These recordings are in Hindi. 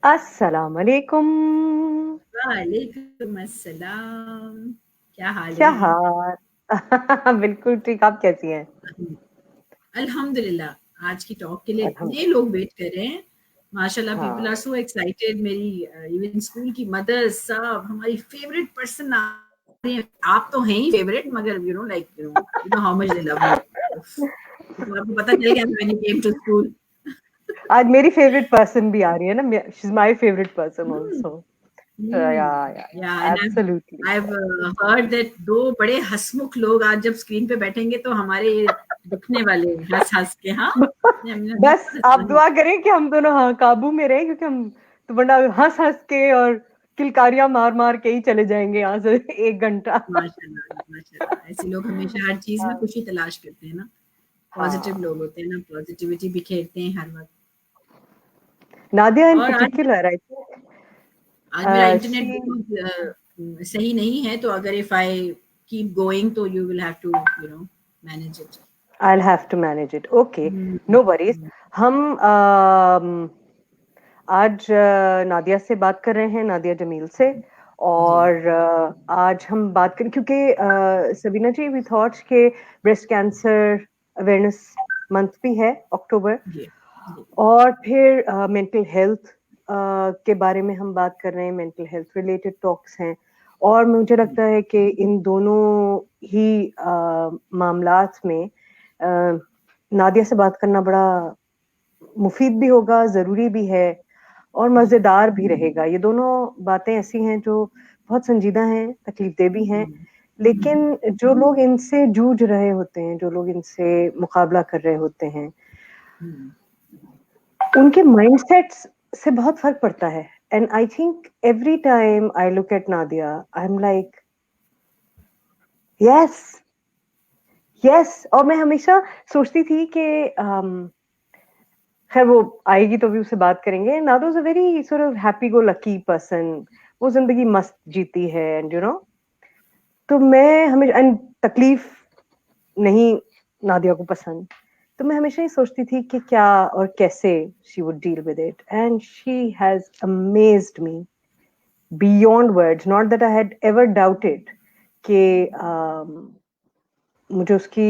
अस्सलाम वालेकुम। वालेकुम अस्सलाम। क्या हाल क्या है? हाल? बिल्कुल ठीक, आप कैसी हैं? अल्हम्दुलिल्लाह। आज की टॉक के लिए इतने अल्हम्दुलिल्लाह। लोग वेट कर रहे हैं। माशाल्लाह, पीपल आर हाँ, सो एक्साइटेड। मेरी इवन स्कूल की मदर्स सब हमारी फेवरेट पर्सन आ रही हैं। आप तो हैं ही फेवरेट, मगर you know how much they love you. तो आपको पता चल गया when you came to school. आज मेरी फेवरेट पर्सन भी आ रही है ना, she is my favourite person also. Yeah and absolutely. I've heard that दो बड़े हंसमुख लोग आज जब स्क्रीन पे बैठेंगे तो हमारे ये दुखने वाले हंस हंस के। हाँ, हमने बस बहुत आप हंसा। दुआ करें कि हम दोनों हाँ काबू में रहें, क्योंकि हम तो वरना हंस हंस के और किलकारियां मार मार के ही चले जाएंगे यहाँ से 1 घंटा। माशाल्लाह माशाल्लाह, ऐसे लोग हमेशा हर चीज में हाँ, खुशी तलाश करते हैं ना। पॉजिटिव हाँ। लोग होते हैं ना, पॉजिटिविटी बिखेरते हैं हर वक्त। नादिया इन और आज पर्टिकुलर, आई थिंक आज मेरा इंटरनेट शी बिल्कुल सही नहीं है, तो अगर इफ आई कीप गोइंग तो you will have to manage it. I'll have to manage it. Okay, no worries. हम आज नादिया से बात कर रहे हैं, नादिया जमील से। जी और आज हम बात करें क्योंकि सबीना जी, वी थॉट के ब्रेस्ट कैंसर अवेयरनेस मंथ भी है, अक्टूबर। जी जी। और फिर मेंटल हेल्थ के बारे में हम बात कर रहे हैं, मेंटल हेल्थ रिलेटेड टॉक्स हैं। और मुझे लगता है कि इन दोनों ही मामलात में नादिया से बात करना बड़ा मुफीद भी होगा, ज़रूरी भी है और जी मज़ेदार भी रहेगा। ये दोनों बातें ऐसी हैं जो बहुत संजीदा हैं, तकलीफ़देह भी हैं, लेकिन जो लोग इनसे जूझ रहे होते हैं, जो लोग इनसे मुकाबला कर रहे होते हैं, उनके माइंडसेट्स से बहुत फ़र्क पड़ता है। And I think every time I look at Nadia, I am like yes, yes. और मैं हमेशा सोचती थी कि खैर वो आएगी तो भी उससे बात करेंगे। Nado is a very sort of happy go lucky person. वो जिंदगी मस्त जीती है, एंड तो मैं हमेशा एंड तकलीफ नहीं नादिया को पसंद। तो मैं हमेशा ही सोचती थी कि क्या और कैसे she would deal with it, and she has amazed me beyond words. Not that I had ever doubted कि मुझे उसकी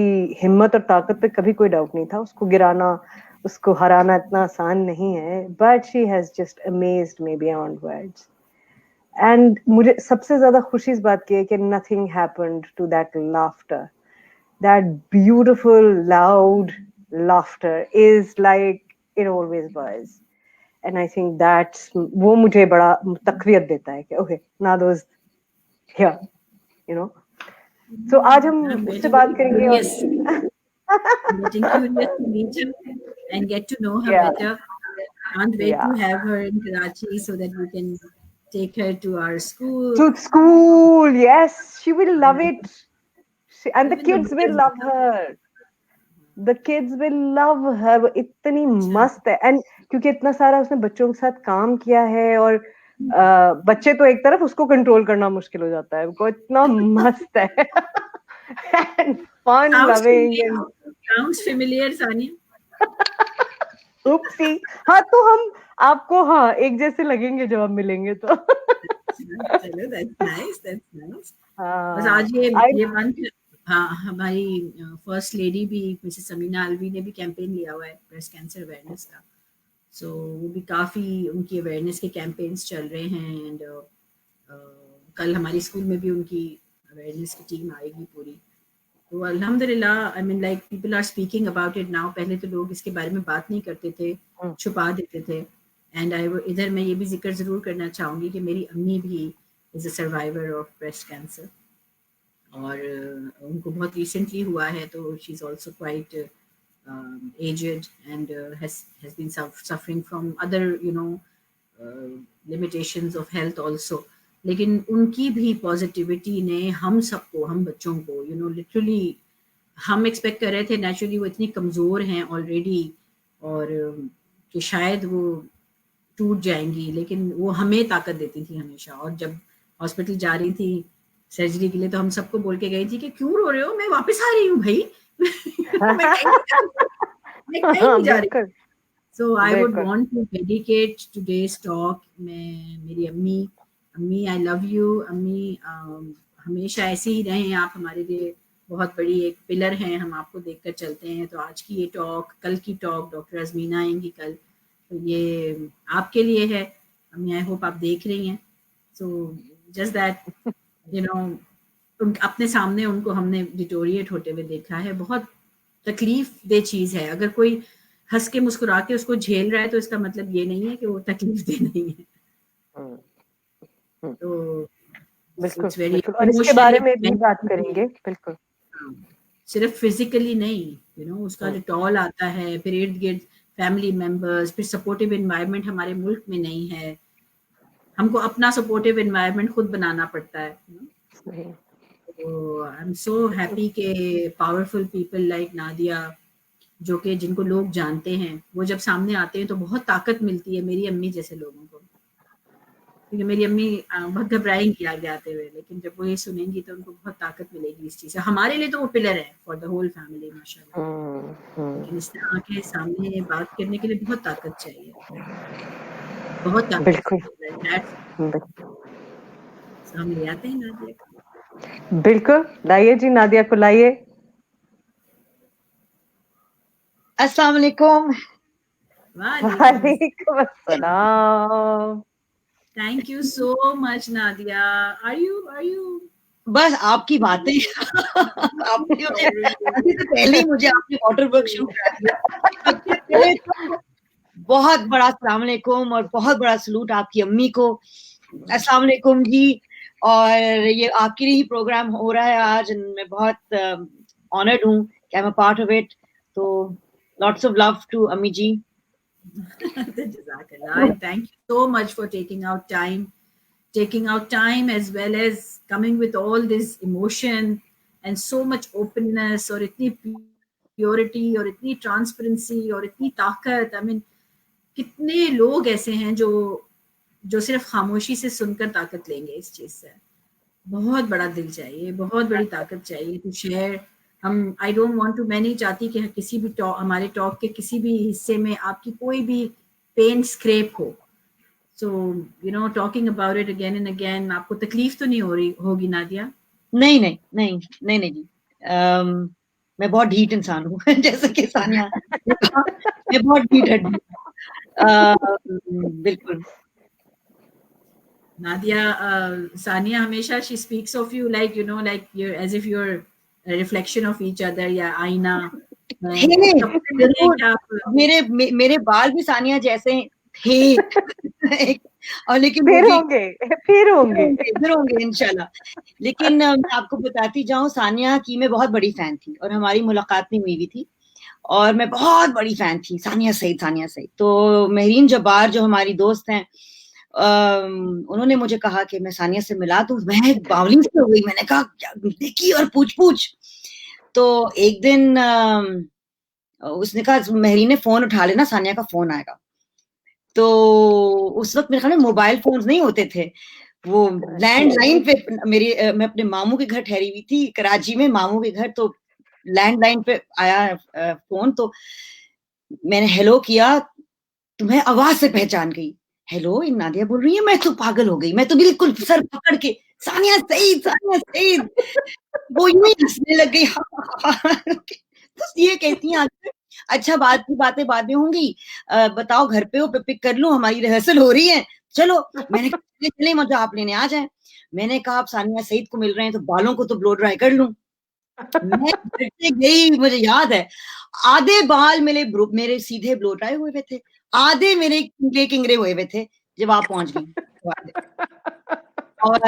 हिम्मत और ताकत पे कभी कोई डाउट नहीं था। उसको गिराना, उसको हराना इतना आसान नहीं है, but she has just amazed me beyond words. And मुझे सबसे ज्यादा खुशी इस बात की है कि nothing happened to that laughter, that beautiful loud laughter is like it always was. And I think that's वो मुझे बड़ा तकवीत देता है कि okay, Nado is here, you know. So आज हम I'm उससे getting बात very करेंगे curious. और I'm getting curious to meet her and get to know her yeah, better. Can't wait to yeah. have her in Karachi so that we can take her to our school. To school, yes, she will love And it. And the even the kids will mothers. love her. The kids will love her. वो इतनी मस्त है, एंड क्योंकि इतना सारा उसने बच्चों के साथ काम किया है, और बच्चे तो एक तरफ, उसको कंट्रोल करना मुश्किल हो जाता है, वो इतना मस्त है and fun Sounds loving familiar. And Sounds familiar, Sania. Oopsie. हाँ, तो हम आपको हाँ एक जैसे लगेंगे जब हम मिलेंगे तो चलो, that's nice. That's nice. बस हाँ, आज ये आई ये मंथ, हाँ, हमारी फर्स्ट लेडी भी मिसेस समीना अलवी ने भी कैंपेन लिया हुआ है ब्रेस्ट कैंसर अवेयरनेस का। सो वो भी काफ़ी उनकी अवेयरनेस के कैंपेन्स चल रहे हैं। एंड कल हमारी स्कूल में भी उनकी अवेयरनेस की टीम आएगी पूरी। तो अल्हम्दुलिल्लाह, I mean like people are speaking about it now. पहले तो लोग इसके बारे में बात नहीं करते थे, छुपा देते थे। एंड आई इधर मैं ये भी जिक्र ज़रूर करना चाहूँगी कि मेरी अम्मी भी is a survivor of breast cancer. और उनको बहुत रिसेंटली हुआ है, तो she is also quite aged and has been suffering from other limitations of health also. लेकिन उनकी भी पॉजिटिविटी ने हम सबको, हम बच्चों को लिटरली, हम एक्सपेक्ट कर रहे थे नेचुरली वो इतनी कमज़ोर हैं ऑलरेडी, और कि शायद वो टूट जाएंगी, लेकिन वो हमें ताकत देती थी हमेशा। और जब हॉस्पिटल जा रही थी सर्जरी के लिए, तो हम सबको बोल के गई थी कि क्यों रो रहे हो, मैं वापस आ रही हूँ भाई मैं कहीं नहीं जा रही, मैं कहीं हाँ, नहीं जा रही। बिल्कुल So I would बिल्कुल। want to dedicate today's talk में मेरी अम्मी आई लव यू अम्मी, हमेशा ऐसे ही रहें आप, हमारे लिए बहुत बड़ी एक पिलर हैं, हम आपको देखकर चलते हैं। तो आज की ये टॉक, कल की टॉक डॉक्टर अज़मीना आएंगी कल, तो ये आपके लिए है अम्मी, आई होप आप देख रही हैं। So just that you know, अपने सामने उनको हमने डिटोरिएट होते हुए देखा है, बहुत तकलीफ दे चीज़ है। अगर कोई हंस के मुस्कुरा के उसको झेल रहा है तो इसका मतलब ये नहीं है कि वो तकलीफ दे नहीं है। हम्म, हम्म, तो बिल्कुल इट्स वेरी बिल्कुल, और इसके इमोशनली, बारे में भी बात करेंगे, बिल्कुल। सिर्फ फिजिकली नहीं, उसका हम्म, जो टॉल आता है, फिर इर्द गिर्द फैमिली मेंबर्स, फिर सपोर्टिव एनवायरनमेंट हमारे मुल्क में नहीं है, हमको अपना सपोर्टिव एनवायरनमेंट खुद बनाना पड़ता है। सही। तो आई एम सो हैप्पी के पावरफुल पीपल लाइक नादिया, जो कि जिनको लोग जानते हैं, वो जब सामने आते हैं तो बहुत ताकत मिलती है मेरी अम्मी जैसे लोगों को। क्योंकि मेरी अम्मी बहुत घबराएंगी आगे आते हुए, लेकिन जब वो ये सुनेंगी तो उनको बहुत ताकत मिलेगी इस चीज़ से। हमारे लिए तो वो पिलर है फॉर द होल फैमिली माशाल्लाह। लेकिन इस तरह आके सामने बात करने के लिए बहुत ताकत चाहिए, बहुत ताकत बिल्कुल चाहिए। दैट्स हम ले आते हैं नादिया को। बिल्कुल, लाइए जी, नादिया को लाइए। अस्सलाम वालेकुम। वालेकुम अस्सलाम। Thank you so much Nadia. Are you बस आपकी बातें आपने अभी तो पहले ही मुझे आपने वाटर वर्क शुरू करा दिया। सबसे पहले तो बहुत बड़ा अस्सलाम वालेकुम और बहुत बड़ा सलूट आपकी अम्मी को। अस्सलाम वालेकुम जी। और ये आपके लिए ही प्रोग्राम हो रहा है आज, मैं बहुत ऑनर्ड हूँ कि I am a part of it. तो लॉट्स ऑफ लव टू अम्मी जी। Jazakallah. And thank you so much for taking out time as well as coming with all this emotion and so much openness, और इतनी purity और इतनी transparency और इतनी ताकत। I mean, कितने लोग ऐसे हैं जो सिर्फ खामोशी से सुनकर ताकत लेंगे इस चीज से। बहुत बड़ा दिल चाहिए, बहुत बड़ी ताकत चाहिए to share. I don't want to, मैं नहीं चाहती कि किसी भी हमारे टॉक के किसी भी हिस्से में आपकी कोई भी पेन स्क्रैप हो। So talking about it again and again, आपको तकलीफ तो नहीं हो रही होगी नादिया? नहीं नहीं नहीं नहीं नहीं जी। मैं बहुत ढीठ इंसान हूँ जैसे कि सानिया मैं बहुत ढीठ हड्डी। बिल्कुल नादिया, सानिया हमेशा she speaks of you like like you're as if you're a reflection of each other या आईना। मेरे बाल भी सानिया जैसे थे और लेकिन फिर होंगे इंशाल्लाह। लेकिन मैं आपको बताती जाऊं, सानिया की मैं बहुत बड़ी फैन थी और हमारी मुलाकात नहीं हुई भी थी, और मैं बहुत बड़ी फैन थी सानिया सईद। तो महरीन जब्बार जो हमारी दोस्त हैं, उन्होंने मुझे कहा कि मैं सानिया से मिला दूं। मैं बावली से हो गई, मैंने कहा देखी और पूछ। तो एक दिन उसने कहा महरीन ने फोन उठा लेना, सानिया का फोन आएगा। तो उस वक्त मेरे ख्याल में मोबाइल फोन्स नहीं होते थे, वो लैंडलाइन पे मैं अपने मामू के घर ठहरी हुई थी कराची में, मामू के घर। तो लैंडलाइन पे आया फोन, तो मैंने हेलो किया, तुम्हें आवाज से पहचान गई। हेलो, नादिया बोल रही है। मैं तो पागल हो गई, मैं तो बिल्कुल सर पकड़ के सानिया सईद वो यूं ही हंसने लग गई। तो ये कहती हैं अच्छा बात की बातें बाद में होंगी, बताओ घर पे हो, पिक कर लूं, हमारी रिहर्सल हो रही है, चलो। मैंने कहा चले मुझे आप लेने आ जाए। मैंने कहा आप सानिया सईद को मिल रहे हैं तो बालों को तो ब्लो ड्राई कर लूं। मैं गई, मुझे याद है आधे बाल मेरे सीधे ब्लो ड्राई हुए हुए थे, आधे मेरे किंगरे हुए हुए थे जब आप पहुंच गई। और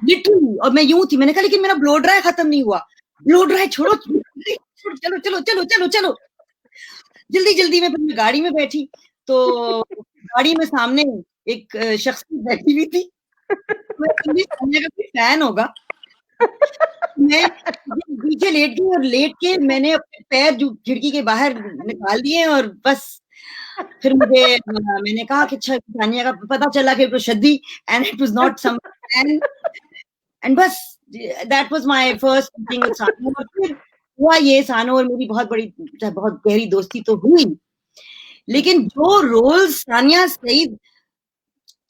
लिटरली, और मैं यूं थी, मैंने कहा लेकिन मेरा ब्लो ड्राई खत्म नहीं हुआ। ब्लो ड्राई छोड़ो, चलो चलो चलो चलो चलो। जल्दी में मैं गाड़ी में बैठी, तो गाड़ी में सामने एक शख्स बैठी हुई थी। मैं फैन होगा। मैं पीछे लेट गई और लेट के मैंने अपने पैर जो खिड़की के बाहर निकाल दिए, और बस फिर मैंने कहा कि अच्छा, सानिया का पता चला कि शद्दी, and it was not some, and बस that was my first meeting with Sania. और फिर हुआ ये, सानो और मेरी बहुत गहरी दोस्ती तो हुई, लेकिन जो रोल्स सानिया सईद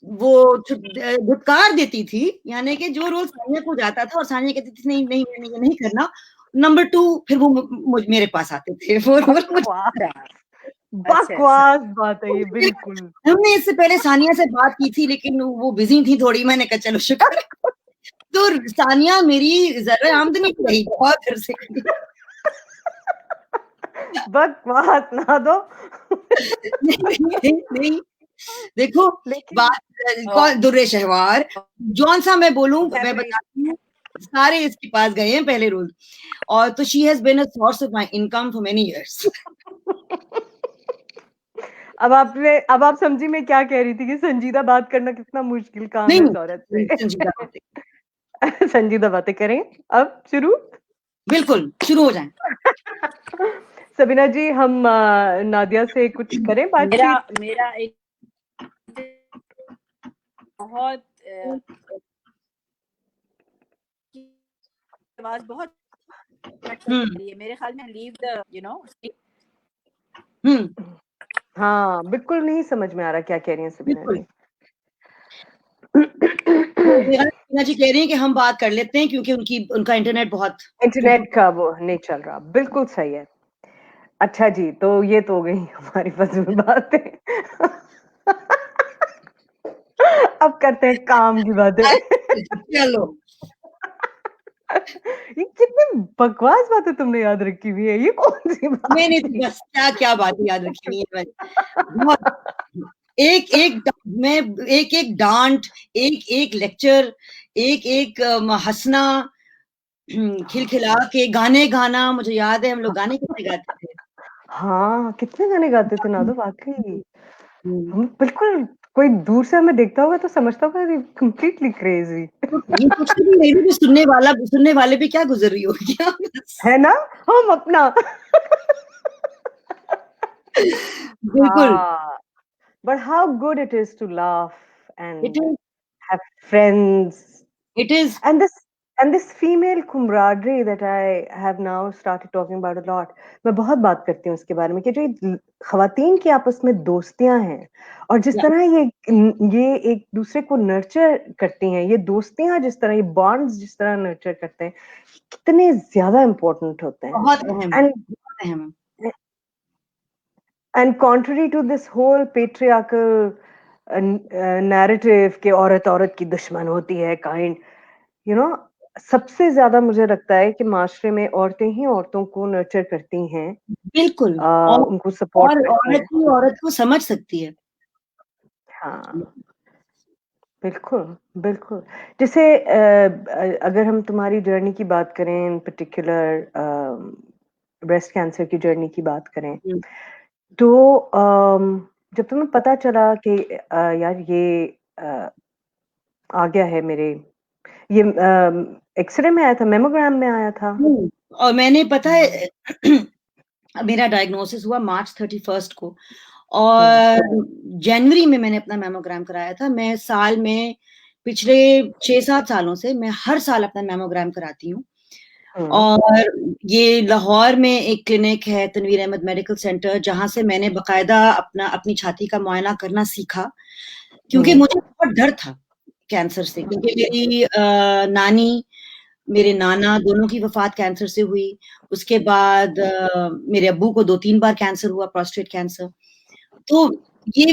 वो धुतकार देती थी, यानी कि जो रोल सानिया को जाता था और सानिया कहती थी नहीं नहीं मैंने ये नहीं करना, नंबर 2 फिर वो मेरे पास आते थे वो रोल बकवास बात है ये, बिल्कुल। हमने इससे पहले सानिया से बात की थी लेकिन वो बिजी थी थोड़ी, मैंने कहा चलो शुक्र तो सानिया मेरी जरा आमदनी रही बहुत घर से बकवास ना दो। नहीं देखो बात दुर्रे शहवार जौन सा मैं बोलूं मैं बताती हूँ, सारे इसके पास गए हैं पहले रोज, और तो she has been a source of my income for many years. अब आप समझी मैं क्या कह रही थी कि संजीदा बात करना कितना मुश्किल काम है इस औरत से। संजीदा बातें करें अब शुरू, बिल्कुल शुरू हो जाए। सबीना जी हम नादिया से कुछ करें बातचीत। मेरा एक बहुत आवाज बहुत मेरे ख्याल में लीव द यू नो। हाँ बिल्कुल नहीं समझ में आ रहा क्या कह रही हैं सबीना जी। सबीना जी कह रही हैं कि हम बात कर लेते हैं क्योंकि उनका इंटरनेट का वो नहीं चल रहा, बिल्कुल सही है। अच्छा जी, तो ये तो हो गई हमारी फजूल बातें। अब करते हैं काम की बातें। चलो ये कितनी बकवास बातें तुमने याद रखी हुई है, ये कौन सी बात? मैंने तो बस क्या बातें याद रखी है, एक एक डांट, एक लेक्चर, एक हंसना, खिलखिला के गाने गाना। मुझे याद है हम लोग गाने कितने गाते थे। हाँ कितने गाने गाते थे नादो, वाकई हम बिल्कुल, कोई दूर से हमें देखता होगा तो समझता होगा कंप्लीटली क्रेजी। ये सोचते भी मेरी भी सुनने वाले भी क्या गुजर रही होगी है ना, हम अपना बिल्कुल। But how good it is to laugh and It is. have friends. It is. And this female camaraderie that I have now started talking about a lot. मैं बहुत बात करती हूँ उसके बारे में कि जो ख़वातीन की आपस में दोस्तियां हैं और जिस तरह ये एक दूसरे को नर्चर करती हैं, ये दोस्तियां जिस तरह, ये बॉन्ड्स जिस तरह नर्चर करते हैं, कितने ज्यादा इम्पोर्टेंट होते हैं। बहुत अहम। And contrary to this whole patriarchal narrative कि औरत की दुश्मन होती है, kind, you know, सबसे ज्यादा मुझे लगता है कि माशरे में औरतें ही औरतों को नर्चर करती हैं, बिल्कुल, उनको सपोर्ट करती हैं, औरत को समझ सकती है। हाँ बिल्कुल बिल्कुल। जैसे अगर हम तुम्हारी जर्नी की बात करें, इन पर्टिकुलर ब्रेस्ट कैंसर की जर्नी की बात करें, तो जब तुम्हें पता चला कि यार ये आ गया है मेरे, ये एक्सरे में आया था, मेमोग्राम में आया था, और मैंने पता है मेरा डायग्नोसिस हुआ मार्च 31 को और जनवरी में मैंने अपना मेमोग्राम कराया था। मैं साल में पिछले 6-7 सालों से मैं हर साल अपना मेमोग्राम कराती हूँ। और ये लाहौर में एक क्लिनिक है, तनवीर अहमद मेडिकल सेंटर, जहां से मैंने बकायदा अपनी छाती का मुआयना करना सीखा, क्योंकि मुझे बहुत डर था कैंसर से, क्योंकि मेरी नानी, मेरे नाना दोनों की वफात कैंसर से हुई। उसके बाद मेरे अब्बू को 2-3 बार कैंसर हुआ, प्रोस्टेट कैंसर। तो ये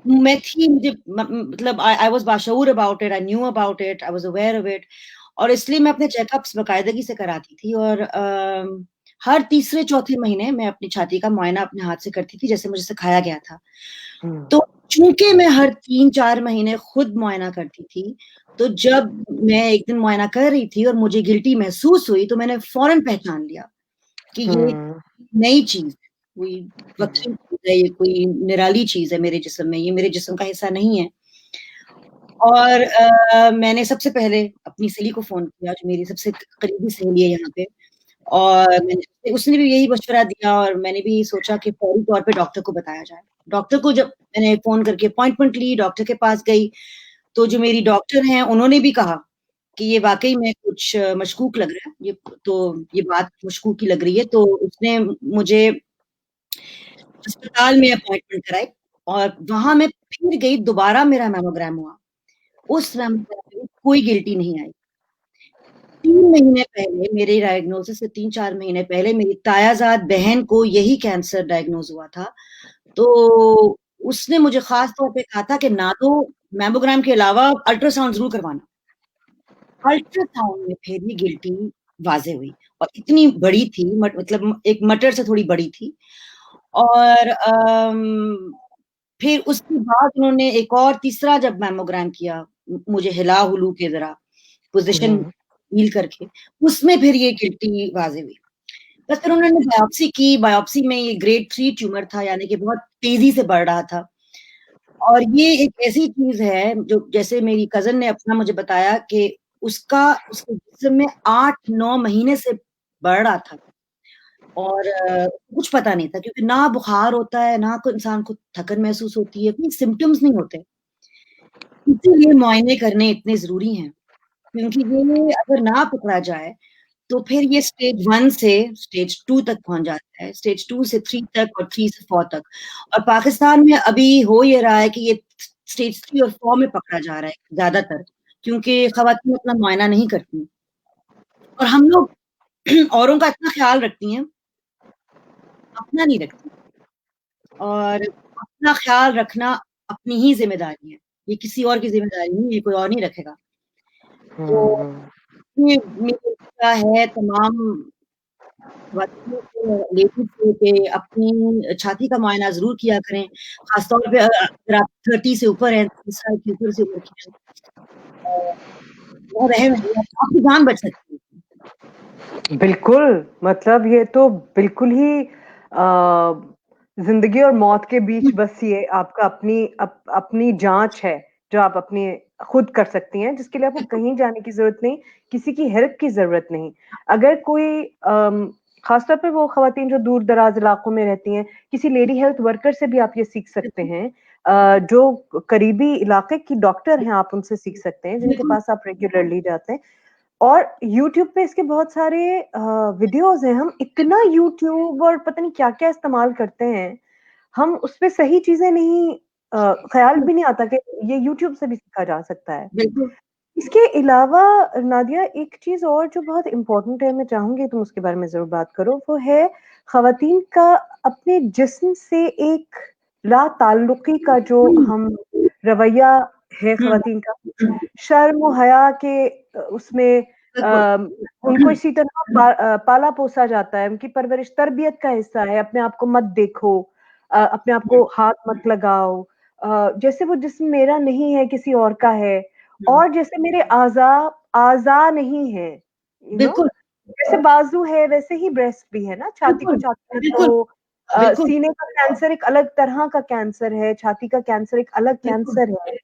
मुझे मतलब आई वाज बाशऊर about it, I knew about it, I was aware of it, और इसलिए मैं अपने चेकअप्स बाकायदगी से कराती थी। और हर तीसरे चौथे महीने मैं अपनी छाती का मुआयना अपने हाथ से करती थी, जैसे मुझे सिखाया गया था। तो चूंकि मैं हर 3-4 महीने खुद मुआयना करती थी, तो जब मैं एक दिन मुआयना कर रही थी और मुझे गिल्टी महसूस हुई, तो मैंने फौरन पहचान लिया कि ये नई चीज, कोई वक्री चीज है, ये कोई निराली चीज है मेरे जिस्म में, ये मेरे जिस्म का हिस्सा नहीं है। और मैंने सबसे पहले अपनी सहेली को फोन किया, जो मेरी सबसे करीबी सहेली है यहाँ पे, और उसने भी यही मशवरा दिया, और मैंने भी सोचा कि फौरी तौर पे डॉक्टर को बताया जाए। डॉक्टर को जब मैंने फोन करके अपॉइंटमेंट ली, डॉक्टर के पास गई, तो जो मेरी डॉक्टर हैं उन्होंने भी कहा कि ये वाकई में कुछ मशकूक लग रहा है, ये बात मशकूक की लग रही है। तो उसने मुझे अस्पताल में अपॉइंटमेंट कराई और वहां मैं फिर गई, दोबारा मेरा मैमोग्राम हुआ। उस मैमोग्राम में कोई गिल्टी नहीं आई। 3 महीने पहले, मेरे डायग्नोसिस से 3-4 महीने पहले मेरी तायाजाद बहन को यही कैंसर डायग्नोज हुआ था। तो उसने मुझे खास तौर पे कहा था कि ना तो मैमोग्राम के अलावा अल्ट्रासाउंड जरूर करवाना। अल्ट्रासाउंड में फिर भी गिल्टी वाजे हुई और इतनी बड़ी थी, मतलब एक मटर से थोड़ी बड़ी थी। और फिर उसके बाद उन्होंने एक और तीसरा जब मैमोग्राम किया, मुझे हिला हुलू के जरा पोजीशन हील करके, उसमें फिर ये गिल्टी वाजे हुई। बस फिर उन्होंने बायोप्सी की, बायोप्सी में ये ग्रेड 3 ट्यूमर था, यानी कि बहुत तेजी से बढ़ रहा था। और ये एक ऐसी चीज है जो, जैसे मेरी कजन ने अपना मुझे बताया कि उसके जिस्म में 8-9 महीने से बढ़ रहा था और कुछ पता नहीं था, क्योंकि ना बुखार होता है, ना कोई इंसान को थकन महसूस होती है, कोई सिम्टम्स नहीं होते। इसीलिए मुआयने करने इतने जरूरी हैं, क्योंकि ये अगर ना पकड़ा जाए तो फिर ये स्टेज 1 से स्टेज 2 तक पहुंच जाता है, स्टेज 2 से 3 तक और 3 से 4 तक। और पाकिस्तान में अभी हो ये रहा है कि ये स्टेज 3 और 4 में पकड़ा जा रहा है ज्यादातर, क्योंकि खवातीन अपना मुआयना नहीं करती और हम लोग औरों का इतना ख्याल रखती हैं, अपना नहीं रखती। और अपना ख्याल रखना अपनी ही जिम्मेदारी है, ये किसी और की जिम्मेदारी नहीं, ये कोई और नहीं रखेगा। तो ये मेरा है तमाम लेडीज को कि अपनी छाती का मुआयना जरूर किया करें, खासतौर पे अगर आप 30 से ऊपर हैं, 30 साल के ऊपर से ऊपर की हैं, बहुत अहम है, आपकी जान बच सकती है। बिल्कुल, मतलब ये तो बिल्कुल ही जिंदगी और मौत के बीच बस ये आपका अपनी जांच है जो आप अपनी खुद कर सकती हैं, जिसके लिए आपको कहीं जाने की जरूरत नहीं, किसी की हेल्प की जरूरत नहीं। अगर कोई खासतौर पे वो खवातीन जो दूर दराज इलाकों में रहती हैं, किसी लेडी हेल्थ वर्कर से भी आप ये सीख सकते हैं, जो करीबी इलाके की डॉक्टर हैं आप उनसे सीख सकते हैं, जिनके पास आप रेगुलरली जाते हैं। और YouTube पे इसके बहुत सारे वीडियोस हैं। हम इतना YouTube और पता नहीं क्या-क्या इस्तेमाल करते हैं, हम उसपे सही चीजें नहीं ख्याल भी नहीं आता कि ये YouTube से भी सीखा जा सकता है। बिल्कुल। इसके अलावा नादिया एक चीज और जो बहुत इम्पोर्टेंट है, मैं चाहूंगी तुम उसके बारे में जरूर बात करो, वो है खवातीन का अपने जिस्म से एक लाताल्लुकी का जो हम रवैया है खवातीन का, शर्म और हया के उसमें उनको इसी तरह पाला पोसा जाता है, उनकी परवरिश तरबियत का हिस्सा है। अपने आप को मत देखो, अपने आप को हाथ मत लगाओ, जैसे वो जिस्म मेरा नहीं है किसी और का है, और जैसे मेरे आज़ा नहीं है, बिल्कुल जैसे बाजू है वैसे ही ब्रेस्ट भी है ना, छाती को छाती मत कहो, सीने का कैंसर एक अलग तरह का कैंसर है, छाती का कैंसर एक अलग कैंसर है।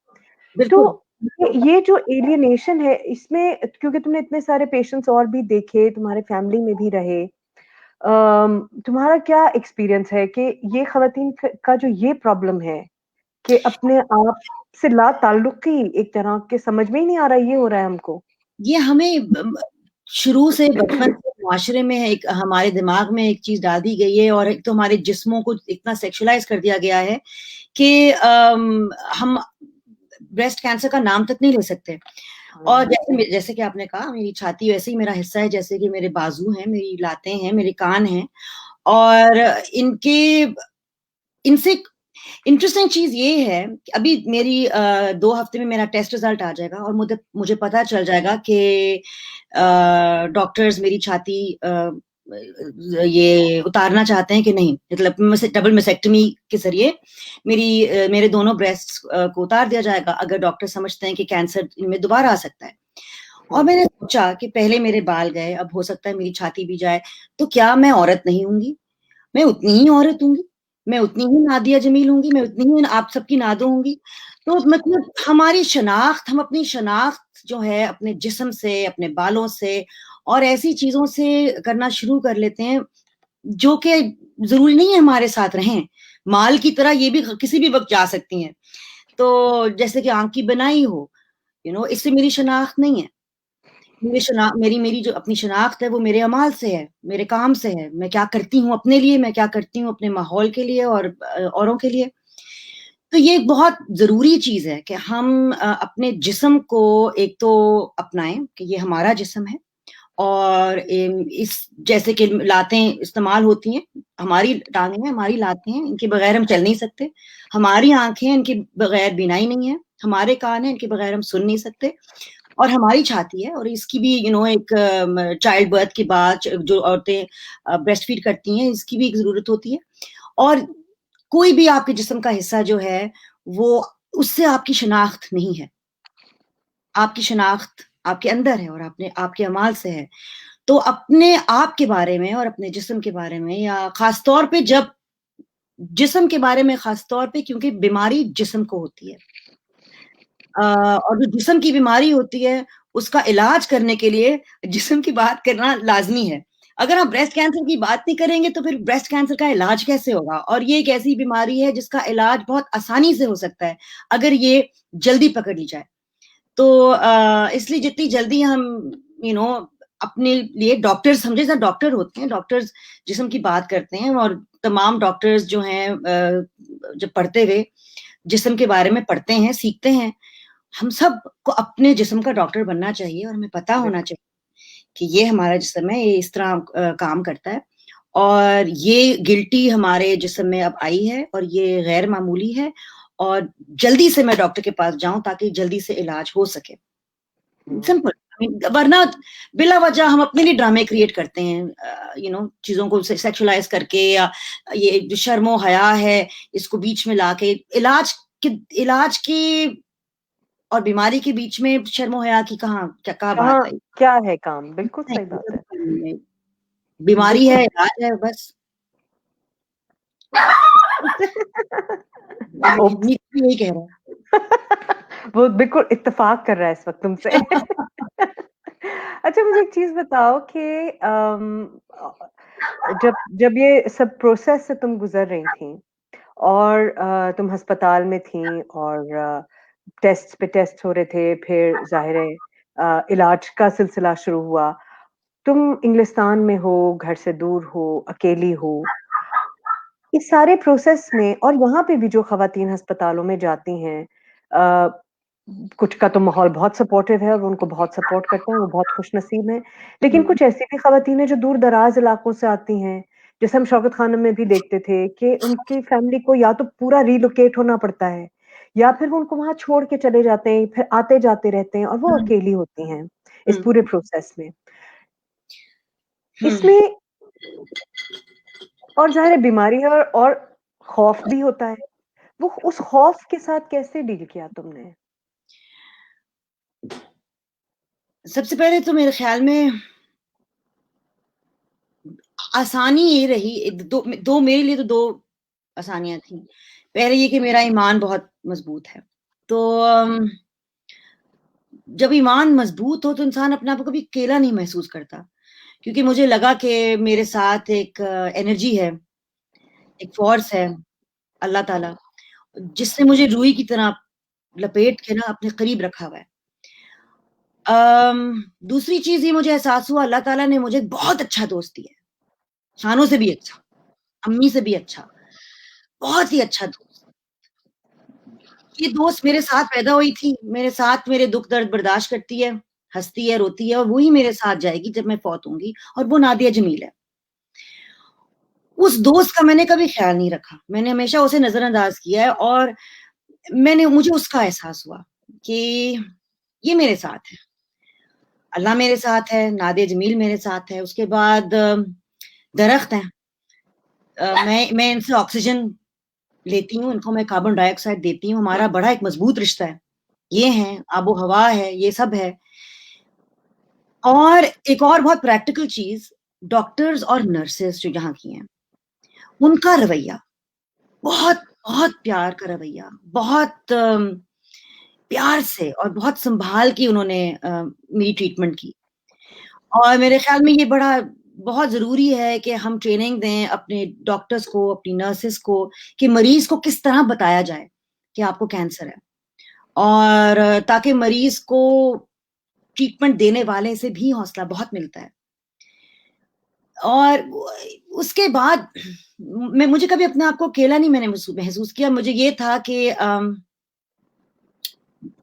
तो ये जो एलियनेशन है इसमें, क्योंकि तुमने इतने सारे पेशेंट्स और भी देखे, तुम्हारे फैमिली में भी रहे, तुम्हारा क्या एक्सपीरियंस है कि ये खवातीन का जो ये प्रॉब्लम है कि अपने आप से ला ताल्लुकी एक तरह के, समझ में ही नहीं आ रहा ये हो रहा है हमको। ये हमें शुरू से बचपन से मुआशरे में एक हमारे दिमाग में एक चीज डाल दी गई है, और एक तो हमारे जिस्मों को इतना सेक्सुअलाइज कर दिया गया है कि हम ब्रेस्ट कैंसर का नाम तक नहीं ले सकते। और जैसे कि आपने कहा, मेरी छाती वैसे ही मेरा हिस्सा है, जैसे कि मेरे बाजू हैं, मेरी लातें हैं, मेरे कान हैं। और इनसे इंटरेस्टिंग चीज ये है कि अभी मेरी 2 हफ्ते में मेरा टेस्ट रिजल्ट आ जाएगा और मुझे पता चल जाएगा कि डॉक्टर्स मेरी छाती ये उतारना चाहते हैं कि नहीं, मतलब डबल मेसेक्टमी के जरिए मेरे दोनों ब्रेस्ट को उतार दिया जाएगा अगर डॉक्टर समझते हैं कि कैंसर इनमें दोबारा आ सकता है। और मैंने सोचा कि पहले मेरे बाल गए, अब हो सकता है मेरी छाती भी जाए, तो क्या मैं औरत नहीं होंगी? मैं उतनी ही औरत होंगी, मैं उतनी ही नादिया जमील होंगी, मैं उतनी ही आप सबकी नादो होंगी। तो मतलब हमारी शनाख्त, हम अपनी शनाख्त जो है अपने जिस्म से, अपने बालों से और ऐसी चीजों से करना शुरू कर लेते हैं जो कि जरूरी नहीं है हमारे साथ रहें। माल की तरह ये भी किसी भी वक्त जा सकती हैं। तो जैसे कि आंख की बनाई हो, इससे मेरी शनाख्त नहीं है। मेरी जो अपनी शनाख्त है वो मेरे अमाल से है, मेरे काम से है, मैं क्या करती हूँ अपने लिए, मैं क्या करती हूँ अपने माहौल के लिए और औरों के लिए। तो ये एक बहुत ज़रूरी चीज़ है कि हम अपने जिस्म को एक तो अपनाएं कि ये हमारा जिस्म है, और इस जैसे कि लातें इस्तेमाल होती हैं, हमारी टांगें हैं, हमारी लातें हैं, इनके बगैर हम चल नहीं सकते। हमारी आंखें हैं, इनके बगैर बीनाई नहीं है। हमारे कान हैं, इनके बगैर हम सुन नहीं सकते। और हमारी छाती है, और इसकी भी एक चाइल्ड बर्थ के बाद जो औरतें ब्रेस्ट फीड करती हैं, इसकी भी एक ज़रूरत होती है। और कोई भी आपके जिस्म का हिस्सा जो है वो उससे आपकी शनाख्त नहीं है। आपकी शनाख्त आपके अंदर है और आपके अमाल से है। तो अपने आप के बारे में और अपने जिस्म के बारे में, या खास तौर पे जब जिस्म के बारे में, खास तौर पे क्योंकि बीमारी जिस्म को होती है, और जो जिस्म की बीमारी होती है उसका इलाज करने के लिए जिस्म की बात करना लाजमी है। अगर आप ब्रेस्ट कैंसर की बात नहीं करेंगे तो फिर ब्रेस्ट कैंसर का इलाज कैसे होगा? और ये एक ऐसी बीमारी है जिसका इलाज बहुत आसानी से हो सकता है अगर ये जल्दी पकड़ ली जाए। तो इसलिए जितनी जल्दी हम अपने लिए डॉक्टर्स, हम जैसा डॉक्टर होते हैं, डॉक्टर्स जिस्म की बात करते हैं, और तमाम डॉक्टर्स जो हैं जब पढ़ते हुए जिस्म के बारे में पढ़ते हैं, सीखते हैं, हम सब को अपने जिस्म का डॉक्टर बनना चाहिए और हमें पता होना चाहिए कि ये हमारा जिस्म है, ये इस तरह काम करता है, और ये गिल्टी हमारे जिस्म में अब आई है और ये गैर मामूली है, और जल्दी से मैं डॉक्टर के पास जाऊं ताकि जल्दी से इलाज हो सके। सिंपल। वरना बिला वजह हम अपने लिए ड्रामे क्रिएट करते हैं, चीजों को सेक्सुअलाइज करके, या ये जो शर्मो हया है इसको बीच में लाके इलाज की और बीमारी के बीच में शर्मो हया की क्या बात है? क्या है काम? बिल्कुल सही बात है। बीमारी है, इलाज है, बस। यही कह रहा है। वो बिल्कुल इत्तेफाक कर रहा है इस वक्त तुमसे। अच्छा, मुझे एक चीज बताओ कि जब जब ये सब प्रोसेस से तुम गुजर रही थी और तुम अस्पताल में थी और टेस्ट पे टेस्ट हो रहे थे, फिर जाहिर है इलाज का सिलसिला शुरू हुआ। तुम इंग्लिस्तान में हो, घर से दूर हो, अकेली हो, इस सारे प्रोसेस में, और यहाँ पे भी जो खवातीन अस्पतालों में जाती हैं, कुछ का तो माहौल बहुत सपोर्टिव है और वो उनको बहुत सपोर्ट करते हैं, वो बहुत खुशनसीब हैं। लेकिन कुछ ऐसी भी खवातीन हैं जो दूर दराज इलाकों से आती हैं, जैसे हम शौकत खानम में भी देखते थे कि उनकी फैमिली को या तो पूरा रिलोकेट होना पड़ता है, या फिर वो उनको वहां छोड़ के चले जाते हैं, फिर आते जाते रहते हैं और वो अकेली होती हैं इस पूरे प्रोसेस में। इसमें और ज़ाहिर है बीमारी है और खौफ भी होता है। वो उस खौफ के साथ कैसे डील किया तुमने? सबसे पहले तो मेरे ख्याल में आसानी ये रही, दो मेरे लिए तो दो आसानियां थी। पहले ये कि मेरा ईमान बहुत मजबूत है, तो जब ईमान मजबूत हो तो इंसान अपने आप को कभी अकेला नहीं महसूस करता, क्योंकि मुझे लगा कि मेरे साथ एक एनर्जी है, एक फोर्स है, अल्लाह ताला, जिसने मुझे रूई की तरह लपेट के ना अपने करीब रखा हुआ है। दूसरी चीज ये मुझे एहसास हुआ, अल्लाह ताला ने मुझे बहुत अच्छा दोस्त दिया है, खानों से भी अच्छा, अम्मी से भी अच्छा, बहुत ही अच्छा दोस्त। ये दोस्त मेरे साथ पैदा हुई थी, मेरे साथ मेरे दुख दर्द बर्दाश्त करती है, हंसती है, रोती है, और वही मेरे साथ जाएगी जब मैं फौत होंगी, और वो नादिया जमील है। उस दोस्त का मैंने कभी ख्याल नहीं रखा, मैंने हमेशा उसे नजरअंदाज किया है, और मुझे उसका एहसास हुआ कि ये मेरे साथ है, अल्लाह मेरे साथ है, नादिया जमील मेरे साथ है। उसके बाद दरख्त हैं, मैं इनसे ऑक्सीजन लेती हूँ, इनको मैं कार्बन डाइऑक्साइड देती हूँ, हमारा बड़ा एक मजबूत रिश्ता है। ये है, आबो हवा है, ये सब है। और एक और बहुत प्रैक्टिकल चीज, डॉक्टर्स और नर्सेस जो यहाँ की हैं, उनका रवैया बहुत बहुत प्यार का रवैया, बहुत प्यार से और बहुत संभाल के उन्होंने मेरी ट्रीटमेंट की। और मेरे ख्याल में ये बहुत ज़रूरी है कि हम ट्रेनिंग दें अपने डॉक्टर्स को, अपनी नर्सेस को, कि मरीज़ को किस तरह बताया जाए कि आपको कैंसर है, और ताकि मरीज़ को ट्रीटमेंट देने वाले से भी हौसला बहुत मिलता है। और उसके बाद मुझे कभी अपने आप को अकेला नहीं मैंने महसूस किया। मुझे ये था कि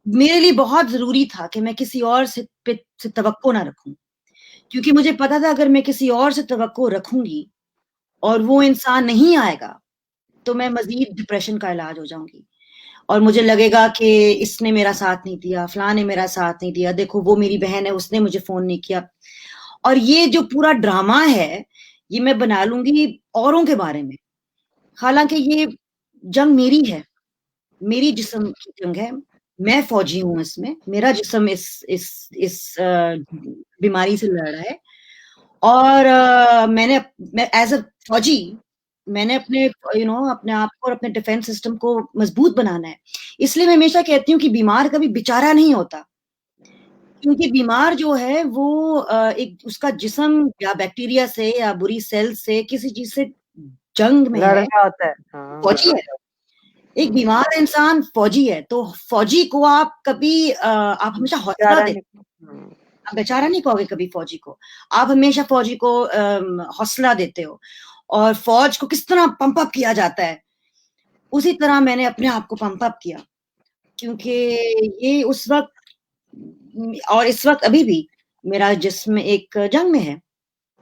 मेरे लिए बहुत जरूरी था कि मैं किसी और से तवक्को ना रखूं, क्योंकि मुझे पता था अगर मैं किसी और से तवक्को रखूंगी और वो इंसान नहीं आएगा तो मैं मजीद डिप्रेशन का इलाज हो जाऊंगी और मुझे लगेगा कि इसने मेरा साथ नहीं दिया, फलां ने मेरा साथ नहीं दिया, देखो वो मेरी बहन है उसने मुझे फोन नहीं किया। और ये जो पूरा ड्रामा है ये मैं बना लूंगी औरों के बारे में, हालांकि ये जंग मेरी है, मेरी जिस्म की जंग है, मैं फौजी हूं इसमें, मेरा जिस्म इस बीमारी से लड़ रहा है। और मैं एज अ फौजी मैंने अपने अपने आप को और अपने डिफेंस सिस्टम को मजबूत बनाना है। इसलिए मैं हमेशा कहती हूँ कि बीमार कभी बेचारा नहीं होता, क्योंकि बीमार जो है वो एक उसका जिस्म या बैक्टीरिया से या बुरी सेल से किसी चीज से जंग में लड़ है, रहा होता है। हाँ। फौजी है, एक बीमार इंसान फौजी है। तो फौजी को आप कभी आप हमेशा हौसला बेचारा दें, नहीं। आप बेचारा नहीं कहोगे कभी फौजी को, आप हमेशा फौजी को हौसला देते हो। और फौज को किस तरह पंप अप किया जाता है उसी तरह मैंने अपने आप को पंप अप किया, क्योंकि ये उस वक्त और इस वक्त अभी भी मेरा जिस्म एक जंग में है।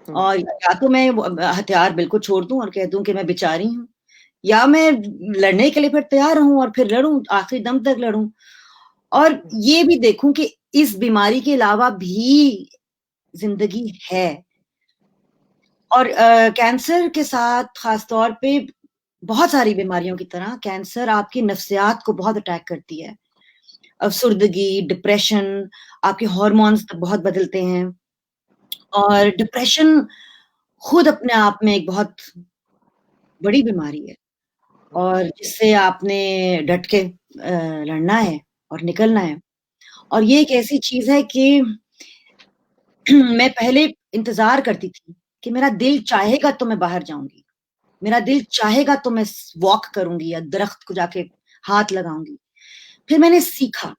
और या तो मैं हथियार बिल्कुल छोड़ दूं और कह दूं कि मैं बेचारी हूं, या मैं लड़ने के लिए फिर तैयार हूं और फिर लड़ूं, आखिरी दम तक लड़ूं। और ये भी देखूं कि इस बीमारी के अलावा भी जिंदगी है। और कैंसर के साथ खासतौर पे बहुत सारी बीमारियों की तरह कैंसर आपकी नफ्सियात को बहुत अटैक करती है। अफसुर्दगी, डिप्रेशन, आपके हार्मोन्स बहुत बदलते हैं। और डिप्रेशन खुद अपने आप में एक बहुत बड़ी बीमारी है और जिससे आपने डट के लड़ना है और निकलना है। और ये एक ऐसी चीज है कि मैं पहले इंतजार करती थी कि मेरा दिल चाहेगा तो मैं बाहर जाऊंगी, मेरा दिल चाहेगा तो मैं वॉक करूंगी या दरख्त को जाके हाथ लगाऊंगी। फिर मैंने सीखा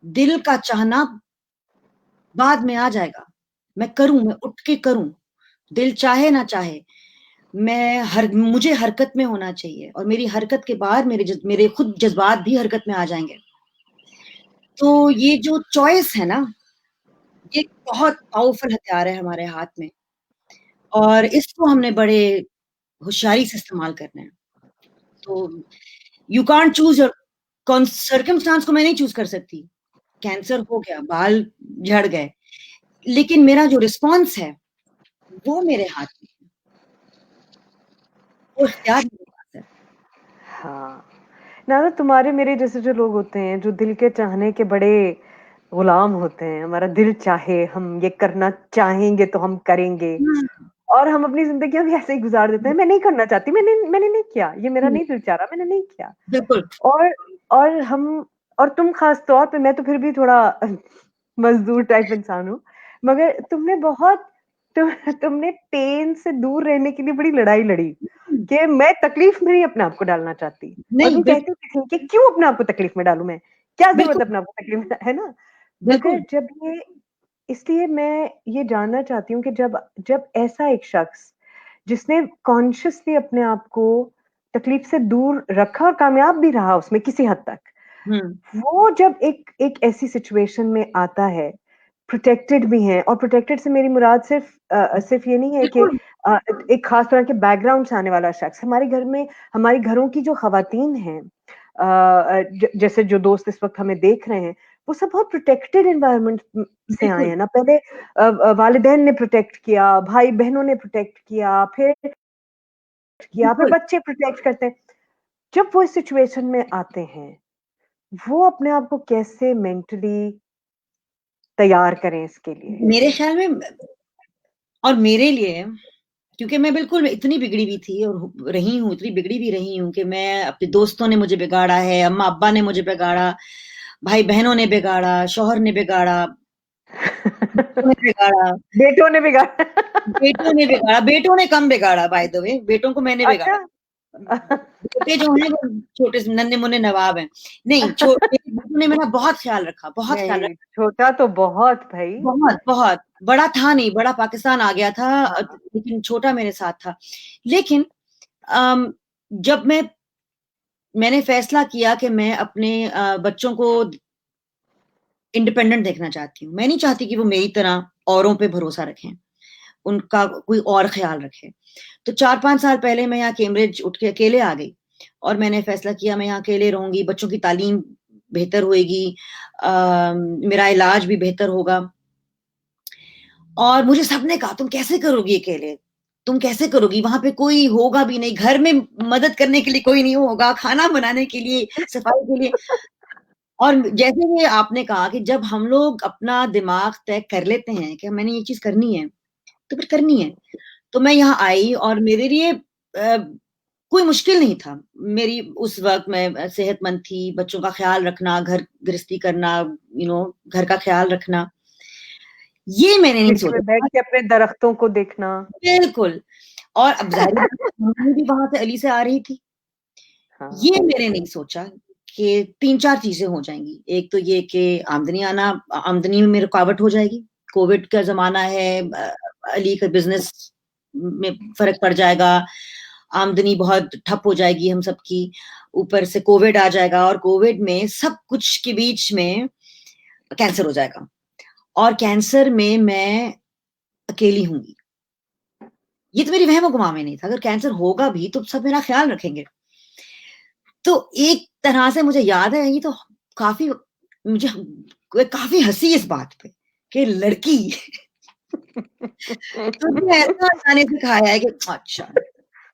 दिल का चाहना बाद में आ जाएगा, मैं करूं, मैं उठ के करूं, दिल चाहे ना चाहे मुझे हरकत में होना चाहिए और मेरी हरकत के बाद मेरे खुद जज्बात भी हरकत में आ जाएंगे। तो ये जो चॉइस है ना, ये बहुत पावरफुल हथियार है हमारे हाथ में और इसको हमने बड़े होशियारी से इस्तेमाल करना है। तो you can't choose your circumstance को मैं नहीं चूज कर सकती, कैंसर हो गया, बाल झड़ गए, लेकिन मेरा जो रिस्पॉन्स है वो मेरे हाथ में है, वो इख्तियार मेरे पास है। हाँ ना, तुम्हारे मेरे जैसे जो लोग होते हैं जो दिल के चाहने के बड़े गुलाम होते हैं, हमारा दिल चाहे हम ये करना चाहेंगे तो हम करेंगे और हम अपनी जिंदगी भी ऐसे ही गुजार देते हैं। मैं नहीं करना चाहती, मैंने नहीं किया, ये मेरा नहीं दिल चाह रहा, मैंने नहीं किया। बिल्कुल। और हम और तुम खास तौर पे, मैं तो फिर भी थोड़ा मजदूर टाइप इंसान हूँ, मगर तुमने पेन से दूर रहने के लिए बड़ी लड़ाई लड़ी कि मैं तकलीफ में नहीं अपने आप को डालना चाहती। और तुम कहती थी कि क्यों अपने आप को तकलीफ में डालूं, मैं क्या जरूरत है अपने आप को तकलीफ में, है ना। मगर जब ये, इसलिए मैं ये जानना चाहती हूँ कि जब ऐसा एक शख्स जिसने कॉन्शियसली अपने आप को तकलीफ से दूर रखा और कामयाब भी रहा उसमें किसी हद तक, वो जब एक ऐसी सिचुएशन में आता है, प्रोटेक्टेड भी है, और प्रोटेक्टेड से मेरी मुराद सिर्फ ये नहीं है कि एक खास तरह के बैकग्राउंड से आने वाला शख्स। हमारे घर में, हमारे घरों की जो खवातीन हैं, जैसे जो दोस्त इस वक्त हमें देख रहे हैं, वो सब बहुत प्रोटेक्टेड एनवायरनमेंट से आए हैं ना। पहले वालिदैन ने प्रोटेक्ट किया, भाई बहनों ने प्रोटेक्ट किया, फिर बच्चे प्रोटेक्ट करते हैं। जब वो इस सिचुएशन में आते हैं, वो अपने आप को कैसे मेंटली तैयार करें इसके लिए? मेरे ख्याल में और मेरे लिए, क्योंकि मैं बिल्कुल इतनी बिगड़ी हुई थी और रही हूँ, इतनी बिगड़ी भी रही हूँ कि मैं अपने दोस्तों ने मुझे बिगाड़ा है, अम्मा अब्बा ने मुझे बिगाड़ा, भाई बहनों ने बिगाड़ा, शौहर ने बिगाड़ा, बेटों ने बिगाड़ा, बेटों ने कम बिगाड़ा, बाय द वे, बेटों को मैंने बिगाड़ा। बेटे जो हैं वो छोटे नन्हे मुन्ने नवाब हैं, नहीं, बेटों ने मेरा बहुत ख्याल रखा, बहुत ख्याल नहीं, रखा। छोटा तो बहुत भाई। बहुत बहुत बड़ा था नहीं, बड़ा पाकिस्तान आ गया था, हाँ। लेकिन छोटा मेरे साथ था। लेकिन जब मैंने फैसला किया कि मैं अपने बच्चों को इंडिपेंडेंट देखना चाहती हूँ, मैं नहीं चाहती कि वो मेरी तरह औरों पे भरोसा रखें, उनका कोई और ख्याल रखे। तो 4-5 साल पहले मैं यहाँ कैम्ब्रिज उठ के अकेले आ गई और मैंने फैसला किया मैं यहाँ अकेले रहूंगी, बच्चों की तालीम बेहतर होएगी, मेरा इलाज भी बेहतर होगा। और मुझे सबने कहा तुम कैसे करोगी अकेले, तुम कैसे करोगी, वहां पे कोई होगा भी नहीं, घर में मदद करने के लिए कोई नहीं होगा, खाना बनाने के लिए, सफाई के लिए। और जैसे कि आपने कहा कि जब हम लोग अपना दिमाग तय कर लेते हैं कि मैंने ये चीज करनी है तो फिर करनी है। तो मैं यहाँ आई और मेरे लिए कोई मुश्किल नहीं था। मेरी उस वक्त मैं सेहतमंद थी, बच्चों का ख्याल रखना, घर गृहस्थी करना, घर का ख्याल रखना, ये मैंने नहीं खिड़की में बैठ सोचा। के अपने दरख्तों को देखना। बिल्कुल। और अब जाहिर बात है, मम्मी भी वहां से अली से आ रही थी। हाँ। ये मैंने नहीं सोचा कि 3-4 चीजें हो जाएंगी। एक तो ये कि आमदनी में रुकावट हो जाएगी, कोविड का जमाना है, अली का बिजनेस में फर्क पड़ जाएगा, आमदनी बहुत ठप हो जाएगी हम सबकी, ऊपर से कोविड आ जाएगा और कोविड में सब कुछ के बीच में कैंसर हो जाएगा और कैंसर में मैं अकेली होंगी। ये तो मेरी वहम गुमा में नहीं था, अगर कैंसर होगा भी तो सब मेरा ख्याल रखेंगे। तो एक तरह से मुझे याद है, ये तो काफी मुझे काफी हंसी इस बात पे कि लड़की तुझे ऐसा जाने सिखाया है कि अच्छा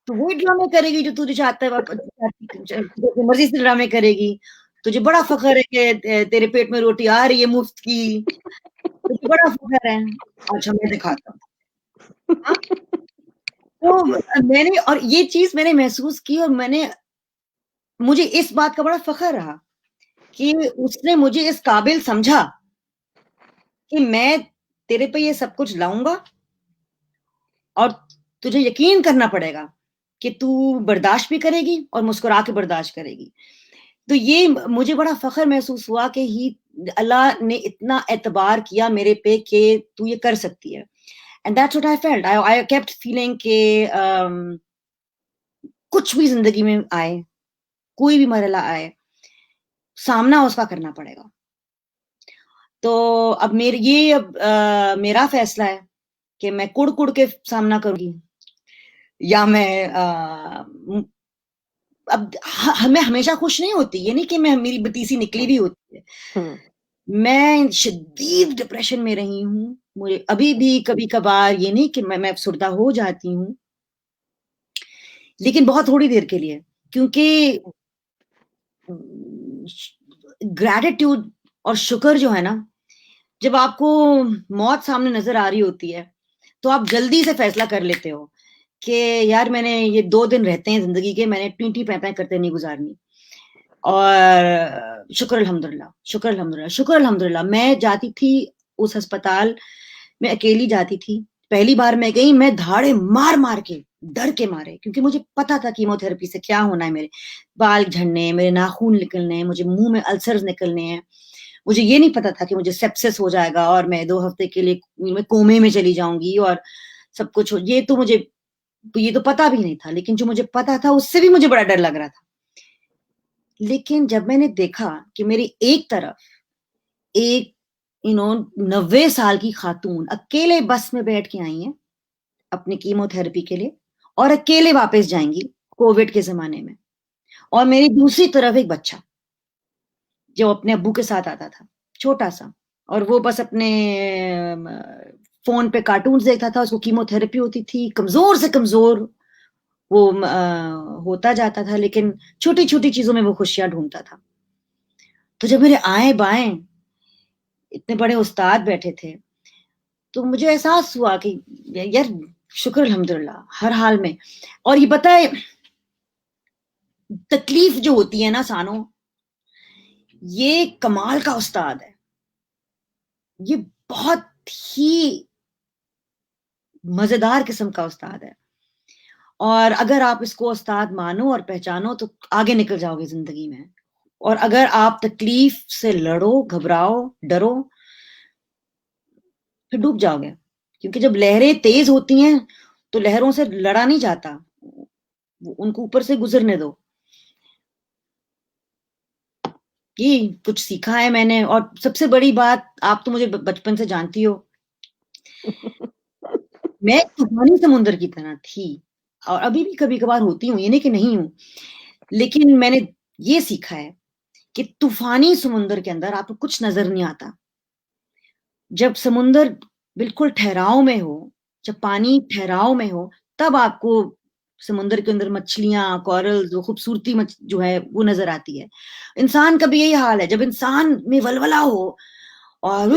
तू वही ड्रामे करेगी जो तुझे चाहता है, तेरी मर्जी से ड्रामे करेगी, तुझे बड़ा फख्र है कि तेरे पेट में रोटी आ रही है मुफ्त की, तुझे बड़ा फख्र है। अच्छा मैं दिखाता हूँ। हाँ? तो मैंने और ये चीज मैंने महसूस की और मुझे इस बात का बड़ा फख्र रहा कि उसने मुझे इस काबिल समझा कि मैं तेरे पे ये सब कुछ लाऊंगा और तुझे यकीन करना पड़ेगा कि तू बर्दाश्त भी करेगी और मुस्कुरा के बर्दाश्त करेगी। तो ये मुझे बड़ा फख्र महसूस हुआ कि अल्लाह ने इतना एतबार किया मेरे पे कि तू ये कर सकती है। And that's what I felt. I kept feeling के कुछ भी जिंदगी में आए, कोई भी मरहला आए, सामना उसका करना पड़ेगा। तो अब मेरा फैसला है कि मैं कुड़ कुड़ के सामना करूंगी या मैं अब मैं हमेशा खुश नहीं होती, ये नहीं कि मेरी बतीसी निकली भी होती है। मैं शदीद डिप्रेशन में रही हूँ, मुझे अभी भी कभी कभार, ये नहीं कि मैं अफसुर्दा हो जाती हूँ, लेकिन बहुत थोड़ी देर के लिए, क्योंकि ग्रैटिट्यूड और शुक्र जो है ना, जब आपको मौत सामने नजर आ रही होती है तो आप जल्दी से फैसला कर लेते हो कि यार मैंने ये 2 दिन रहते हैं जिंदगी के, मैंने ट्वीटी पैं करते नहीं गुजारनी। और शुक्र अल्हम्दुलिल्लाह, शुक्र अल्हम्दुलिल्लाह, शुक्र अल्हम्दुलिल्लाह। मैं जाती थी उस अस्पताल में, अकेली जाती थी। पहली बार मैं गई, मैं धाड़े मार मार के, डर के मारे, क्योंकि मुझे पता था कीमोथेरेपी से क्या होना है, मेरे बाल झड़ने, मेरे नाखून निकलने, मुझे मुंह में अल्सर्स निकलने हैं। मुझे ये नहीं पता था कि मुझे सेप्सिस हो जाएगा और मैं 2 हफ्ते के लिए मैं कोमे में चली जाऊंगी और सब कुछ हो, ये तो पता भी नहीं था। लेकिन जो मुझे पता था उससे भी मुझे बड़ा डर लग रहा था। लेकिन जब मैंने देखा कि मेरी एक तरफ एक 90 साल की खातून अकेले बस में बैठ के आई है अपनी कीमोथेरेपी के लिए और अकेले वापस जाएंगी कोविड के जमाने में, और मेरी दूसरी तरफ एक बच्चा जो अपने अब्बू के साथ आता था, छोटा सा, और वो बस अपने फोन पे कार्टून्स देखता था, उसको कीमोथेरेपी होती थी, कमजोर से कमजोर वो होता जाता था, लेकिन छोटी छोटी चीजों में वो खुशियां ढूंढता था। तो जब मेरे आए बाएं इतने बड़े उस्ताद बैठे थे तो मुझे एहसास हुआ कि यार शुक्र अल्हम्दुलिल्लाह हर हाल में। और ये पता है, तकलीफ जो होती है ना सानो, ये कमाल का उस्ताद है, ये बहुत ही मजेदार किस्म का उस्ताद है। और अगर आप इसको उस्ताद मानो और पहचानो तो आगे निकल जाओगे जिंदगी में। और अगर आप तकलीफ से लड़ो, घबराओ, डरो, फिर डूब जाओगे, क्योंकि जब लहरें तेज होती हैं तो लहरों से लड़ा नहीं जाता, उनको ऊपर से गुजरने दो। ये कुछ सीखा है मैंने। और सबसे बड़ी बात, आप तो मुझे बचपन से जानती हो, मैं तूफानी समुद्र की तरह थी, और अभी भी कभी कभार होती हूँ, ये नहीं कि नहीं हूँ, लेकिन मैंने ये सीखा है कि तूफानी समुद्र के अंदर आपको कुछ नजर नहीं आता। जब समुद्र बिल्कुल ठहराव में हो, जब पानी ठहराव में हो, तब आपको समुद्र के अंदर मछलियां, कॉरल्स, वो खूबसूरती जो है वो नजर आती है। इंसान का भी यही हाल है, जब इंसान में वलवला हो और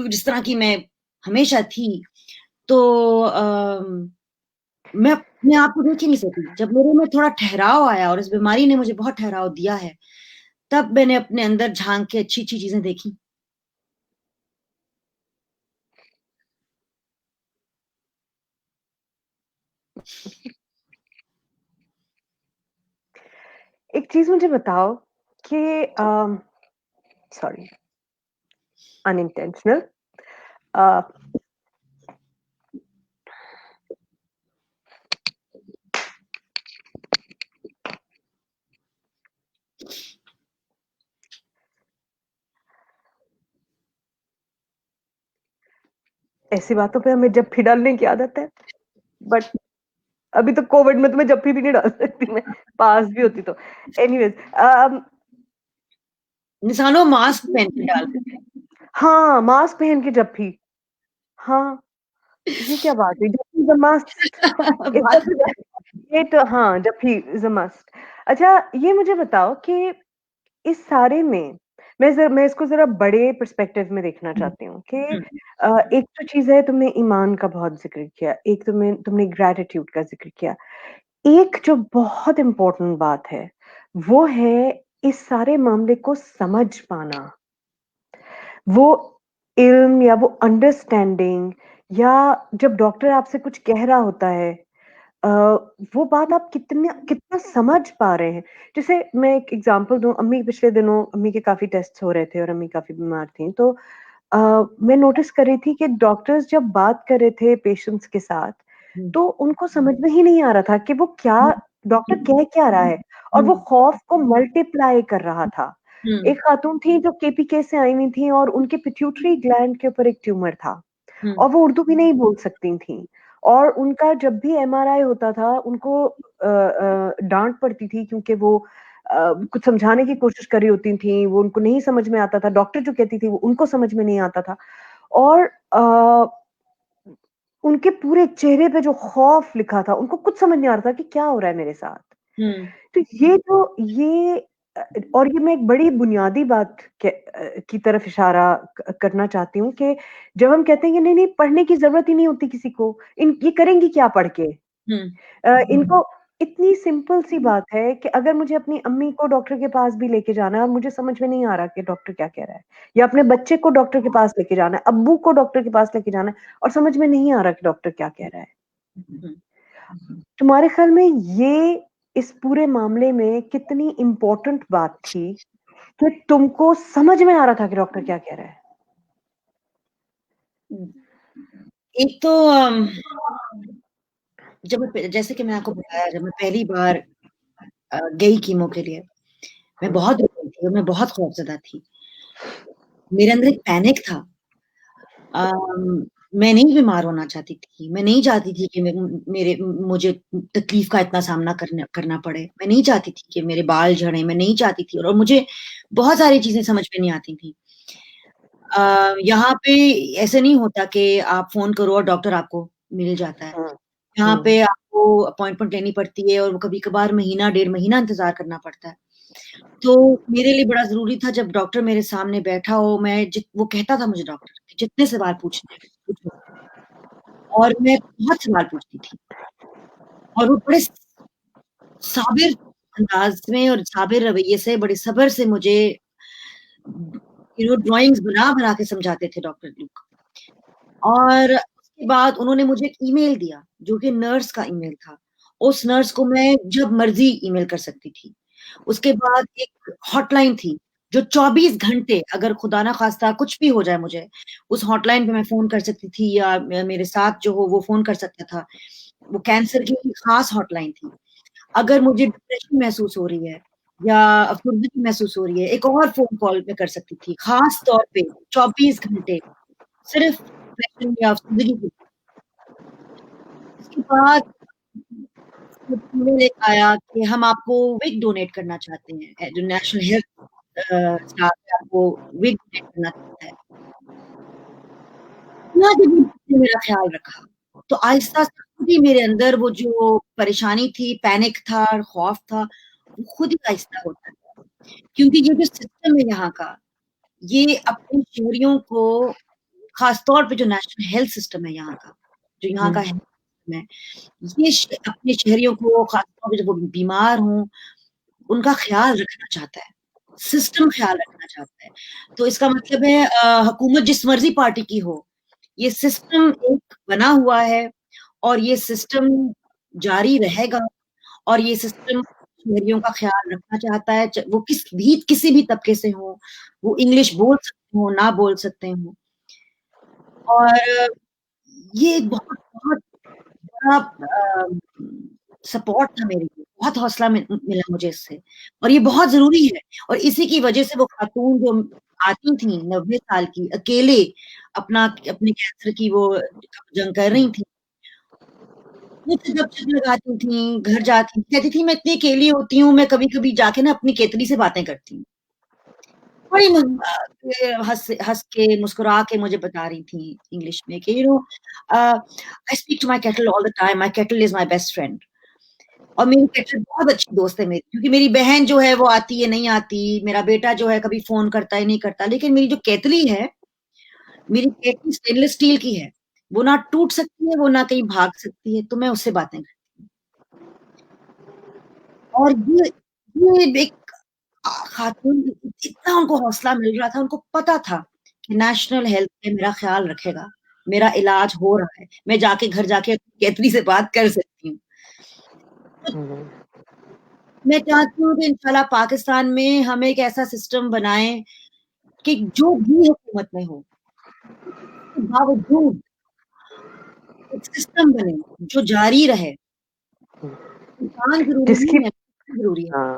जिस तरह की मैं हमेशा थी, तो मैं अपने आप को देख ही नहीं सकती। जब मेरे में थोड़ा ठहराव आया, और इस बीमारी ने मुझे बहुत ठहराव दिया है, तब मैंने अपने अंदर झांक के अच्छी अच्छी चीजें देखी। एक चीज मुझे बताओ कि सॉरी, अनइंटेंशनल, ऐसी बातों पे हमें जप्फी डालने की आदत है, बट अभी तो कोविड में तो मैं जप्फी भी नहीं डाल सकती, मैं पास भी होती तो। एनीवेज, इंसानों मास्क पहन के डाल सकते हैं। हाँ, मास्क पहन के जप्फी, हाँ, ये क्या बात है, जप्फी इज अ मस्ट। बात ये तो हाँ, जप्फी इज अ मस्ट। अच्छा, ये मुझे बताओ कि इस सारे में मैं इसको जरा बड़े पर्सपेक्टिव में देखना चाहती हूँ कि एक तो चीज है, तुमने ईमान का बहुत जिक्र किया, एक तुमने ग्रेटिट्यूड का जिक्र किया, एक जो बहुत इम्पोर्टेंट बात है वो है इस सारे मामले को समझ पाना, वो इल्म या वो अंडरस्टैंडिंग, या जब डॉक्टर आपसे कुछ कह रहा होता है, अ, वो बात आप कितना कितना समझ पा रहे हैं। जैसे मैं एक एग्जांपल दूं, अम्मी पिछले दिनों अम्मी के काफी टेस्ट हो रहे थे और अम्मी काफी बीमार थी, तो मैं नोटिस कर रही थी कि डॉक्टर्स जब बात कर रहे थे पेशेंट्स के साथ, तो उनको समझ में ही नहीं आ रहा था कि वो क्या, डॉक्टर कह क्या रहा है, और वो खौफ को मल्टीप्लाई कर रहा था। एक खातून थी जो केपीके से आई हुई थी और उनके पिट्यूटरी ग्लैंड के ऊपर एक ट्यूमर था, और वो उर्दू भी नहीं बोल सकती थी, और उनका जब भी एमआरआई होता था उनको डांट पड़ती थी, क्योंकि वो कुछ समझाने की कोशिश कर रही होती थी, वो उनको नहीं समझ में आता था, डॉक्टर जो कहती थी वो उनको समझ में नहीं आता था, और उनके पूरे चेहरे पे जो खौफ लिखा था, उनको कुछ समझ नहीं आ रहा था कि क्या हो रहा है मेरे साथ। तो और ये मैं एक बड़ी बुनियादी बात की तरफ इशारा करना चाहती हूँ कि जब हम कहते हैं कि नहीं नहीं पढ़ने की जरूरत ही नहीं होती किसी को, ये करेंगी क्या पढ़ के, इनको, इतनी सिंपल सी बात है कि अगर मुझे अपनी अम्मी को डॉक्टर के पास भी लेके जाना है और मुझे समझ में नहीं आ रहा कि डॉक्टर क्या कह रहा है, या अपने बच्चे को डॉक्टर के पास लेके जाना है, अब्बू को डॉक्टर के पास लेके जाना है और समझ में नहीं आ रहा कि डॉक्टर क्या कह रहा है, तुम्हारे ख्याल में ये इस पूरे मामले में कितनी इम्पोर्टेंट बात थी कि तुमको समझ में आ रहा था कि डॉक्टर क्या कह रहा है? एक तो जैसे कि मैं आपको बताया, जब मैं पहली बार गई कीमो के लिए, मैं बहुत रो रही थी और मैं बहुत खौफज़दा थी। मेरे अंदर एक पैनिक था। मैं नहीं बीमार होना चाहती थी। मैं नहीं चाहती थी कि मुझे तकलीफ का इतना सामना करना पड़े। मैं नहीं चाहती थी कि मेरे बाल झड़ें, मैं नहीं चाहती थी, और मुझे बहुत सारी चीज़ें समझ में नहीं आती थी। यहाँ पे ऐसे नहीं होता कि आप फ़ोन करो और डॉक्टर आपको मिल जाता है। यहाँ पे आपको अपॉइंटमेंट लेनी पड़ती है और कभी-कभार महीना, डेढ़ महीना इंतज़ार करना पड़ता है। तो मेरे लिए बड़ा ज़रूरी था जब डॉक्टर मेरे सामने बैठा हो, वो कहता था मुझे डॉक्टर कि जितने सवाल पूछने हैं पूछो, और मैं बहुत सवाल पूछती थी, और वो बड़े साबिर अंदाज़ में और साबिर रवैये से, बड़े सब्र से मुझे ड्राइंग्स बना-बना के समझाते थे डॉक्टर लोग। और उसके बाद उन्होंने मुझे एक ईमेल दिया, जो कि नर्स का ईमेल था। उस नर्स को मैं जब मर्ज़ी ईमेल कर सकती थी। उसके बाद एक हॉटलाइन थी जो 24 घंटे, अगर खुदा ना खास्ता कुछ भी हो जाए मुझे, उस हॉटलाइन पे मैं फ़ोन कर सकती थी या मेरे साथ जो हो वो फ़ोन कर सकता था। वो कैंसर की खास हॉटलाइन थी। अगर मुझे डिप्रेशन महसूस हो रही है या अफ़सुर्दगी महसूस हो रही है, एक और फ़ोन कॉल मैं कर सकती थी, खास तौर पे 24 घंटे सिर्फ़ डिप्रेशन या अफ़सुर्दगी के। उसके बाद मैंने पाया कि हम आपको विग डोनेट करना चाहते हैं, जो नेशनल हेल्थ स्टाफ है आपको विग डोनेट करना चाहता है। इतना जब उन्होंने मेरा ख़्याल रखा, तो आहिस्ता से खुद ही मेरे अंदर वो जो परेशानी थी, पैनिक था, खौफ था, वो खुद ही आहिस्ता होता गया। क्योंकि ये जो सिस्टम है यहाँ का, ये अपनी शहरियों को ख़ास तौर पे जो नेशनल हेल्थ सिस्टम है यहाँ का, जो यहाँ का हेल्थ सिस्टम है, ये अपने शहरियों को ख़ास तौर पे जब वो बीमार हों, उनका ख़्याल रखना चाहता है, सिस्टम ख़्याल रखना चाहता है। तो इसका मतलब है हुकूमत जिस मर्ज़ी पार्टी की हो, ये सिस्टम एक बना हुआ है और ये सिस्टम जारी रहेगा और ये सिस्टम शहरियों का ख़्याल रखना चाहता है, वो किसी भी तबके से हों, वो इंग्लिश बोल सकते हों, ना बोल सकते हों। और ये बहुत बहुत बड़ा सपोर्ट था मेरे लिए, बहुत हौसला मिला मुझे इससे और ये बहुत ज़रूरी है और इसी की वजह से वो खातून जो आती थीं 90 साल की, अकेले अपने कैंसर की वो जंग कर रही थीं। मुझसे गपशप लगाती थीं, घर जाती कहती थी मैं इतनी अकेली होती हूँ, मैं कभी-कभी जाके ना अपनी केतली से बातें करती हूँ। बड़ी हँस के, मुस्कुरा के मुझे बता रही थी इंग्लिश में कि I speak to my kettle all the time, my kettle is my best friend. और मेरी केटल बहुत अच्छी दोस्त है मेरी, क्योंकि मेरी बहन जो है वो आती है, नहीं आती, मेरा बेटा जो है कभी फ़ोन करता है, नहीं करता, लेकिन मेरी जो केतली है, मेरी केतली स्टेनलेस स्टील की है, वो ना टूट सकती है, वो ना कहीं भाग सकती है, तो मैं उससे बातें करती हूँ। और ये एक खातून इतना उनको हौसला मिल रहा था, उनको पता था कि नेशनल हेल्थ पे मेरा ख़्याल रखेगा, मेरा इलाज हो रहा है, मैं जाके घर जाके केतली से बात कर सकती हूँ। मैं चाहती हूँ कि इंशाल्लाह पाकिस्तान में हम एक ऐसा सिस्टम बनाएँ कि जो भी हुकूमत में हो, उसके बावजूद एक सिस्टम बने, जो जारी रहे। इंसान ज़रूरी जिसकी नहीं है, ज़रूरी है। हाँ,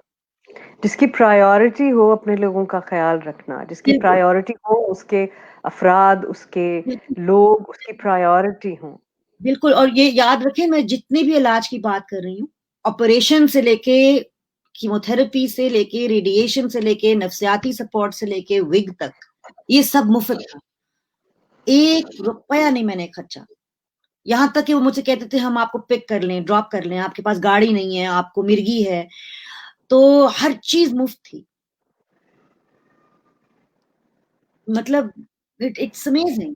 जिसकी प्रायोरिटी हो अपने लोगों का ख़्याल रखना, जिसकी बिल्कुल, प्रायोरिटी हो उसके अफ़राद, उसके बिल्कुल, लोग उसकी प्रायोरिटी हों। बिल्कुल और ये याद रखें मैं जितनी भी इलाज की बात कर रही हूँ, ऑपरेशन से लेके कीमोथेरेपी से लेके, रेडिएशन से लेके, नफ्सियाती सपोर्ट से लेके विग तक, ये सब मुफ़्त था। ₹1 नहीं मैंने खर्चा। यहाँ तक कि वो मुझसे कहते थे हम आपको पिक कर लें, ड्रॉप कर लें, आपके पास गाड़ी नहीं है, आपको मिर्गी है, तो हर चीज़ मुफ़्त थी। मतलब it's amazing,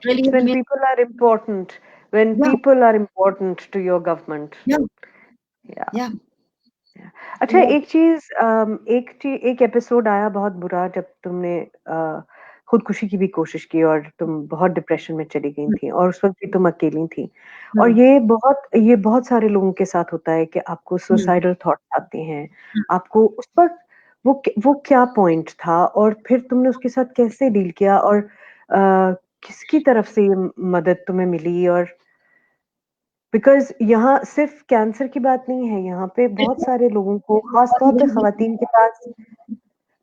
really It's when amazing. people are important, when या people are important to your government. या Yeah. या अच्छा एक चीज़ एक एपिसोड आया बहुत बुरा जब तुमने खुदकुशी की भी कोशिश की और तुम बहुत डिप्रेशन में चली गई थी और उस वक़्त भी तुम अकेली थी। और ये बहुत सारे लोगों के साथ होता है कि आपको सुसाइडल थॉट्स आते हैं। आपको उस वक़्त वो क्या पॉइंट था और फिर तुमने उसके साथ कैसे डील किया और किसकी तरफ से ये मदद तुम्हें मिली और बिकॉज़ यहाँ सिर्फ़ कैंसर की बात नहीं है, यहाँ पे बहुत सारे लोगों को ख़ास तौर पे ख़वातीन के पास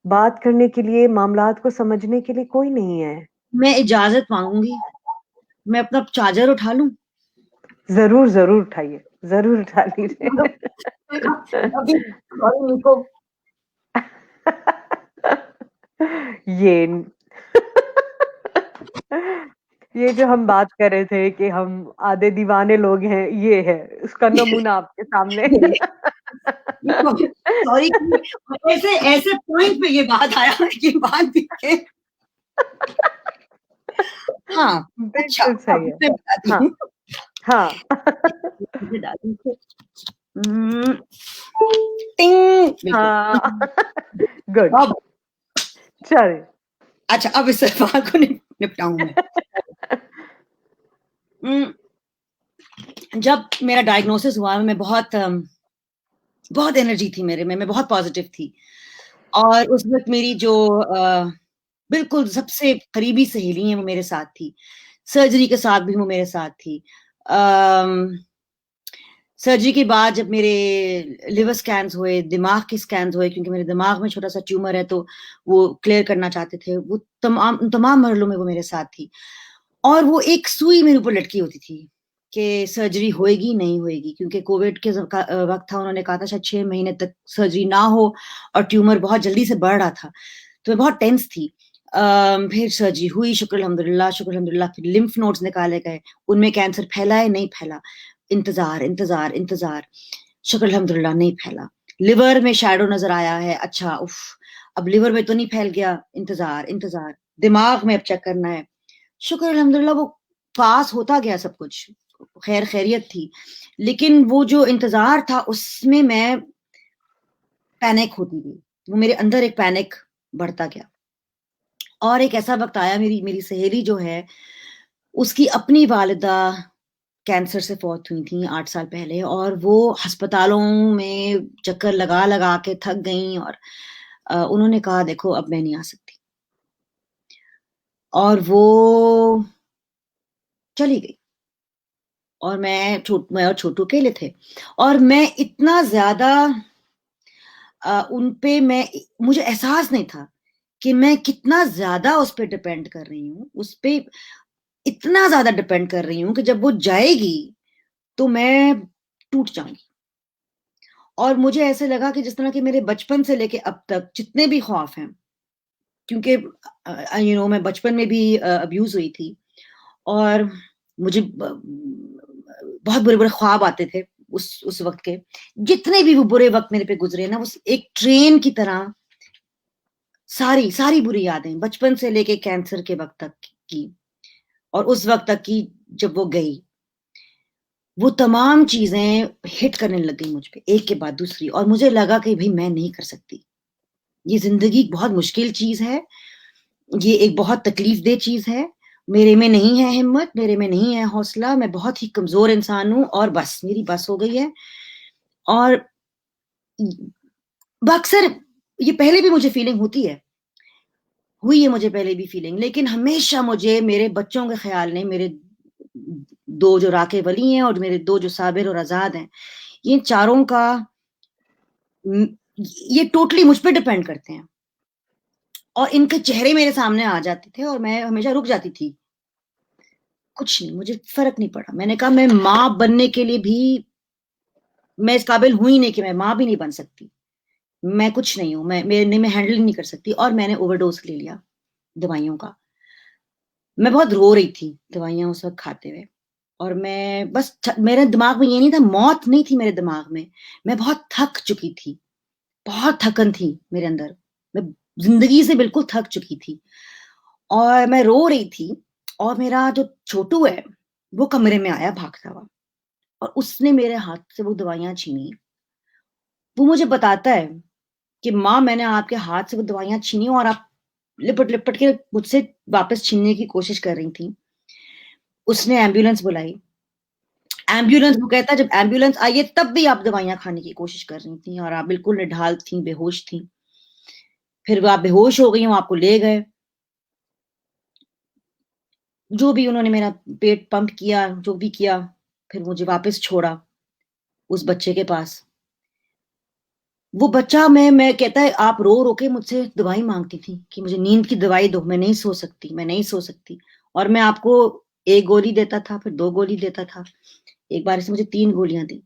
बात करने के लिए, मामलात को समझने के लिए कोई नहीं है। मैं इजाज़त माँगूँगी, मैं अपना चार्जर उठा लूँ? ज़रूर, ज़रूर उठाइए, ज़रूर उठा लीजिए। अभी सॉरी मेरे को ये ये जो हम बात कर रहे थे कि हम आधे दीवाने लोग हैं, ये है, उसका नमूना आपके सामने। सॉरी ऐसे ऐसे पॉइंट पे ये बात आया कि बात भी के हाँ, अच्छा बिल्कुल अब सही है। मैं बताती हाँ, हूँ। हाँ। मुझे डालूँ तो टिंग बिल्कुल। हाँ। गुड, अब चलिए। अच्छा अब इस सवाल को निपटाऊँ मैं। जब मेरा डायग्नोसिस हुआ मैं बहुत बहुत एनर्जी थी मेरे में, मैं बहुत पॉजिटिव थी। और उस वक़्त मेरी जो बिल्कुल सबसे करीबी सहेली हैं वो मेरे साथ थी। सर्जरी के साथ भी वो मेरे साथ थी। सर्जरी के बाद जब मेरे लिवर स्कैन्स हुए, दिमाग के स्कैन्स हुए, क्योंकि मेरे दिमाग में छोटा-सा ट्यूमर है तो वो क्लियर करना चाहते थे। वो तमाम मरहलों में वो मेरे साथ थी। और वो एक सुई मेरे ऊपर लटकी होती थी कि सर्जरी होएगी, नहीं होएगी, क्योंकि कोविड के वक़्त था, उन्होंने कहा था शायद 6 महीने तक सर्जरी ना हो और ट्यूमर बहुत जल्दी से बढ़ रहा था। तो मैं बहुत टेंस थी। फिर सर्जरी हुई, शुक्र अल्हम्दुलिल्लाह, फिर लिम्फ नोड्स निकाले गए, उनमें कैंसर फैला है, नहीं फैला। इंतज़ार, शुक्र अल्हम्दुलिल्लाह नहीं फैला। लिवर में शैडो नज़र आया है, अच्छा उफ़! अब लिवर में तो नहीं फैल गया, इंतज़ार। दिमाग में अब चेक करना है, शुक्र अल्हम्दुलिल्लाह वो पास होता गया सब कुछ, खैरियत थी। लेकिन वो जो इंतज़ार था उसमें मैं पैनिक होती गई। वो मेरे अंदर एक पैनिक बढ़ता गया। और एक ऐसा वक़्त आया, मेरी मेरी सहेली जो है, उसकी अपनी वालिदा कैंसर से फ़ौत हुई थीं 8 साल पहले, और वो अस्पतालों में चक्कर लगा-लगा के थक गईं, और उन्होंने कहा देखो अब मैं नहीं आ सकती। और वो चली गई। और मैं और छोटू अकेले थे। और मैं इतना ज़्यादा उन पे मुझे एहसास नहीं था कि मैं कितना ज़्यादा उस पे डिपेंड कर रही हूँ। उस पे इतना ज़्यादा डिपेंड कर रही हूँ कि जब वो जाएगी, तो मैं टूट जाऊँगी। और मुझे ऐसे लगा कि जिस तरह के मेरे बचपन से लेके अब तक जितने भी ख़ौफ़ हैं, क्योंकि मैं बचपन में भी अब्यूज़ हुई थी, और मुझे बहुत बुरे-बुरे ख्वाब आते थे उस वक़्त के। जितने भी वो बुरे वक़्त मेरे पे गुज़रे ना, वो एक ट्रेन की तरह सारी बुरी यादें बचपन से लेके कैंसर के वक़्त तक की, और उस वक़्त तक की जब वो गई, वो तमाम चीज़ें हिट करने लग गई मुझ पे, एक के बाद दूसरी, और मुझे लगा कि भई मैं नहीं कर सकती। ये ज़िंदगी बहुत मुश्किल चीज़ है, ये एक बहुत तकलीफ़देह चीज़ है। मेरे में नहीं है हिम्मत, मेरे में नहीं है हौसला, मैं बहुत ही कमज़ोर इंसान हूँ, और बस मेरी बस हो गई है। और अक्सर ये पहले भी मुझे फ़ीलिंग होती है, हुई है मुझे पहले भी फ़ीलिंग, लेकिन हमेशा मुझे मेरे बच्चों के ख़्याल ने, मेरे 2 जो राक़े वली हैं और मेरे 2 जो साबिर और आज़ाद हैं, ये चारों का उम, ये टोटली मुझ पे डिपेंड करते हैं। और इनके चेहरे मेरे सामने आ जाते थे और मैं हमेशा रुक जाती थी। कुछ नहीं, मुझे फ़र्क नहीं पड़ा। मैंने कहा मैं माँ बनने के लिए भी मैं इस काबिल हूँ ही नहीं कि मैं माँ भी नहीं बन सकती। मैं कुछ नहीं हूँ, मैं हैंडल ही नहीं कर सकती, और मैंने ओवरडोज़ ले लिया दवाइयों का। मैं बहुत रो रही थी दवाइयाँ उस वक़्त खाते हुए, और मैं बस मेरे दिमाग में ये नहीं था, मौत नहीं थी मेरे दिमाग में। मैं बहुत थक चुकी थी, बहुत थकन थी मेरे अंदर। मैं ज़िंदगी से बिल्कुल थक चुकी थी, और मैं रो रही थी, और मेरा जो छोटू है, वो कमरे में आया भागता हुआ, और उसने मेरे हाथ से वो दवाइयाँ छीनी। वो मुझे बताता है कि माँ, मैंने आपके हाथ से वो दवाइयाँ छीनी और आप लिपट-लिपट के मुझसे वापस छीनने की कोशिश कर रही थी। उसने एम्बुलेंस बुलाई। वो कहता है जब एम्बुलेंस आई है तब भी आप दवाइयाँ खाने की कोशिश कर रही थी, और आप बिल्कुल निढाल थी, बेहोश थी। फिर वो आप बेहोश हो गई, वो आपको ले गए। जो भी उन्होंने मेरा पेट पंप किया, जो भी किया, फिर मुझे वापस छोड़ा उस बच्चे के पास। वो बच्चा मैं कहता है आप रो-रो के मुझसे दवाई माँगती थी कि मुझे नींद की दवाई दो, मैं नहीं सो सकती, मैं नहीं सो सकती। और मैं आपको 1 गोली देता था, फिर 2 गोली देता था। एक बार इसने मुझे 3 गोलियाँ दी।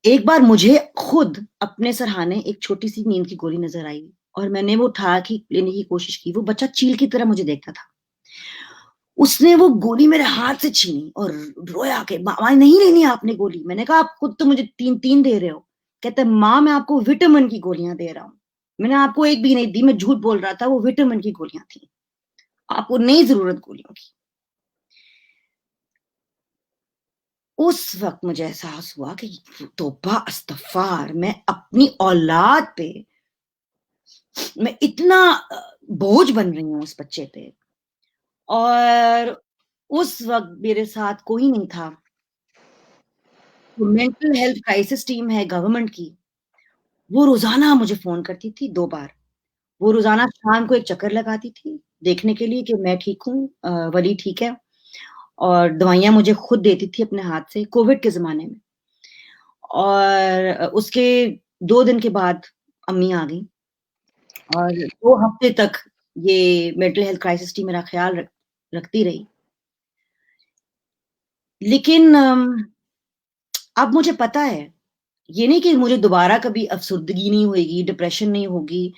एक बार मुझे खुद अपने सरहाने एक छोटी-सी नींद की गोली नज़र आई, और मैंने वो उठा के लेने की कोशिश की। वो बच्चा चील की तरह मुझे देखता था। उसने वो गोली मेरे हाथ से छीनी और रोया कि माँ नहीं लेनी आपने गोली। मैंने कहा आप खुद तो मुझे 3-3 दे रहे हो। कहता है माँ, मैं आपको विटामिन की गोलियाँ दे रहा हूँ। मैंने आपको एक भी नहीं दी, मैं झूठ बोल रहा था, वो विटामिन की गोलियाँ थी। आपको नहीं ज़रूरत गोलियों की। उस वक़्त मुझे एहसास हुआ कि तौबा इस्तग़फ़ार, मैं अपनी औलाद पे मैं इतना बोझ बन रही हूँ उस बच्चे पे। और उस वक़्त मेरे साथ कोई नहीं था मेंटल हेल्थ क्राइसिस टीम है गवर्नमेंट की, वो रोजाना मुझे फोन करती थी 2 बार। वो रोजाना शाम को एक चक्कर लगाती थी देखने के लिए कि मैं ठीक हूँ, वली ठीक है, और दवाइयाँ मुझे खुद देती थी अपने हाथ से, कोविड के ज़माने में। और उसके 2 दिन के बाद अम्मी आ गईं और 2 हफ्ते तक ये मेंटल हेल्थ क्राइसिस टीम मेरा ख्याल रखती रही। लेकिन अब मुझे पता है, ये नहीं कि मुझे दोबारा कभी अफ़सुर्दगी नहीं होएगी, डिप्रेशन नहीं होगी,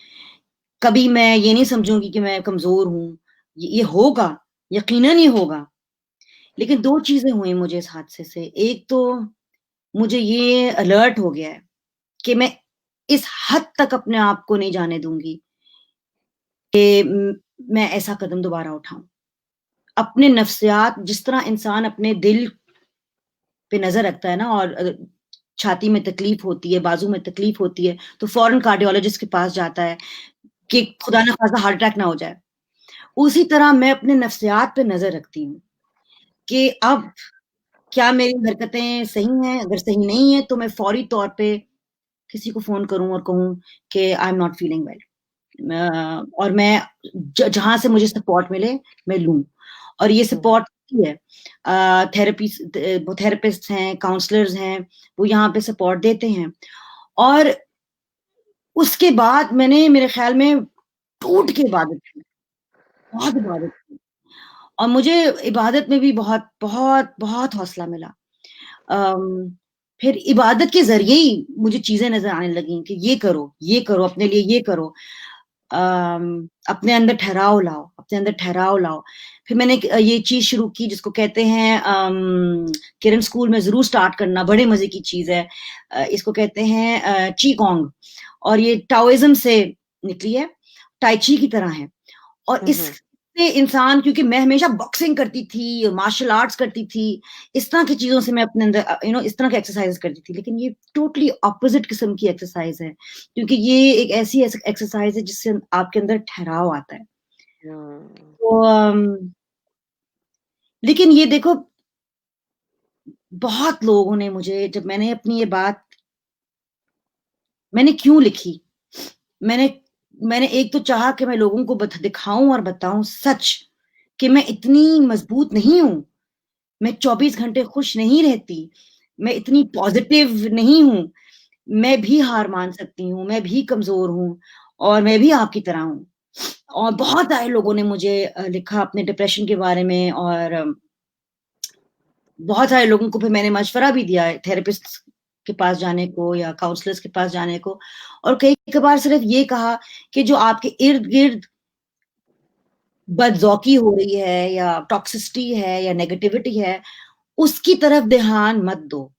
कभी मैं ये नहीं समझूँगी कि मैं कमज़ोर हूँ। ये होगा, यकीनन ये होगा। लेकिन 2 चीज़ें हुई मुझे इस हादसे से। एक तो मुझे ये अलर्ट हो गया है कि मैं इस हद तक अपने आप को नहीं जाने दूँगी कि मैं ऐसा कदम दोबारा उठाऊँ। अपने नफ्सियात, जिस तरह इंसान अपने दिल पे नज़र रखता है ना, और छाती में तकलीफ होती है, बाजू में तकलीफ होती है, तो फ़ौरन कार्डियोलॉजिस्ट के पास जाता है कि खुदा ना ख़ास्ता हार्ट अटैक ना हो जाए। उसी तरह मैं अपने नफ्सियात पे नज़र रखती हूँ कि अब क्या मेरी हरकतें सही हैं? अगर सही नहीं है तो मैं फ़ौरी तौर पे किसी को फ़ोन करूँ और कहूँ कि I am not feeling well. और मैं जहाँ से मुझे सपोर्ट मिले मैं लूँ, और ये सपोर्ट है वो थेरेपिस्ट हैं, काउंसलर्स हैं, वो यहाँ पे सपोर्ट देते हैं। और उसके बाद मैंने मेरे ख़्याल में टूट के इबादत की, बहुत इबादत की, और मुझे इबादत में भी बहुत, बहुत, बहुत हौसला मिला। फिर इबादत के ज़रिए ही मुझे चीज़ें नज़र आने लगीं कि ये करो, अपने लिए ये करो। अपने अंदर ठहराव लाओ, अपने अंदर ठहराव लाओ। फिर मैंने ये चीज़ शुरू की जिसको कहते हैं किरण स्कूल में ज़रूर स्टार्ट करना, बड़े मज़े की चीज़ है। इसको कहते हैं चीगोंग, और ये टाओइज़्म से निकली है, टाई ची की तरह है। और इससे इंसान, क्योंकि मैं हमेशा बॉक्सिंग करती थी, मार्शल आर्ट्स करती थी, इस तरह की चीज़ों से मैं अपने अंदर इस तरह की एक्सरसाइज़ करती थी, लेकिन ये टोटली ऑपोज़िट किस्म की एक्सरसाइज़ है, क्योंकि ये एक ऐसी एक्सरसाइज़ है जिससे आपके अंदर ठहराव आता है। तो लेकिन ये देखो, बहुत लोगों ने मुझे, जब मैंने अपनी ये बात मैंने क्यों लिखी? मैंने एक तो चाहा कि मैं लोगों को दिखाऊँ और बताऊँ सच कि मैं इतनी मज़बूत नहीं हूँ, मैं 24 घंटे खुश नहीं रहती, मैं इतनी पॉज़िटिव नहीं हूँ, मैं भी हार मान सकती हूँ, मैं भी कमज़ोर हूँ, और मैं भी आपकी तरह हूँ। और बहुत सारे लोगों ने मुझे लिखा अपने डिप्रेशन के बारे में, और बहुत सारे लोगों को फिर मैंने मशवरा भी दिया है थेरेपिस्ट के पास जाने को या काउंसलर्स के पास जाने को, और कई बार सिर्फ ये कहा कि जो आपके इर्द-गिर्द बदज़ौकी हो रही है या टॉक्सिसिटी है या नेगेटिविटी है, उसकी तरफ ध्यान मत दो।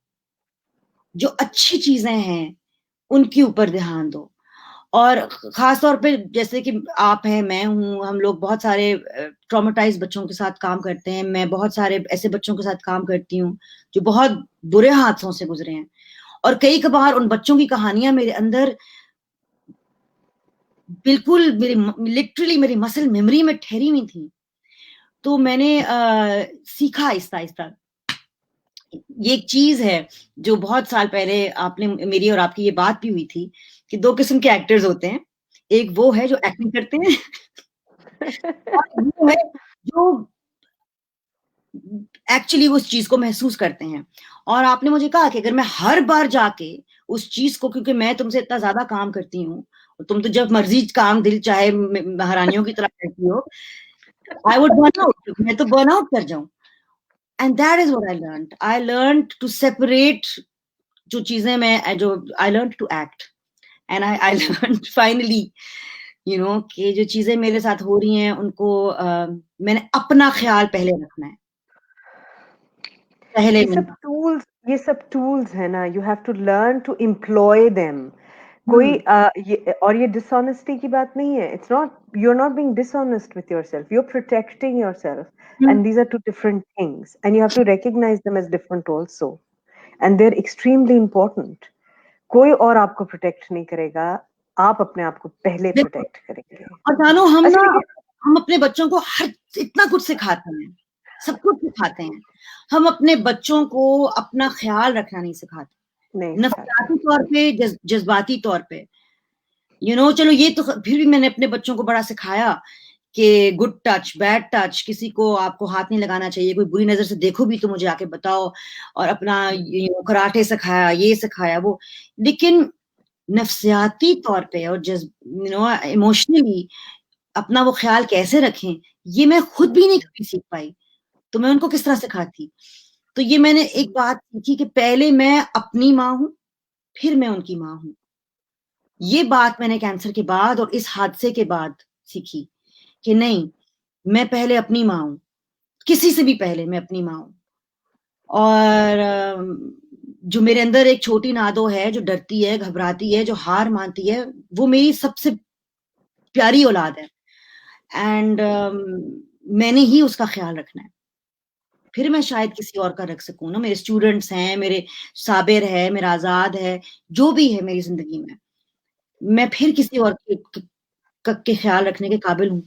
जो अच्छी चीज़ें हैं, उनके ऊपर ध्यान दो। और ख़ास तौर पे जैसे कि आप हैं, मैं हूँ, हम लोग बहुत सारे ट्रॉमाटाइज़्ड बच्चों के साथ काम करते हैं। मैं बहुत सारे ऐसे बच्चों के साथ काम करती हूँ, जो बहुत बुरे हादसों से गुज़रे हैं। और कई कभार उन बच्चों की कहानियाँ मेरे अंदर बिल्कुल लिटरली मेरी मसल मेमोरी में ठहरी हुई थी। तो मैंने सीखा आहिस्ता-आहिस्ता। ये एक चीज़ है जो बहुत साल पहले आपने मेरी और आपकी ये बात भी हुई थी कि 2 किस्म के एक्टर्स होते हैं। एक वो है जो एक्टिंग करते हैं और वो है जो एक्चुअली उस चीज़ को महसूस करते हैं। और आपने मुझे कहा कि अगर मैं हर बार जाके उस चीज़ को, क्योंकि मैं तुमसे इतना ज़्यादा काम करती हूँ, तुम तो जब मर्ज़ी काम दिल चाहे महारानियों की तरह करती हो, आई वुड बर्न आउट, मैं तो बर्न आउट कर जाऊँ। And that is what I learned. I learned to separate जो चीज़ें मैं जो I learned to act, and I learned finally कि जो चीज़ें मेरे साथ हो रही हैं उनको मैंने अपना ख़्याल पहले रखना है। पहले ये सब टूल्स है ना, you have to learn to employ them. कोई ये डिसऑनेस्टी की बात नहीं है। It's not, you are not being dishonest with yourself, you are protecting yourself, and these are two different things, and you have to recognise them as different also, and they are extremely important. कोई और आपको प्रोटेक्ट नहीं करेगा, आप अपने आप को पहले प्रोटेक्ट करेंगे। और जानो हम अपने बच्चों को इतना कुछ सिखाते हैं, सब कुछ सिखाते हैं, हम अपने बच्चों को अपना ख्याल रखना नहीं सिखाते, नहीं नफसियाती तौर पे, जज्बाती तौर पे, चलो ये तो फिर भी मैंने अपने बच्चों को बड़ा सिखाया कि गुड टच, बैड टच, किसी को आपको हाथ नहीं लगाना चाहिए, कोई बुरी नजर से देखो भी तो मुझे आके बताओ, और अपना कराटे सिखाया, ये सिखाया वो, लेकिन नफसियाती तौर पे और इमोशनली अपना वो ख्याल कैसे रखें, ये मैं खुद भी नहीं कभी सीख पाई, तो मैं उनको किस तरह सिखाती। तो ये मैंने एक बात सीखी कि पहले मैं अपनी माँ हूं, फिर मैं उनकी माँ हूं। ये बात मैंने कैंसर के बाद और इस हादसे के बाद सीखी कि नहीं, मैं पहले अपनी माँ हूं, किसी से भी पहले मैं अपनी माँ हूं। और जो मेरे अंदर एक छोटी नादो है, जो डरती है, घबराती है, जो हार मानती है, वो मेरी सबसे प्यारी औलाद है, एंड मैंने ही उसका ख्याल रखना है, फिर मैं शायद किसी और का रख सकूं ना। मेरे स्टूडेंट्स हैं, मेरे साबिर है, मेरा आजाद है, जो भी है मेरी जिंदगी में, मैं फिर किसी और के ख्याल रखने के काबिल हूँ।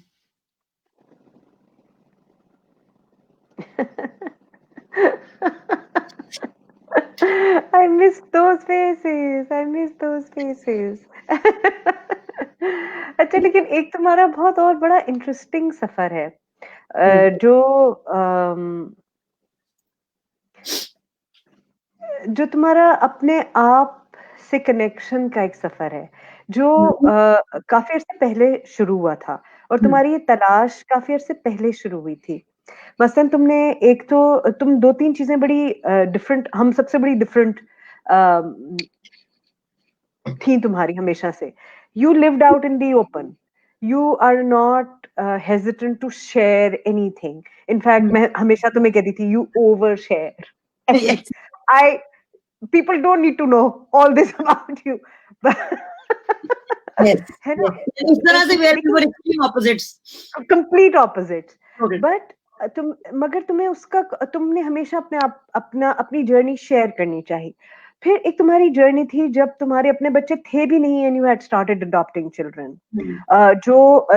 I miss those faces. I miss those faces. अच्छा, लेकिन एक तुम्हारा बहुत और बड़ा इंटरेस्टिंग सफर है, जो तुम्हारा अपने आप से कनेक्शन का एक सफर है, जो काफी अर्से पहले शुरू हुआ था, और तुम्हारी ये तलाश काफी अर्से पहले शुरू हुई थी। मसलन तुमने एक तो तुम 2-3 चीजें बड़ी डिफरेंट, हम सबसे बड़ी डिफरेंट थी तुम्हारी हमेशा से। You lived out in the open, you are not hesitant to share anything. In fact मैं हमेशा तुम्हें कहती थी you over share, I people don't need to know all this about you. है ना? इस तरह से we were extreme opposites. Complete opposites. But मगर तुम्हें उसका, तुमने हमेशा अपनी जर्नी शेयर करनी चाहिए। फिर एक तुम्हारी जर्नी थी जब तुम्हारे अपने बच्चे थे भी नहीं, and you had started adopting children,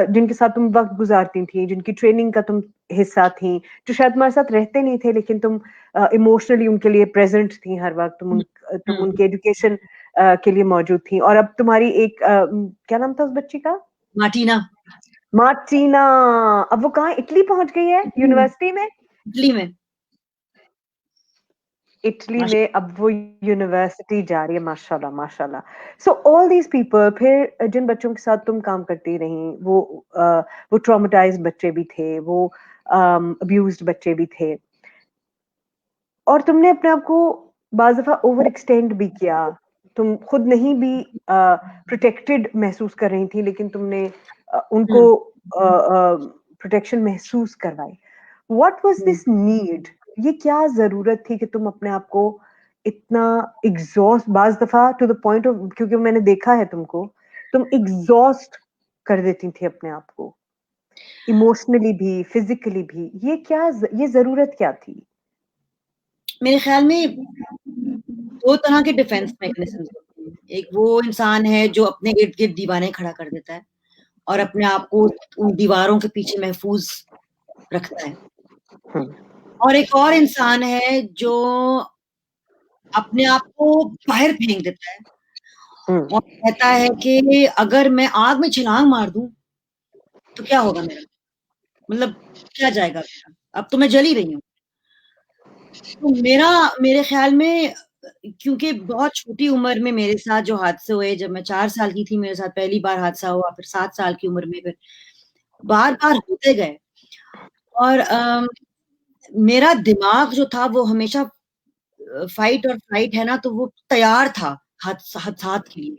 जिनके साथ तुम वक्त गुजारती थी, जिनकी ट्रेनिंग का तुम हिस्सा थी, जो शायद तुम्हारे साथ रहते नहीं थे, लेकिन तुम इमोशनली उनके लिए प्रेजेंट थी हर वक्त, तुम उनके एजुकेशन के लिए मौजूद थी। और अब तुम्हारी एक क्या नाम था उस बच्ची का? मार्टीना। अब वो कहाँ, इटली पहुंच गई है, यूनिवर्सिटी में, इटली में अब वो यूनिवर्सिटी जा रही है, माशाल्लाह माशाल्लाह। सो ऑल दीज पीपल, फिर जिन बच्चों के साथ तुम काम करती रही, वो ट्रॉमेटाइज्ड बच्चे भी थे, वो अब्यूज्ड बच्चे भी थे, और तुमने अपने आप को बाज़ दफा ओवर एक्सटेंड भी किया। तुम खुद नहीं भी प्रोटेक्टेड महसूस कर रही थी, लेकिन तुमने उनको प्रोटेक्शन महसूस करवाई। What was this need? ये क्या जरूरत थी कि तुम अपने आप को इतना एग्जॉस्ट, बाज़ दफा टू द पॉइंट ऑफ, क्योंकि मैंने देखा है तुमको, तुम एग्जॉस्ट कर देती थी अपने आप को, इमोशनली भी, फिजिकली भी। ये जरूरत क्या थी? मेरे ख्याल में 2 तरह के डिफेंस मैकेनिज्म्स होते हैं। एक वो इंसान है जो अपने इर्द गिर्द दीवारें खड़ा कर देता है और अपने आप को उन दीवारों के पीछे महफूज रखता है, और एक और इंसान है जो अपने आप को बाहर फेंक देता है और कहता है कि अगर मैं आग में छलांग मार दूं तो क्या होगा मेरा, मतलब क्या जाएगा मेरा, अब तो मैं जल ही रही हूँ। तो मेरे ख्याल में, क्योंकि बहुत छोटी उम्र में मेरे साथ जो हादसे हुए, जब मैं 4 साल की थी मेरे साथ पहली बार हादसा हुआ, फिर 7 साल की उम्र में, फिर बार-बार होते गए, और मेरा दिमाग जो था वो हमेशा फाइट और फ्लाइट है ना, तो वो तैयार था हादसात के लिए।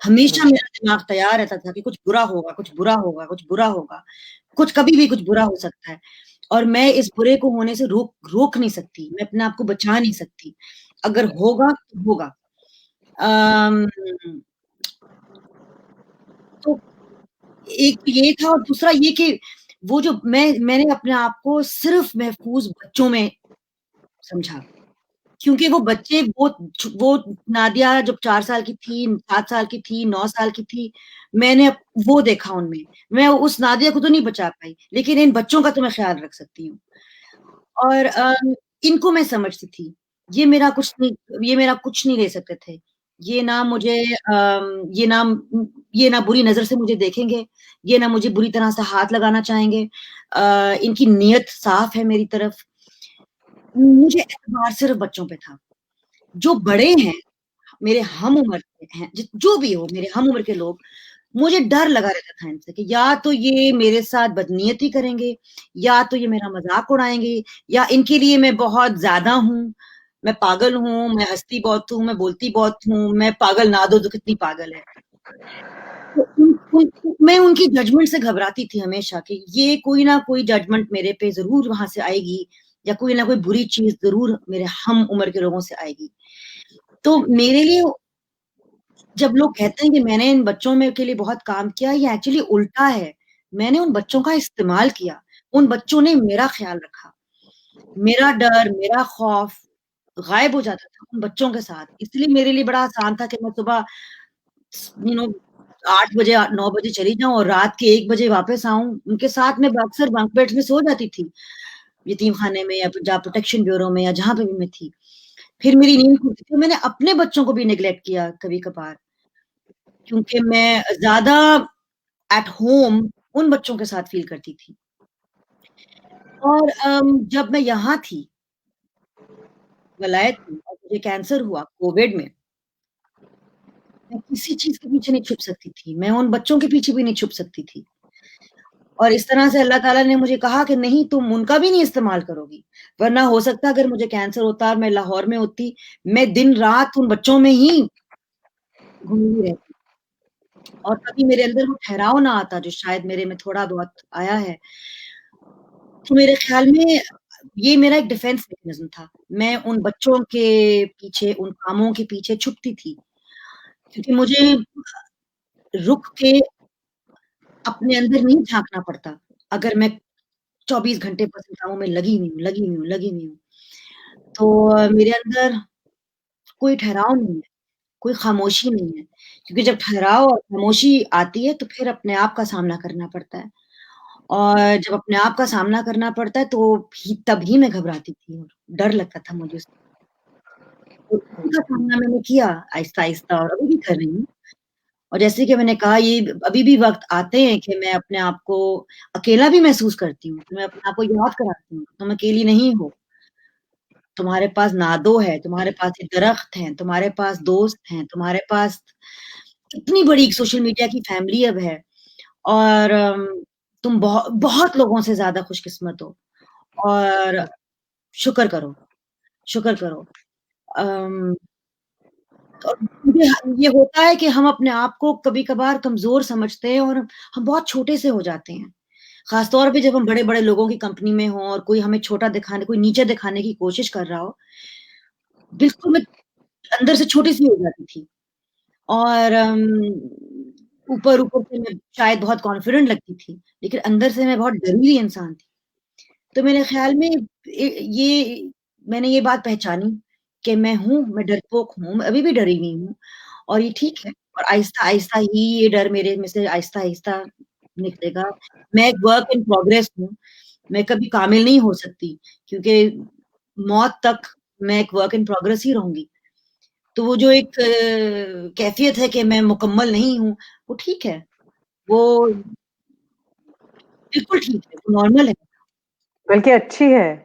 हमेशा मेरा दिमाग तैयार रहता था कि कुछ बुरा होगा, कुछ बुरा होगा, कुछ बुरा होगा, कुछ कभी भी कुछ बुरा हो सकता है, और मैं इस बुरे को होने से रोक नहीं सकती, मैं अपने आप को बचा नहीं सकती, अगर होगा तो होगा। तो एक ये था, और दूसरा ये कि वो जो मैंने अपने आप को सिर्फ महफूज बच्चों में समझा, क्योंकि वो बच्चे, वो नादिया जब 4 साल की थी, 7 साल की थी, 9 साल की थी, मैंने वो देखा उनमें। मैं उस नादिया को तो नहीं बचा पाई, लेकिन इन बच्चों का तो मैं ख्याल रख सकती हूँ। और इनको मैं समझती थी, ये मेरा कुछ नहीं ले सकते थे। ये ना मुझे ये ना बुरी नज़र से मुझे देखेंगे, ये ना मुझे बुरी तरह से हाथ लगाना चाहेंगे। इनकी नीयत साफ है मेरी तरफ। मुझे एतबार सिर्फ़ बच्चों पे था। जो बड़े हैं, मेरे हम उम्र के हैं, जो भी हो मेरे हम उम्र के लोग, मुझे डर लगा रहता था इनसे कि या तो ये मेरे साथ बदनीयती करेंगे, या तो ये मेरा मज़ाक उड़ाएँगे, या इनके लिए मैं बहुत ज़्यादा हूँ, मैं पागल हूँ, मैं हँसती बहुत हूँ, मैं बोलती बहुत हूँ, मैं पागल ना दो तो कितनी पागल है। तो मैं उनकी जजमेंट से घबराती थी हमेशा कि ये कोई ना कोई जजमेंट मेरे पे ज़रूर वहाँ से आएगी, या कोई ना कोई बुरी चीज़ ज़रूर मेरे हम उम्र के लोगों से आएगी। तो मेरे लिए जब लोग कहते हैं कि मैंने इन बच्चों में के लिए बहुत काम किया, ये एक्चुअली उल्टा है। मैंने उन बच्चों का इस्तेमाल किया, उन बच्चों ने मेरा ख़्याल रखा। मेरा डर, मेरा खौफ गायब हो जाता था उन बच्चों के साथ। इसलिए मेरे लिए बड़ा आसान था कि मैं सुबह 8 बजे 9 बजे चली जाऊँ और रात के 1 बजे वापस आऊँ। उनके साथ मैं अक्सर बंक बेड्स में सो जाती थी, यतीमखाने में या पंजाब प्रोटेक्शन ब्यूरो में या जहाँ पे भी मैं थी। फिर मेरी नींद खुलती थी। मैंने अपने बच्चों को भी नेग्लेक्ट किया कभी-कभार, क्योंकि मैं ज़्यादा एट होम उन बच्चों के साथ फ़ील करती थी। और जब मैं यहाँ थी, वलायत में, और मुझे कैंसर हुआ कोविड में, मैं किसी चीज़ के पीछे नहीं छुप सकती थी। मैं उन बच्चों के पीछे भी नहीं छुप सकती थी। और इस तरह से अल्लाह ताला ने मुझे कहा कि नहीं, तुम उनका भी नहीं इस्तेमाल करोगी, वरना हो सकता है अगर मुझे कैंसर होता और मैं लाहौर में होती, मैं दिन-रात उन बच्चों में ही घूमी रहती, और कभी मेरे अंदर वो ठहराव ना आता जो शायद मेरे में थोड़ा बहुत आया है। तो मेरे ख़्याल में ये मेरा एक डिफेंस मैकेनिज़्म था। मैं उन बच्चों के पीछे, उन कामों के पीछे छुपती थी, क्योंकि मुझे रुक के अपने अंदर नहीं झाँकना पड़ता। अगर मैं 24 घंटे बस इन कामों में लगी हुई हूँ, लगी हुई हूँ, लगी हुई हूँ। तो मेरे अंदर कोई ठहराव नहीं है, कोई खामोशी नहीं है, क्योंकि जब ठहराव और खामोशी आती है तो फिर अपने आप का सामना करना पड़ता है, और जब अपने आप का सामना करना पड़ता है तो तभी मैं घबराती थी और डर लगता था मुझे। तो इसी का सामना मैंने किया आहिस्ता-आहिस्ता, और अभी भी कर रही हूँ। और जैसे कि मैंने कहा, ये अभी भी वक़्त आते हैं कि मैं अपने आप को अकेला भी महसूस करती हूँ, तो मैं अपने आप को याद कराती हूँ, तुम अकेली नहीं हो। तुम्हारे पास नादो है, तुम्हारे पास ये दरख्त हैं, तुम्हारे पास दोस्त हैं, तुम्हारे पास इतनी बड़ी सोशल मीडिया की फैमिली अब है, और तुम बहुत लोगों से ज़्यादा खुशकिस्मत हो, और शुक्र करो, शुक्र करो। अम, और मुझे ये होता है कि हम अपने आप को कभी-कभार कमज़ोर समझते हैं और हम बहुत छोटे से हो जाते हैं। ख़ास तौर पे जब हम बड़े-बड़े लोगों की कंपनी में हों और कोई हमें छोटा दिखाने, कोई नीचे दिखाने की कोशिश कर रहा हो, बिल्कुल मैं अंदर से छोटी-सी हो जाती थी, और ऊपर-ऊपर से मैं शायद बहुत कॉन्फिडेंट लगती थी, लेकिन अंदर से मैं बहुत डरी हुई इंसान थी। तो मेरे ख़्याल में ये मैंने ये बात पहचानी कि मैं डरपोक हूँ, मैं अभी भी डरी हुई हूँ, और ये ठीक है, और आहिस्ता-आहिस्ता ही ये डर मेरे में से आहिस्ता-आहिस्ता निकलेगा। मैं एक वर्क इन प्रोग्रेस हूँ, मैं कभी कामिल नहीं हो सकती, क्योंकि मौत तक मैं एक वर्क इन प्रोग्रेस ही रहूँगी। तो वो जो एक कैफ़ियत है कि मैं मुकम्मल नहीं हूँ, वो ठीक है, वो बिल्कुल ठीक है, वो नॉर्मल है। बल्कि अच्छी है। हुँ,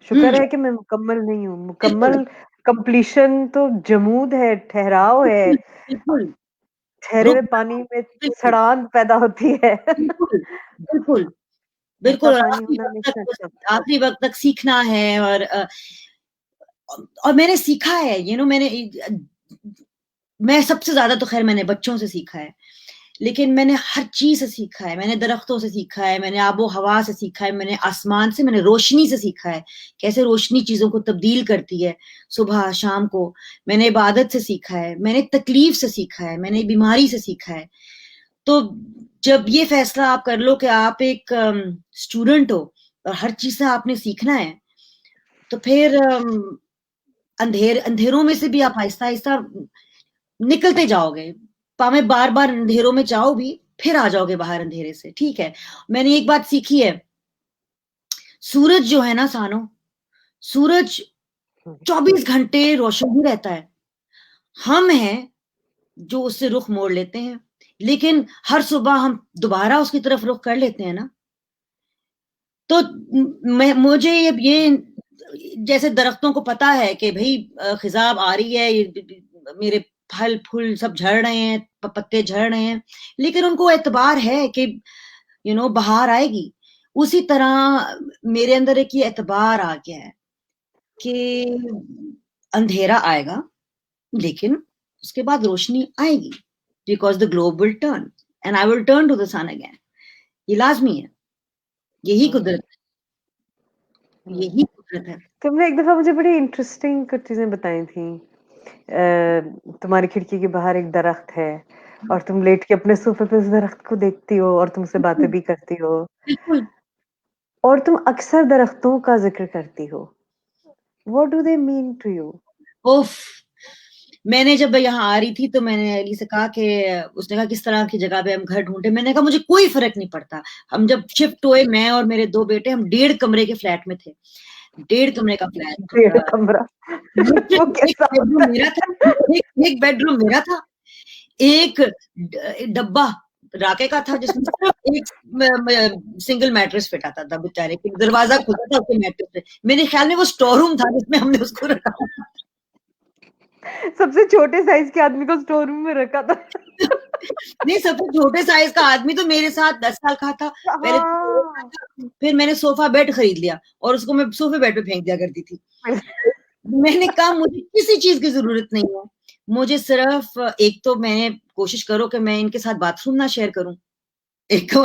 शुक्र है कि मैं मुकम्मल नहीं हूँ। बिल्कुल, मुकम्मल कंप्लीशन तो जमूद है, ठहराव है। बिल्कुल, बिल्कुल, ठहरे रुक हुए पानी जाओ, में बिल्कुल, सड़ांध पैदा होती है। बिल्कुल, बिल्कुल, बहता बिल्कुल, और पानी होना हमेशा अच्छा होता है। आखिरी वक़्त तक सीखना है, और मैंने सीखा है, मैंने मैं सबसे ज़्यादा तो ख़ैर मैंने बच्चों से सीखा है। लेकिन मैंने हर चीज़ से सीखा है, मैंने दरख्तों से सीखा है, मैंने आबो-हवा से सीखा है, मैंने आसमान से, मैंने रोशनी से सीखा है, कैसे रोशनी चीज़ों को तब्दील करती है, सुबह, शाम को। मैंने इबादत से सीखा है, मैंने तकलीफ़ से सीखा है, मैंने बीमारी से सीखा है। तो जब ये फ़ैसला आप कर लो कि आप एक स्टूडेंट हो और हर चीज़ से आपने सीखना है, तो फिर अंधेरों में से भी आप आहिस्ता-आहिस्ता निकलते जाओगे। भावें बार-बार अंधेरों में जाओ भी, फिर आ जाओगे बाहर अंधेरे से, ठीक है। मैंने एक बात सीखी है, सूरज जो है ना सानो, सूरज 24 घंटे रोशन ही रहता है, हम हैं जो उससे रुख मोड़ लेते हैं, लेकिन हर सुबह हम दोबारा उसकी तरफ रुख कर लेते हैं ना। तो मुझे ये जैसे दरख्तों को पता है कि भाई खिजाब आ रही है, मेरे फल फूल सब झड़ रहे हैं, पत्ते झड़ रहे हैं, लेकिन उनको एतबार है कि बाहर आएगी। उसी तरह मेरे अंदर एक ये एतबार आ गया है कि अंधेरा आएगा, लेकिन उसके बाद रोशनी आएगी, because the globe will turn and I will turn to the sun again. ये लाजमी है, यही कुदरत है, यही कुदरत है। तुमने एक दफा मुझे बड़ी इंटरेस्टिंग कुछ चीजें बताई थी। तुम्हारी खिड़की के बाहर एक दरख्त है और तुम लेट के अपने सोफे पे उस दरख्त को देखती हो और तुमसे बातें भी करती हो, बिल्कुल। और तुम अक्सर दरख्तों का जिक्र करती हो। What do they mean to you? उफ, मैंने जब यहाँ आ रही थी तो मैंने अली से कहा कि, उसने कहा किस तरह की जगह पे हम घर ढूंढे। मैंने कहा मुझे कोई फर्क नहीं पड़ता। हम जब शिफ्ट हुए, मैं और मेरे 2 बेटे, हम 1.5 कमरे के फ्लैट में थे। 1.5 कमरे का फ्लैट, 1.5 कमरा वो कैसा बेडरूम मेरा था, एक बेडरूम मेरा था, एक डब्बा राके का था जिसमें सिर्फ एक सिंगल मैट्रेस फिट आता था बेचारे के, दरवाजा खुलता था उसके मैट्रेस पे। मेरे ख्याल में वो स्टोर रूम था जिसमें हमने उसको रखा। सबसे छोटे साइज के आदमी को स्टोर रूम में रखा था। नहीं, सबसे छोटे साइज का आदमी तो मेरे साथ 10 साल का था पहले। फिर मैंने सोफा बेड खरीद लिया और उसको मैं सोफे बेड पे फेंक दिया करती थी। मैंने कहा मुझे किसी चीज की जरूरत नहीं है, मुझे सिर्फ एक तो मैंने कोशिश करो कि मैं इनके साथ बाथरूम ना शेयर करूं, एक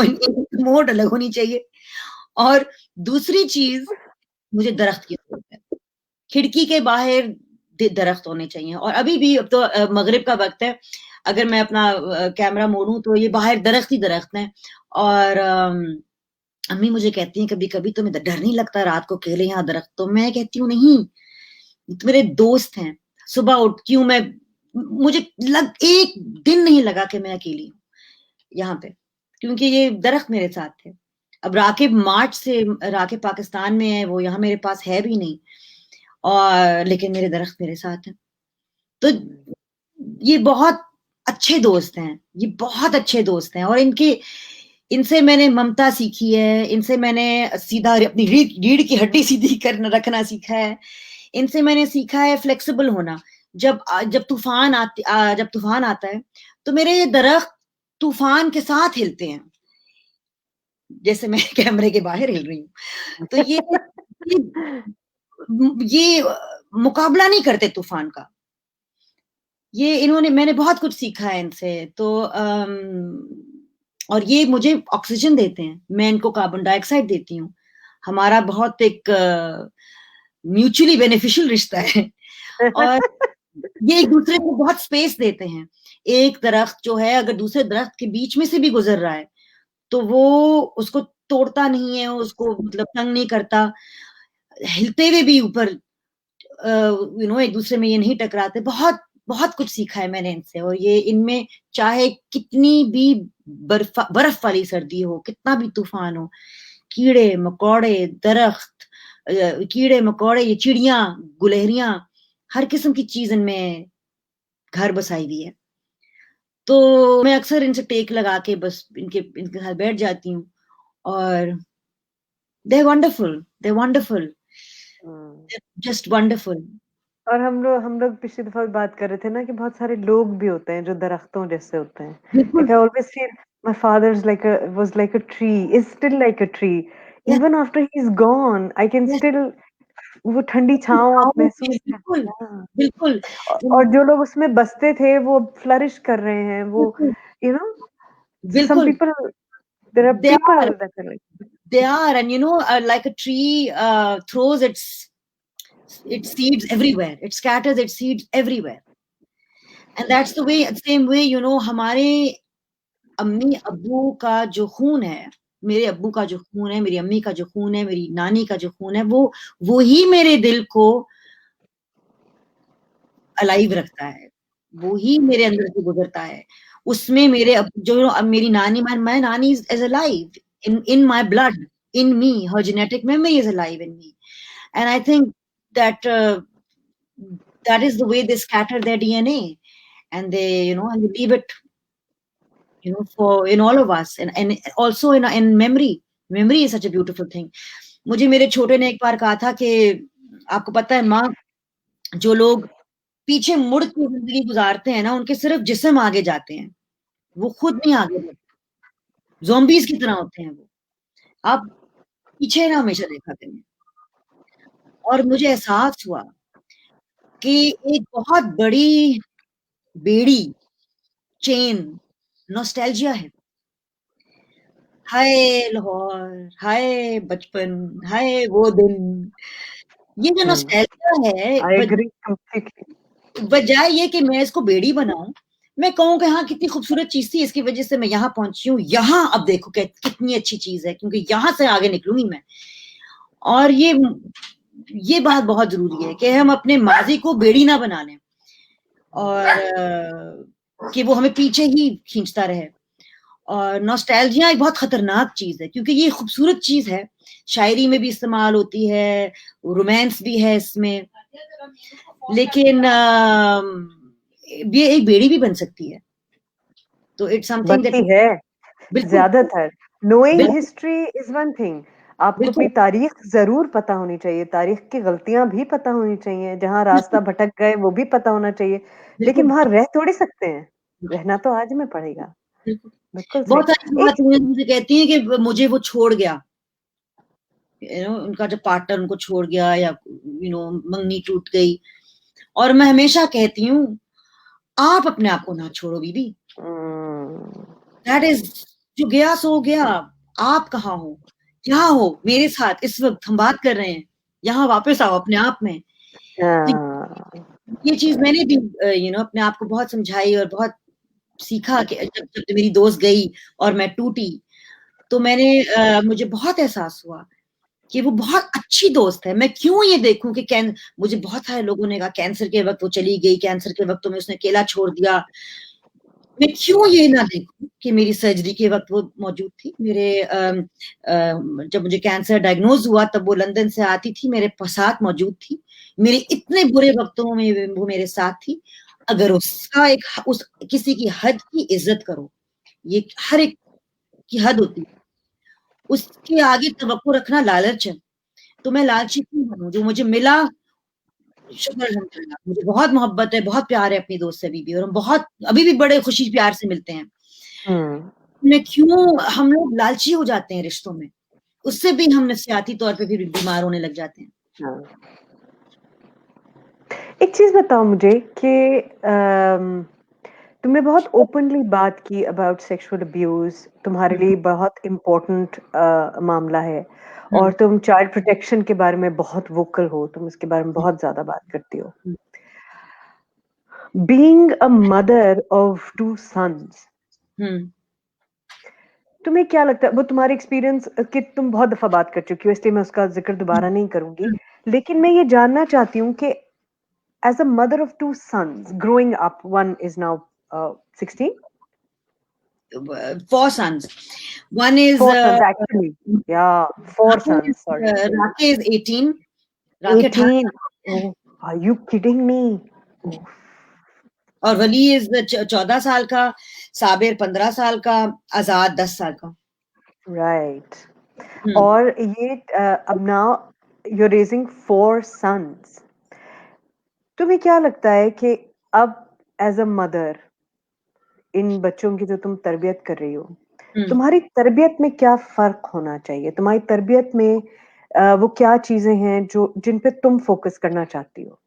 मोड अलग होनी चाहिए, और दूसरी चीज मुझे दरख्त की जरूरत है। खिड़की के बाहर दरख्त होने चाहिए। और अभी भी, अब तो मगरिब का वक्त है, अगर मैं अपना कैमरा मोड़ूं तो ये बाहर दरख्त ही दरख्त हैं। और अम्मी मुझे कहती हैं कभी कभी तुम्हें डर नहीं लगता रात को अकेले यहाँ दरख्त? तो मैं कहती हूँ नहीं, मेरे दोस्त हैं, सुबह उठती हूँ मैं, मुझे एक दिन नहीं लगा कि मैं अकेली हूँ यहाँ पे, क्योंकि ये दरख्त मेरे साथ थे। अब राकिब मार्च से, राकिब पाकिस्तान में है, वो यहाँ मेरे पास है भी नहीं, और लेकिन मेरे दरख्त मेरे साथ हैं। तो ये बहुत अच्छे दोस्त हैं, ये बहुत अच्छे दोस्त हैं, और इनसे मैंने ममता सीखी है, इनसे मैंने सीधा अपनी रीढ़ की हड्डी सीधी करना रखना सीखा है, इनसे मैंने सीखा है फ्लेक्सिबल होना। जब तूफान आता है तो मेरे ये दरख्त तूफान के साथ हिलते हैं, जैसे मैं कैमरे के बाहर हिल रही हूँ। तो ये मुकाबला नहीं करते तूफान का। मैंने बहुत कुछ सीखा है इनसे। तो और ये मुझे ऑक्सीजन देते हैं, मैं इनको कार्बन डाइऑक्साइड देती हूँ। हमारा बहुत एक म्यूचुअली बेनिफिशियल रिश्ता है, और ये एक दूसरे को बहुत स्पेस देते हैं। एक दरख्त जो है अगर दूसरे दरख्त के बीच में से भी गुजर रहा है तो वो उसको तोड़ता नहीं है, उसको मतलब तंग नहीं करता, हिलते हुए भी ऊपर एक दूसरे में ये नहीं टकराते। बहुत बहुत कुछ सीखा है मैंने इनसे। और ये इनमें चाहे कितनी भी बर्फ वाली सर्दी हो, कितना भी तूफान हो, कीड़े मकोड़े, दरख्त, कीड़े मकोड़े, ये चिड़ियां, गुलहरियां, हर किस्म की चीज इनमें घर बसाई हुई है। तो मैं अक्सर इनसे टेक लगा के बस इनके साथ बैठ जाती हूँ, और they're wonderful, just wonderful। और हम लोग पिछली दफा भी बात कर रहे थे ना कि बहुत सारे लोग भी होते हैं जो दरख्तों जैसे होते हैं। Like I always feel my father's was like a tree, is still like a tree. Even after he's gone, I can still वो ठंडी छांव आप महसूस बिल्कुल, करते हैं। बिल्कुल। और जो लोग उसमें बसते थे वो फ्लरिश कर रहे हैं, वो some people, there are people that are like they are, and like a tree throws its seeds everywhere, it scatters its seeds everywhere, and that's the way, same way हमारे अम्मी अब्बू का जो खून है, मेरे अब्बू का जो खून है, मेरी अम्मी का जो खून है, मेरी नानी का जो खून है, वो ही मेरे दिल को अलाइव रखता है, वो ही मेरे अंदर से गुजरता है। उसमें मेरे मेरी नानी, my नानी is alive in my blood, in me, her genetic memory is alive in me, and I think that that is the way they scatter their DNA, and they, and they leave it, for in all of us, and also in memory. Memory is such a beautiful thing. मुझे मेरे छोटे ने एक बार कहा था कि आपको पता है माँ, जो लोग पीछे मुड़ के जिंदगी गुजारते हैं ना, उनके सिर्फ जिस्म आगे जाते हैं, वो खुद नहीं आगे बढ़ते, ज़ॉम्बीज की तरह होते हैं वो, आप पीछे ना हमेशा देखा करें। और मुझे एहसास हुआ कि एक बहुत बड़ी बेड़ी, चेन, नॉस्टैल्जिया है। हाय लाहौर, हाय बचपन, हाय वो दिन। ये जो नॉस्टैल्जिया है, I agree completely. बजाय ये कि मैं इसको बेड़ी बनाऊं, मैं कहूँ कि हाँ कितनी खूबसूरत चीज थी, इसकी वजह से मैं यहाँ पहुंची हूँ, यहाँ अब देखो कितनी अच्छी चीज है, क्योंकि यहाँ से आगे निकलूंगी मैं। और ये बात बहुत जरूरी है कि हम अपने माजी को बेड़ी ना बना लें, और कि वो हमें पीछे ही खींचता रहे। और नॉस्टैल्जिया एक बहुत खतरनाक चीज है, क्योंकि ये खूबसूरत चीज है, शायरी में भी इस्तेमाल होती है, रोमांस भी है इसमें, लेकिन ये एक बेड़ी भी बन सकती है। तो इट्स समथिंग बनती है बिल्कुल, ज्यादातर। नोइंग बिल्कुल, हिस्ट्री इज वन थिंग, आपको बिल्कुल, अपनी तारीख जरूर पता होनी चाहिए, तारीख की गलतियां भी पता होनी चाहिए, जहां रास्ता भटक गए वो भी पता होना चाहिए, लेकिन बिल्कुल, वहां रह थोड़ी सकते हैं, रहना तो आज में पड़ेगा। बिल्कुल। बिल्कुल बहुत सही। सारी एक बात मुझे कहती है कि मुझे वो छोड़ गया, उनका जो पार्टनर उनको छोड़ गया, या मंगनी टूट गई। और मैं हमेशा कहती हूँ, आप अपने आप को ना छोड़ो बीबी, दैट इज, जो गया सो गया। आप कहाँ हो, यहाँ हो मेरे साथ, इस वक्त हम बात कर रहे हैं, यहाँ वापस आओ अपने आप में। ये चीज मैंने भी अपने आप को बहुत समझाई और बहुत सीखा कि जब मेरी दोस्त गई और मैं टूटी, तो मुझे बहुत एहसास हुआ कि वो बहुत अच्छी दोस्त है। मैं क्यों ये देखूं कि मुझे बहुत सारे लोगों ने कहा कैंसर के वक्त वो चली गई, कैंसर के वक्त तो मैं उसने अकेला छोड़ दिया। मैं क्यों ये ना देखूं कि मेरी सर्जरी के वक्त वो मौजूद थी। जब मुझे कैंसर डायग्नोज हुआ तब वो लंदन से आती थी, मेरे साथ मौजूद थी, मेरे इतने बुरे वक्तों में वो मेरे साथ थी। अगर उस किसी की हद की इज्जत करो, ये हर एक की हद होती है, उसके आगे तवक्को रखना लालच है। तो मैं लालची क्यों बनूं? जो मुझे मिला, शुक्र अल्हम्दुलिल्लाह, मुझे बहुत मोहब्बत है, बहुत प्यार है अपनी दोस्त से अभी भी, और हम अभी भी बड़े खुशी प्यार से मिलते हैं। मैं क्यों, हम लोग लालची हो जाते हैं रिश्तों में, उससे भी हम नफसियाती तौर पे भी बीमार होने लग जाते हैं। एक चीज बताओ मुझे कि तुमने बहुत ओपनली बात की अबाउट सेक्सुअल अब्यूज, तुम्हारे लिए बहुत इम्पोर्टेंट मामला है, और तुम चाइल्ड प्रोटेक्शन के बारे में बहुत वोकल हो, तुम इसके बारे में बहुत ज्यादा बात करती हो। Being a mother of 2 sons, तुम्हें क्या लगता है, वो तुम्हारे एक्सपीरियंस कि तुम बहुत दफा बात कर चुकी हो, इसलिए मैं उसका जिक्र दोबारा नहीं करूंगी, लेकिन मैं ये जानना चाहती हूँ कि as a mother of 2 sons growing up, one is now 16, 4 sons, one is 4 sons actually, yeah, 4 sons, sorry, Rakesh is 18, 18, oh, are you kidding me? Oh. और वली इज 14 साल का, साबिर 15 साल का, आजाद 10 साल का। राइट। और ये अब now you are raising 4 sons, तुम्हें क्या लगता है कि अब एज अ मदर इन बच्चों की जो तुम तरबियत कर रही हो, तुम्हारी तरबियत में क्या फर्क होना चाहिए? तुम्हारी तरबियत में वो क्या चीजें हैं जिन पे तुम फोकस करना चाहती हो?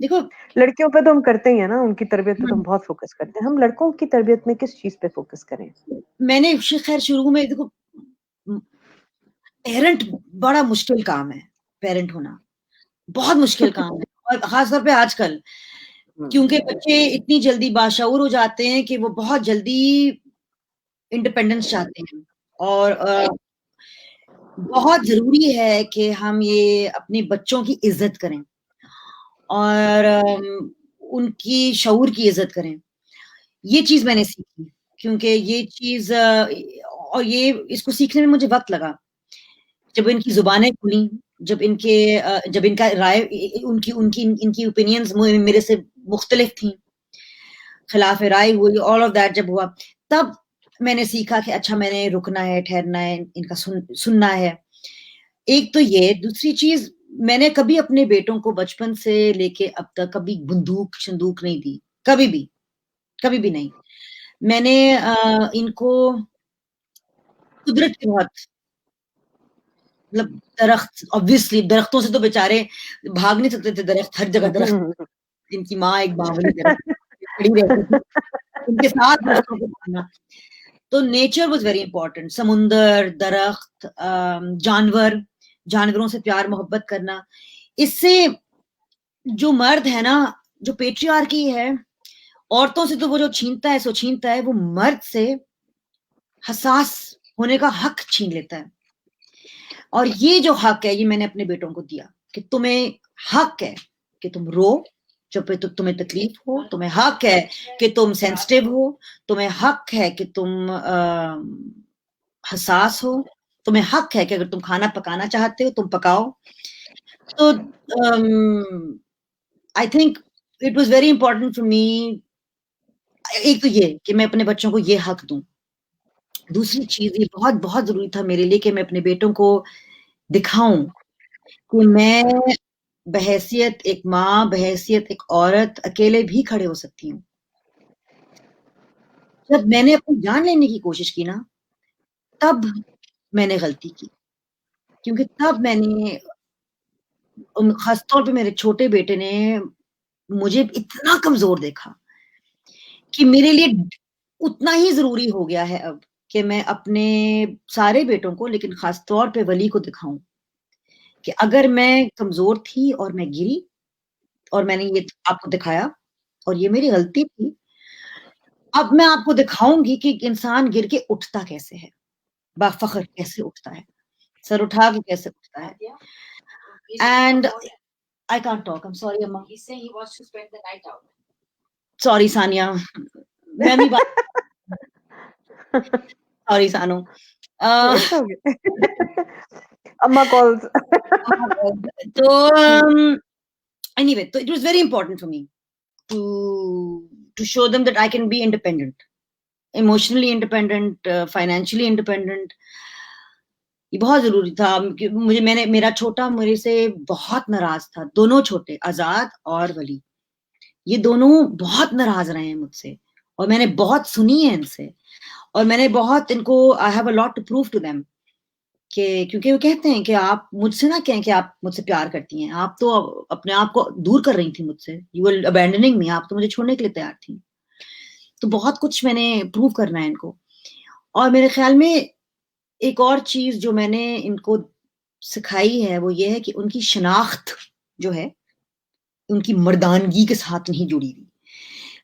देखो, लड़कियों पे तो हम करते ही है ना, उनकी तरबियत पे तो हम बहुत फोकस करते हैं, हम लड़कों की तरबियत में किस चीज पे फोकस करें? मैंने खैर शुरू में, देखो पेरेंट बड़ा मुश्किल काम है, पेरेंट होना बहुत मुश्किल काम है, और खासतौर पे आजकल, क्योंकि बच्चे इतनी जल्दी बाशऊर हो जाते हैं कि वो बहुत जल्दी इंडिपेंडेंस चाहते हैं, और बहुत जरूरी है कि हम ये अपने बच्चों की इज्जत करें और उनकी शऊर की इज्जत करें। ये चीज मैंने सीखी, क्योंकि ये चीज और इसको सीखने में मुझे वक्त लगा। जब इनकी जुबानें खुली जब इनका राय इनकी ओपिनियंस मेरे से मुख्तलिफ थी, खिलाफ राय हुई, ऑल ऑफ दैट जब हुआ, तब मैंने सीखा कि अच्छा मैंने रुकना है, ठहरना है, इनका सुनना है। एक तो ये, दूसरी चीज, मैंने कभी अपने बेटों को बचपन से लेके अब तक कभी बंदूक शंदूक नहीं दी, कभी भी नहीं। मैंने इनको कुदरत की बहुत, मतलब दरख्त, ऑब्वियसली दरख्तों से तो बेचारे भाग नहीं सकते थे, दरख्त हर जगह दरख्त, इनकी माँ एक बावली दरख्त खड़ी रहती थी, उनके साथ दोस्तों को पाना। तो नेचर वाज वेरी इंपॉर्टेंट, समुंदर, दरख्त, जानवरों से प्यार मोहब्बत करना। इससे जो मर्द है ना, जो पेट्रियार्की है, औरतों से तो वो जो छीनता है सो छीनता है, वो मर्द से हसास होने का हक छीन लेता है। और ये जो हक है, ये मैंने अपने बेटों को दिया कि तुम्हें हक है कि तुम रो जब तुम्हें तकलीफ हो, तुम्हें हक है कि तुम सेंसिटिव हो, तुम्हें हक है कि तुम हसास हो, तुम्हें हक है कि अगर तुम खाना पकाना चाहते हो तुम पकाओ। तो I think it was very important for me, एक तो ये कि मैं अपने बच्चों को ये हक दूं। दूसरी चीज, ये बहुत बहुत जरूरी था मेरे लिए कि मैं अपने बेटों को दिखाऊं कि मैं बहैसियत एक माँ, बहैसियत एक औरत अकेले भी खड़े हो सकती हूँ। जब मैंने अपनी जान लेने की कोशिश की ना, तब मैंने गलती की, क्योंकि तब मैंने, खासतौर पे मेरे छोटे बेटे ने मुझे इतना कमजोर देखा कि मेरे लिए उतना ही जरूरी हो गया है अब कि मैं अपने सारे बेटों को, लेकिन खासतौर पे वली को दिखाऊं कि अगर मैं कमजोर थी और मैं गिरी और मैंने ये आपको दिखाया और ये मेरी गलती थी, अब मैं आपको दिखाऊंगी कि इंसान गिर के उठता कैसे है, बाफख्र कैसे उठता है, सर उठा के कैसे उठता है। And I can't talk, I am sorry अम्मा, सॉरी सानिया, मैं भी सॉरी सानू, It's okay. Amma calls. तो anyway, so it was very important for me to show them that I can be independent, emotionally independent, financially independent. ये बहुत जरूरी था कि मेरा छोटा मेरे से बहुत नाराज था, दोनों छोटे, आजाद और वली, ये दोनों बहुत नाराज रहे हैं मुझसे, और मैंने बहुत सुनी है इनसे, और मैंने बहुत इनको, I have a lot to prove to them, कि क्योंकि वो कहते हैं कि आप मुझसे ना कहें कि आप मुझसे प्यार करती हैं, आप तो अपने आप को दूर कर रही थी मुझसे, यू वर अबैंडनिंग मी, आप तो मुझे छोड़ने के लिए तैयार थी। तो बहुत कुछ मैंने प्रूव करना है इनको। और मेरे ख्याल में एक और चीज जो मैंने इनको सिखाई है वो ये है कि उनकी शनाख्त जो है उनकी मर्दानगी के साथ नहीं जुड़ी हुई।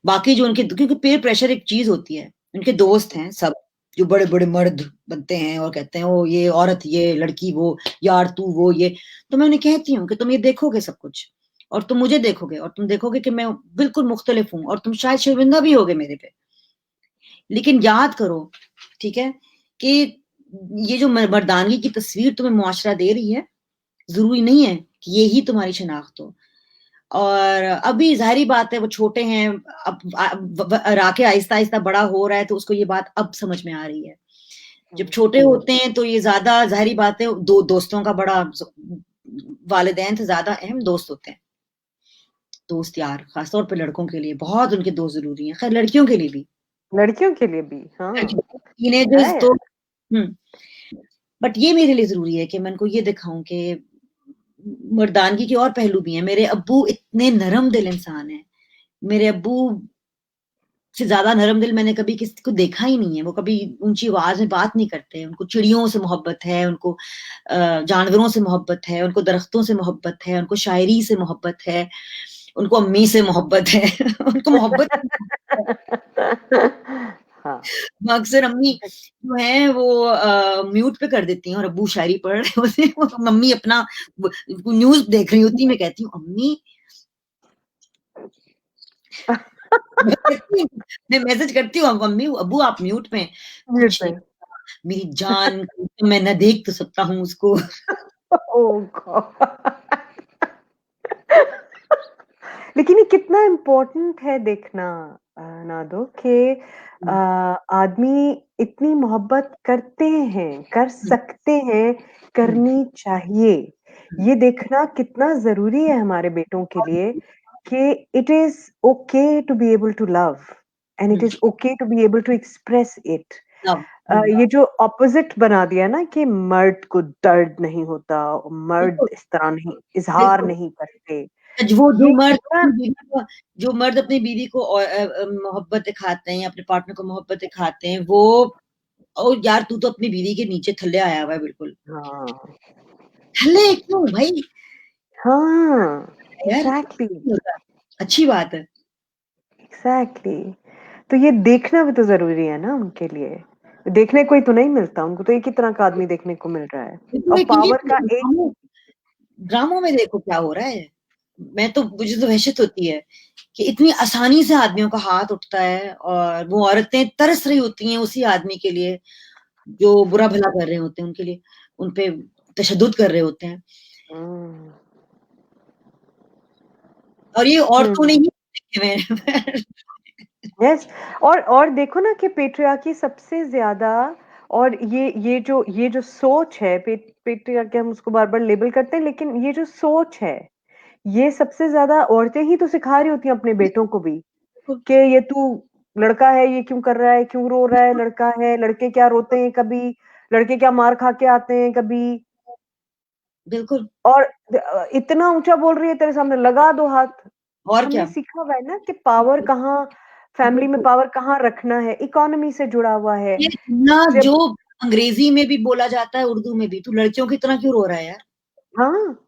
बाकी जो उनके, क्योंकि पेयर प्रेशर एक चीज होती है, उनके दोस्त हैं सब जो बड़े बड़े मर्द बनते हैं और कहते हैं ओ ये औरत, ये लड़की, वो यार तू वो ये, तो मैं उन्हें कहती हूँ कि तुम ये देखोगे सब कुछ, और तुम मुझे देखोगे और तुम देखोगे कि मैं बिल्कुल मुख्तलिफ हूँ, और तुम शायद शर्मिंदा भी होगे मेरे पे, लेकिन याद करो, ठीक है, कि ये जो मर्दानगी की तस्वीर तुम्हें मुआशरा दे रही है, जरूरी नहीं है कि ये ही तुम्हारी शनाख्त हो। और अभी जाहिर बात है वो छोटे हैं, अब राके आहिस्ता आहिस्ता बड़ा हो रहा है, तो उसको ये बात अब समझ में आ रही है। जब छोटे होते हैं तो ये ज्यादा जाहिर बात है, दोस्तों का बड़ा, वालिदैन से ज्यादा अहम दोस्त होते हैं, दोस्त यार, खासतौर पर लड़कों के लिए बहुत उनके दोस्त जरूरी हैं, खैर लड़कियों के लिए भी, लड़कियों के लिए भी, हाँ, टीनेजर्स तो बट ये मेरे लिए जरूरी है कि मैं उनको ये दिखाऊं कि मर्दानगी के और पहलू भी हैं। मेरे अब्बू इतने नरम दिल इंसान हैं, मेरे अब्बू से ज्यादा नरम दिल मैंने कभी किसी को देखा ही नहीं है। वो कभी ऊंची आवाज में बात नहीं करते, उनको चिड़ियों से मोहब्बत है, उनको जानवरों से मोहब्बत है, उनको दरख्तों से मोहब्बत है, उनको शायरी से मोहब्बत है, उनको अम्मी से मोहब्बत है उनको मोहब्बत हाँ, अक्सर अम्मी जो है वो म्यूट पे कर देती हैं और अब्बू शायरी पढ़ रहे होते हैं, मम्मी अपना न्यूज देख रही होती, मैं कहती हूँ अम्मी मैं मैसेज करती हूँ मम्मी, अब्बू आप म्यूट पे, कुछ नहीं, मेरी जान मैं न देख तो सकता हूँ उसको ओह गॉड। लेकिन ये कितना इम्पोर्टेंट है देखना नादो कि आदमी इतनी मोहब्बत करते हैं, कर सकते हैं, करनी चाहिए। ये देखना कितना ज़रूरी है हमारे बेटों के लिए कि it is okay to be able to love and it is okay to be able to express it. ये जो ऑपोजिट बना दिया ना कि मर्द को दर्द नहीं होता, मर्द इस तरह नहीं इज़हार बिल्कुल। नहीं करते। वो ये कितना जो मर्द अपनी बीवी को मोहब्बत दिखाते हैं, अपने पार्टनर को मोहब्बत दिखाते हैं, वो ओ यार तू तो अपनी बीवी के नीचे थल्ले आया हुआ है बिल्कुल। हाँ, थल्ले क्यों भाई? हाँ, यार एग्ज़ैक्टली, अच्छी बात है। एग्ज़ैक्टली। तो ये देखना भी तो ज़रूरी है ना उनके लिए। देखने को ही तो नहीं मिलता, उनको तो एक ही तरह का आदमी देखने को मिल रहा है देखो और एक ये पावर का एक ड्रामों में देखो क्या हो रहा है। मुझे तो वहशत होती है कि इतनी आसानी से आदमियों का हाथ उठता है और वो औरतें तरस रही होती हैं उसी आदमी के लिए जो बुरा भला कर रहे होते हैं उनके लिए, उनपे तशद्दुद कर रहे होते हैं। हुँ, और ये औरतों ने हुँ। ही देखे हुए हैं। यस और देखो ना कि पेट्रियार्की सबसे ज़्यादा और ये जो सोच है पेट्रियार्की हम उसको बार-बार लेबल करते हैं लेकिन ये जो सोच है, ये सबसे ज़्यादा औरतें ही तो सिखा रही होती हैं अपने बेटों को भी, बिल्कुल, कि ये तू लड़का है, ये क्यों कर रहा है, क्यों रो रहा है, बिल्कुल, लड़का है, लड़के क्या रोते हैं कभी, लड़के क्या मार खा के आते हैं कभी बिल्कुल। और इतना ऊँचा बोल रही है तेरे सामने लगा दो हाथ। और हमने क्या? सीखा हुआ है ना कि पावर कहाँ फैमिली में बिल्कुल। पावर कहाँ रखना है, इकोनॉमी से जुड़ा हुआ है। ये जुमला जो जब अंग्रेजी में भी बोला जाता है, उर्दू में भी, तू लड़कियों की तरह क्यों रो रहा है यार? हाँ,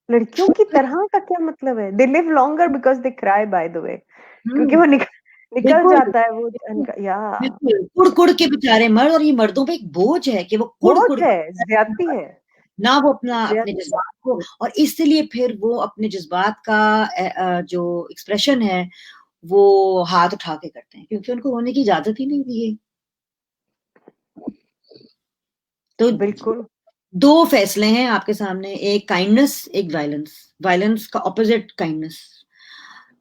लड़कियों की तरह का क्या मतलब है? They live longer because they cry by the way क्योंकि हुँ, वो निकल बिल्कुल, जाता है वो बिल्कुल, अनका या बिल्कुल। कुढ़-कुढ़ के बेचारे मर्द और ये मर्दों पे एक बोझ है कि वो बोझ कुढ़-कुढ़ है, ज़्यादती है, ना वो अपने ज़्यादती जज़्बात को और इसलिए फिर वो अपने जज़्बात का जो एक्सप्रेशन है, वो हाथ उठा के करते हैं क्योंकि उनको रोने की इजाज़त ही नहीं दी है। तो बिल्कुल। 2 फैसले हैं आपके सामने, एक काइंडनेस, एक वायलेंस। वायलेंस का ऑपोज़िट काइंडनेस।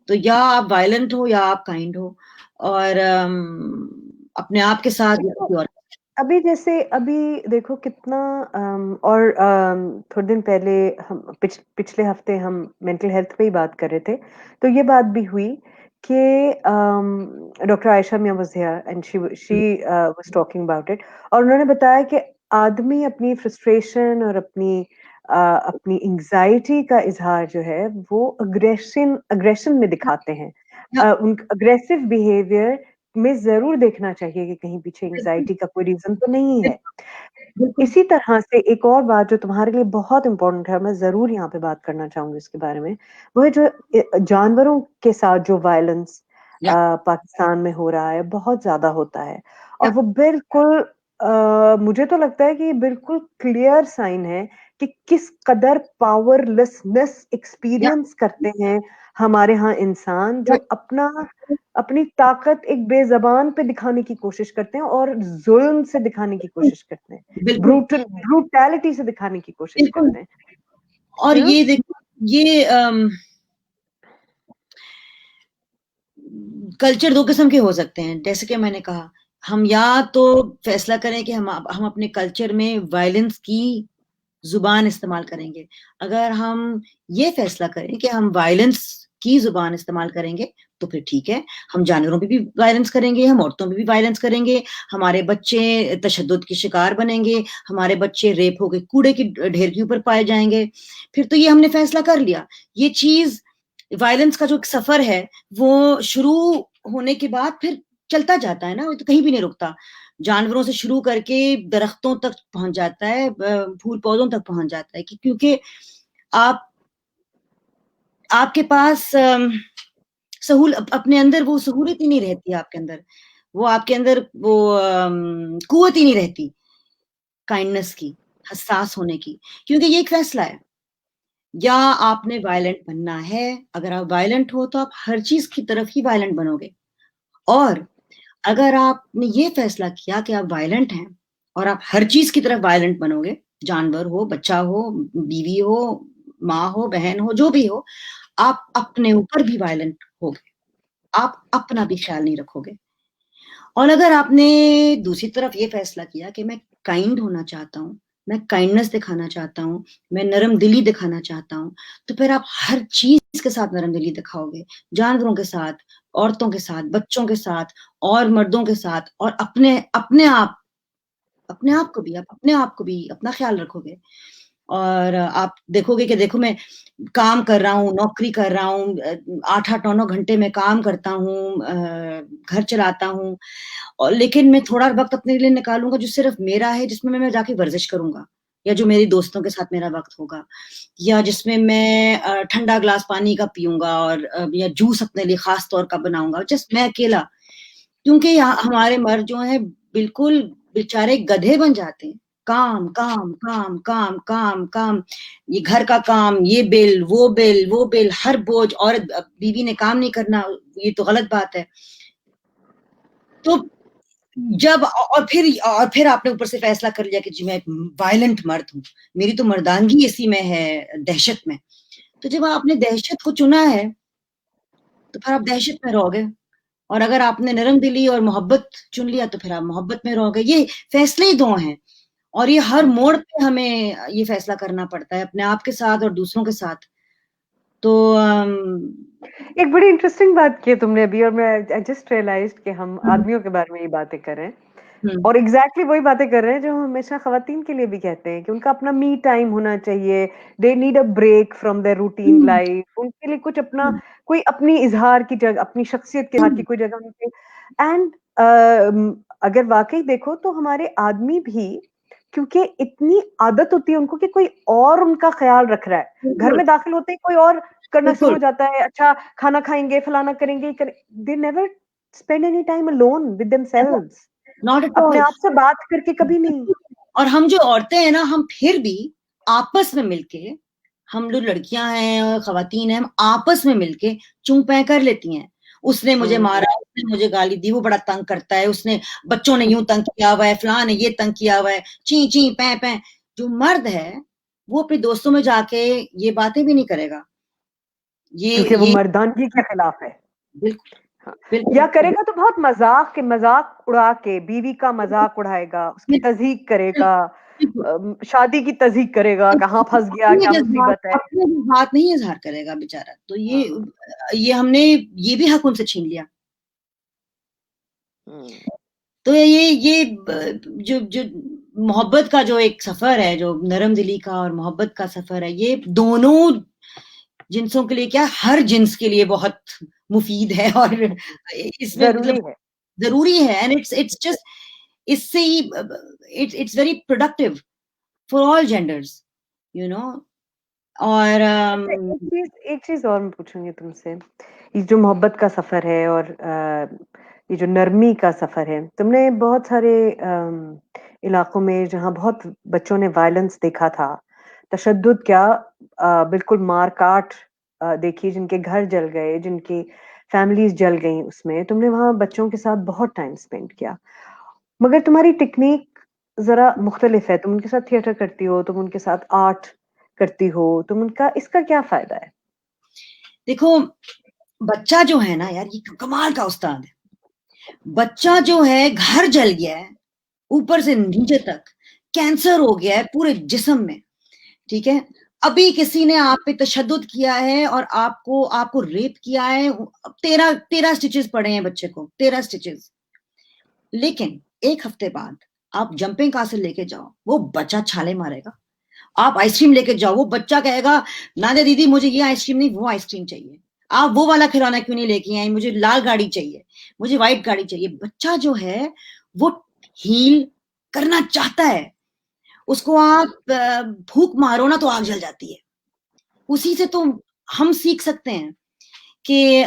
तो या आप वायलेंट हो या आप काइंड हो और अपने आप के साथ या देखो किसी और अभी देखो कितना और थोड़े दिन पहले हम पिछले हफ्ते हम मेंटल हेल्थ पे ही बात कर रहे थे तो ये बात भी हुई कि doctor Ayesha Mian was here and she was talking about it और उन्होंने बताया कि आदमी अपनी फ्रस्ट्रेशन और अपनी एंजाइटी का इजहार जो है वो अग्रेशन में दिखाते हैं उन अग्रेसिव बिहेवियर में ज़रूर देखना चाहिए कि कहीं पीछे बिल्कुल, एंग्ज़ायटी का कोई रीज़न तो नहीं है। बिल्कुल। इसी तरह से एक और बात जो तुम्हारे लिए बहुत इम्पोर्टेंट है और मैं ज़रूर यहाँ पे बात करना चाहूँगी इसके बारे में, वो है जो जानवरों के साथ जो वायलेंस या पाकिस्तान में हो रहा है, बहुत ज़्यादा होता है और या वो बिल्कुल मुझे तो लगता है कि ये बिल्कुल क्लियर साइन है कि किस कदर पावरलेसनेस या एक्सपीरियंस करते हैं हमारे यहाँ इंसान जो अपनी ताकत एक बेज़बान पे दिखाने की कोशिश करते हैं और ज़ुल्म से दिखाने की कोशिश करते हैं। बिल्कुल, ब्रूटैलिटी से दिखाने की कोशिश बिल्कुल करते हैं, और यू नो? ये देखो ये कल्चर 2 किस्म के हो सकते हैं। जैसे कि मैंने कहा, हम या तो फैसला करें कि हम अपने कल्चर में वायलेंस की ज़ुबान इस्तेमाल करेंगे। अगर हम ये फैसला करें कि हम वायलेंस की ज़ुबान इस्तेमाल करेंगे, तो फिर ठीक है। हम जानवरों पे भी वायलेंस करेंगे, हम औरतों पे भी वायलेंस करेंगे, हमारे बच्चे तशद्दुद के शिकार बनेंगे, हमारे बच्चे रेप होके कूड़े के ढेर के ऊपर पाए जाएँगे। फिर तो ये हमने फैसला कर लिया। ये चीज़ वायलेंस का जो एक सफ़र है, वो शुरू होने के बाद फिर चलता जाता है ना, वो तो कहीं भी नहीं रुकता। जानवरों से शुरू करके दरख्तों तक पहुँच जाता है, फूल-पौधों तक पहुँच जाता है कि क्योंकि आप आपके पास अपने अंदर वो सहूलियत ही नहीं रहती आपके अंदर। वो आपके अंदर वो कुव्वत ही नहीं रहती काइंडनेस की, हसास होने की, क्योंकि ये एक फैसला है। या आपने वायलेंट बनना है, अगर आप वायलेंट हो तो आप हर चीज़ की तरफ ही वायलेंट बनोगे और अगर आपने ये फैसला किया कि आप वायलेंट हैं और आप हर चीज़ की तरफ वायलेंट बनोगे जानवर हो, बच्चा हो, बीवी हो, माँ हो, बहन हो, जो भी हो, आप अपने ऊपर भी वायलेंट होगे, आप अपना भी ख्याल नहीं रखोगे। और अगर आपने दूसरी तरफ ये फैसला किया कि मैं काइंड होना चाहता हूँ, मैं काइंडनेस दिखाना चाहता हूँ, मैं नरम दिली दिखाना चाहता हूँ, तो फिर आप हर चीज के साथ नरम दिली दिखाओगे, जानवरों के साथ, औरतों के साथ, बच्चों के साथ और मर्दों के साथ, और अपने अपने आप को भी अपना ख्याल रखोगे। और आप देखोगे कि देखो मैं काम कर रहा हूँ, नौकरी कर रहा हूँ, 8-8, 9-9 घंटे मैं काम करता हूँ, घर चलाता हूँ, और लेकिन मैं थोड़ा वक़्त अपने लिए निकालूँगा जो सिर्फ़ मेरा है, जिसमें मैं जाके वर्ज़िश करूँगा, या जो मेरे दोस्तों के साथ मेरा वक़्त होगा, या जिसमें मैं ठंडा ग्लास पानी का पीऊँगा, और या जूस अपने लिए ख़ास तौर का बनाऊँगा, जस्ट मैं अकेला। क्योंकि यहाँ हमारे मर्द जो हैं बिल्कुल बेचारे गधे बन जाते हैं। काम, काम, काम, काम, काम, काम, ये घर का काम, ये बिल, वो बिल, हर बोझ, औरत बीवी ने काम नहीं करना, ये तो गलत बात है। तो जब और फिर आपने ऊपर से फैसला कर लिया कि जी मैं वायलेंट मर्द हूँ, मेरी तो मर्दानगी इसी में है, दहशत में। तो जब आपने दहशत को चुना है, तो फिर आप दहशत में रहोगे। और अगर आपने नरम दिली और मोहब्बत चुन लिया, तो फिर आप मोहब्बत में रहोगे। ये फैसले ही 2 हैं, और ये हर मोड़ पे हमें ये फैसला करना पड़ता है, अपने आप के साथ और दूसरों के साथ। तो एक बड़ी इंटरेस्टिंग बात की है तुमने अभी, और मैं आई जस्ट रियलाइज्ड कि हम आदमियों के बारे में ये बातें कर रहे हैं, और एग्जैक्टली वही बातें कर रहे हैं जो हम हमेशा खवातीन के लिए भी कहते हैं कि उनका अपना मी टाइम होना चाहिए, they need a break from their routine life, उनके लिए कुछ अपना, कोई अपनी इजहार की जगह, अपनी शख्सियत के इजहार की कोई जगह उनके। एंड अगर वाकई देखो तो हमारे आदमी भी, क्योंकि इतनी आदत होती है उनको कि कोई और उनका ख्याल रख रहा है, घर में दाखिल होते ही कोई और करना शुरू हो जाता है, अच्छा खाना खाएंगे, फलाना करेंगे, they never spend any time alone with themselves, not at अपने ऑल। आप से बात करके कभी नहीं। और हम जो औरतें हैं ना, हम फिर भी आपस में मिलके, हम लोग लड़कियां हैं और खवातीन हैं, हम आपस में मिलके चूं पै कर लेती हैं। उसने मुझे मारा, उसने मुझे गाली दी, वो बड़ा तंग करता है, उसने बच्चों ने यूं तंग किया हुआ है, फलां ने ये तंग किया हुआ है, ची ची पै पै। जो मर्द है वो अपने दोस्तों में जाके ये बातें भी नहीं करेगा। क्योंकि वो ये मर्दानगी के खिलाफ है। बिल्कुल हाँ। बिल्कुल या करेगा तो बहुत मजाक उड़ा के, बीवी का मजाक उड़ाएगा, उसकी तज़हीक करेगा, बिल्कुल शादी की तज़हीक करेगा, कहाँ फंस गया, क्या मुसीबत है। अपने जज्बात नहीं इजहार करेगा बेचारा। तो ये हमने ये भी हक उनसे छीन लिया। तो जो जो मोहब्बत का जो एक सफर है, जो नरम दिली का और मोहब्बत का सफर है, ये दोनों जिन्सों के लिए, क्या हर जिन्स के लिए बहुत मुफीद है, और इसमें जरूरी मतलब है। जरूरी है। एंड इट्स जस्ट इससे ही it's very productive for all genders, you know. और अच्छा, एक चीज और मैं पूछूंगी तुमसे, ये जो मोहब्बत का सफर है और ये जो नरमी का सफर है, तुमने बहुत सारे इलाकों में जहाँ बहुत बच्चों ने वायलेंस देखा था, तशद्दुद क्या, बिल्कुल मार काट देखी, जिनके घर जल गए, जिनकी फैमिलीज जल गई, उसमें तुमने वहां बच्चों के साथ बहुत टाइम स्पेंड किया, मगर तुम्हारी टेक्निक जरा मुख्तलिफ है, तुम उनके साथ थिएटर करती हो, तुम उनके साथ आर्ट करती हो, तुम उनका, इसका क्या फायदा है? देखो, बच्चा जो है ना यार, ये कमाल का उस्ताद है। बच्चा जो है घर जल गया है ऊपर से नीचे तक, कैंसर हो गया है पूरे जिस्म में, ठीक है। अभी किसी ने आप पे तशद्दुद किया है और आपको रेप किया है, 13 स्टिचेस पड़े हैं बच्चे को, 13 स्टिचेस। लेकिन 1 हफ्ते बाद आप जंपिंग कासल लेके जाओ, वो बच्चा छाले मारेगा। आप आइसक्रीम लेके जाओ, वो बच्चा कहेगा ना दे दीदी मुझे ये आइसक्रीम नहीं, वो आइसक्रीम चाहिए। आप वो वाला खिलौना क्यों नहीं लेके आई, मुझे लाल गाड़ी चाहिए, मुझे व्हाइट गाड़ी चाहिए। बच्चा जो है वो हील करना चाहता है, उसको आप भूख मारो ना तो आग जल जाती है। उसी से तो हम सीख सकते हैं कि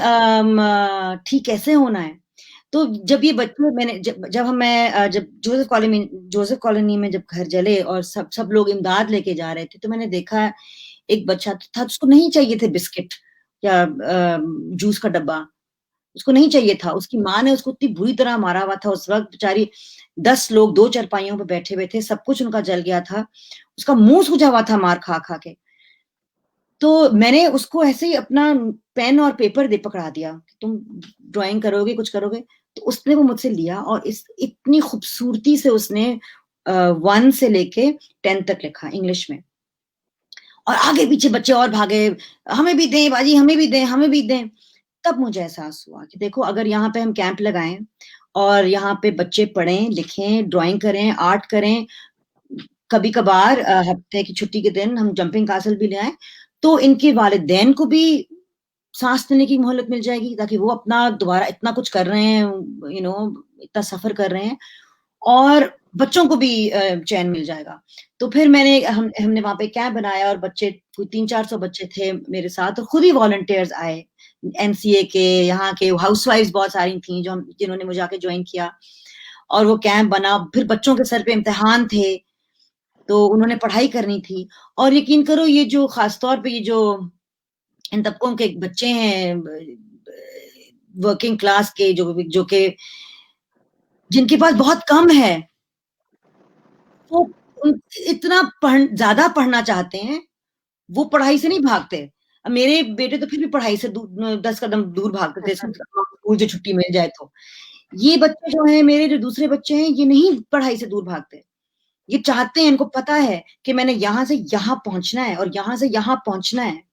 ठीक कैसे होना है। तो जब ये बच्चे, मैंने जब जोसेफ कॉलोनी में जब घर जले और सब लोग इमदाद लेके जा रहे थे, तो मैंने देखा एक बच्चा था, उसको नहीं चाहिए थे बिस्किट या जूस का डब्बा, उसको नहीं चाहिए था। उसकी माँ ने उसको इतनी बुरी तरह मारा हुआ था उस वक्त, बेचारी 10 लोग 2 चारपाइयों पे बैठे हुए थे, सब कुछ उनका जल गया था, उसका मुंह सूजा हुआ था मार खा खा के। तो मैंने उसको ऐसे ही अपना पेन और पेपर दे पकड़ा दिया कि तुम ड्राइंग करोगे, कुछ करोगे। तो उसने वो मुझसे लिया और इस इतनी खूबसूरती से उसने 1 से लेके 10 तक लिखा इंग्लिश में। और आगे पीछे बच्चे और भागे, हमें भी दें बाजी, हमें भी दें, हमें भी दें। तब मुझे एहसास हुआ कि देखो, अगर यहाँ पे हम कैंप लगाएं और यहाँ पे बच्चे पढ़ें, लिखें, ड्राइंग करें, आर्ट करें, कभी कभार हफ्ते की छुट्टी के दिन हम जंपिंग कासल भी ले आए, तो इनके वालिदैन को भी सांस लेने की मोहलत मिल जाएगी, ताकि वो अपना दोबारा इतना कुछ कर रहे हैं, इतना सफर कर रहे हैं, और बच्चों को भी चैन मिल जाएगा। तो फिर हमने वहां पे कैंप बनाया और बच्चे, कोई 300-400 बच्चे थे मेरे साथ, और खुद ही वॉलंटियर्स आए, एनसीए के, यहाँ के हाउसवाइफ्स बहुत सारी थी जिन्होंने मुझे आके ज्वाइन किया, और वो कैंप बना। फिर बच्चों के सर पे इम्तिहान थे, तो उन्होंने पढ़ाई करनी थी। और यकीन करो, ये जो खासतौर पे ये जो इन तबकों के बच्चे हैं, वर्किंग क्लास के, जो के जिनके पास बहुत कम है, वो इतना ज्यादा पढ़ना चाहते हैं, वो पढ़ाई से नहीं भागते। अब मेरे बेटे तो फिर भी पढ़ाई से 10 कदम दूर भागते थे, स्कूल से छुट्टी मिल जाए तो। ये बच्चे जो हैं, मेरे जो दूसरे बच्चे हैं, ये नहीं पढ़ाई से दूर भागते। ये चाहते हैं, इनको पता है कि मैंने यहाँ से यहाँ पहुंचना है और यहाँ से यहाँ पहुंचना है।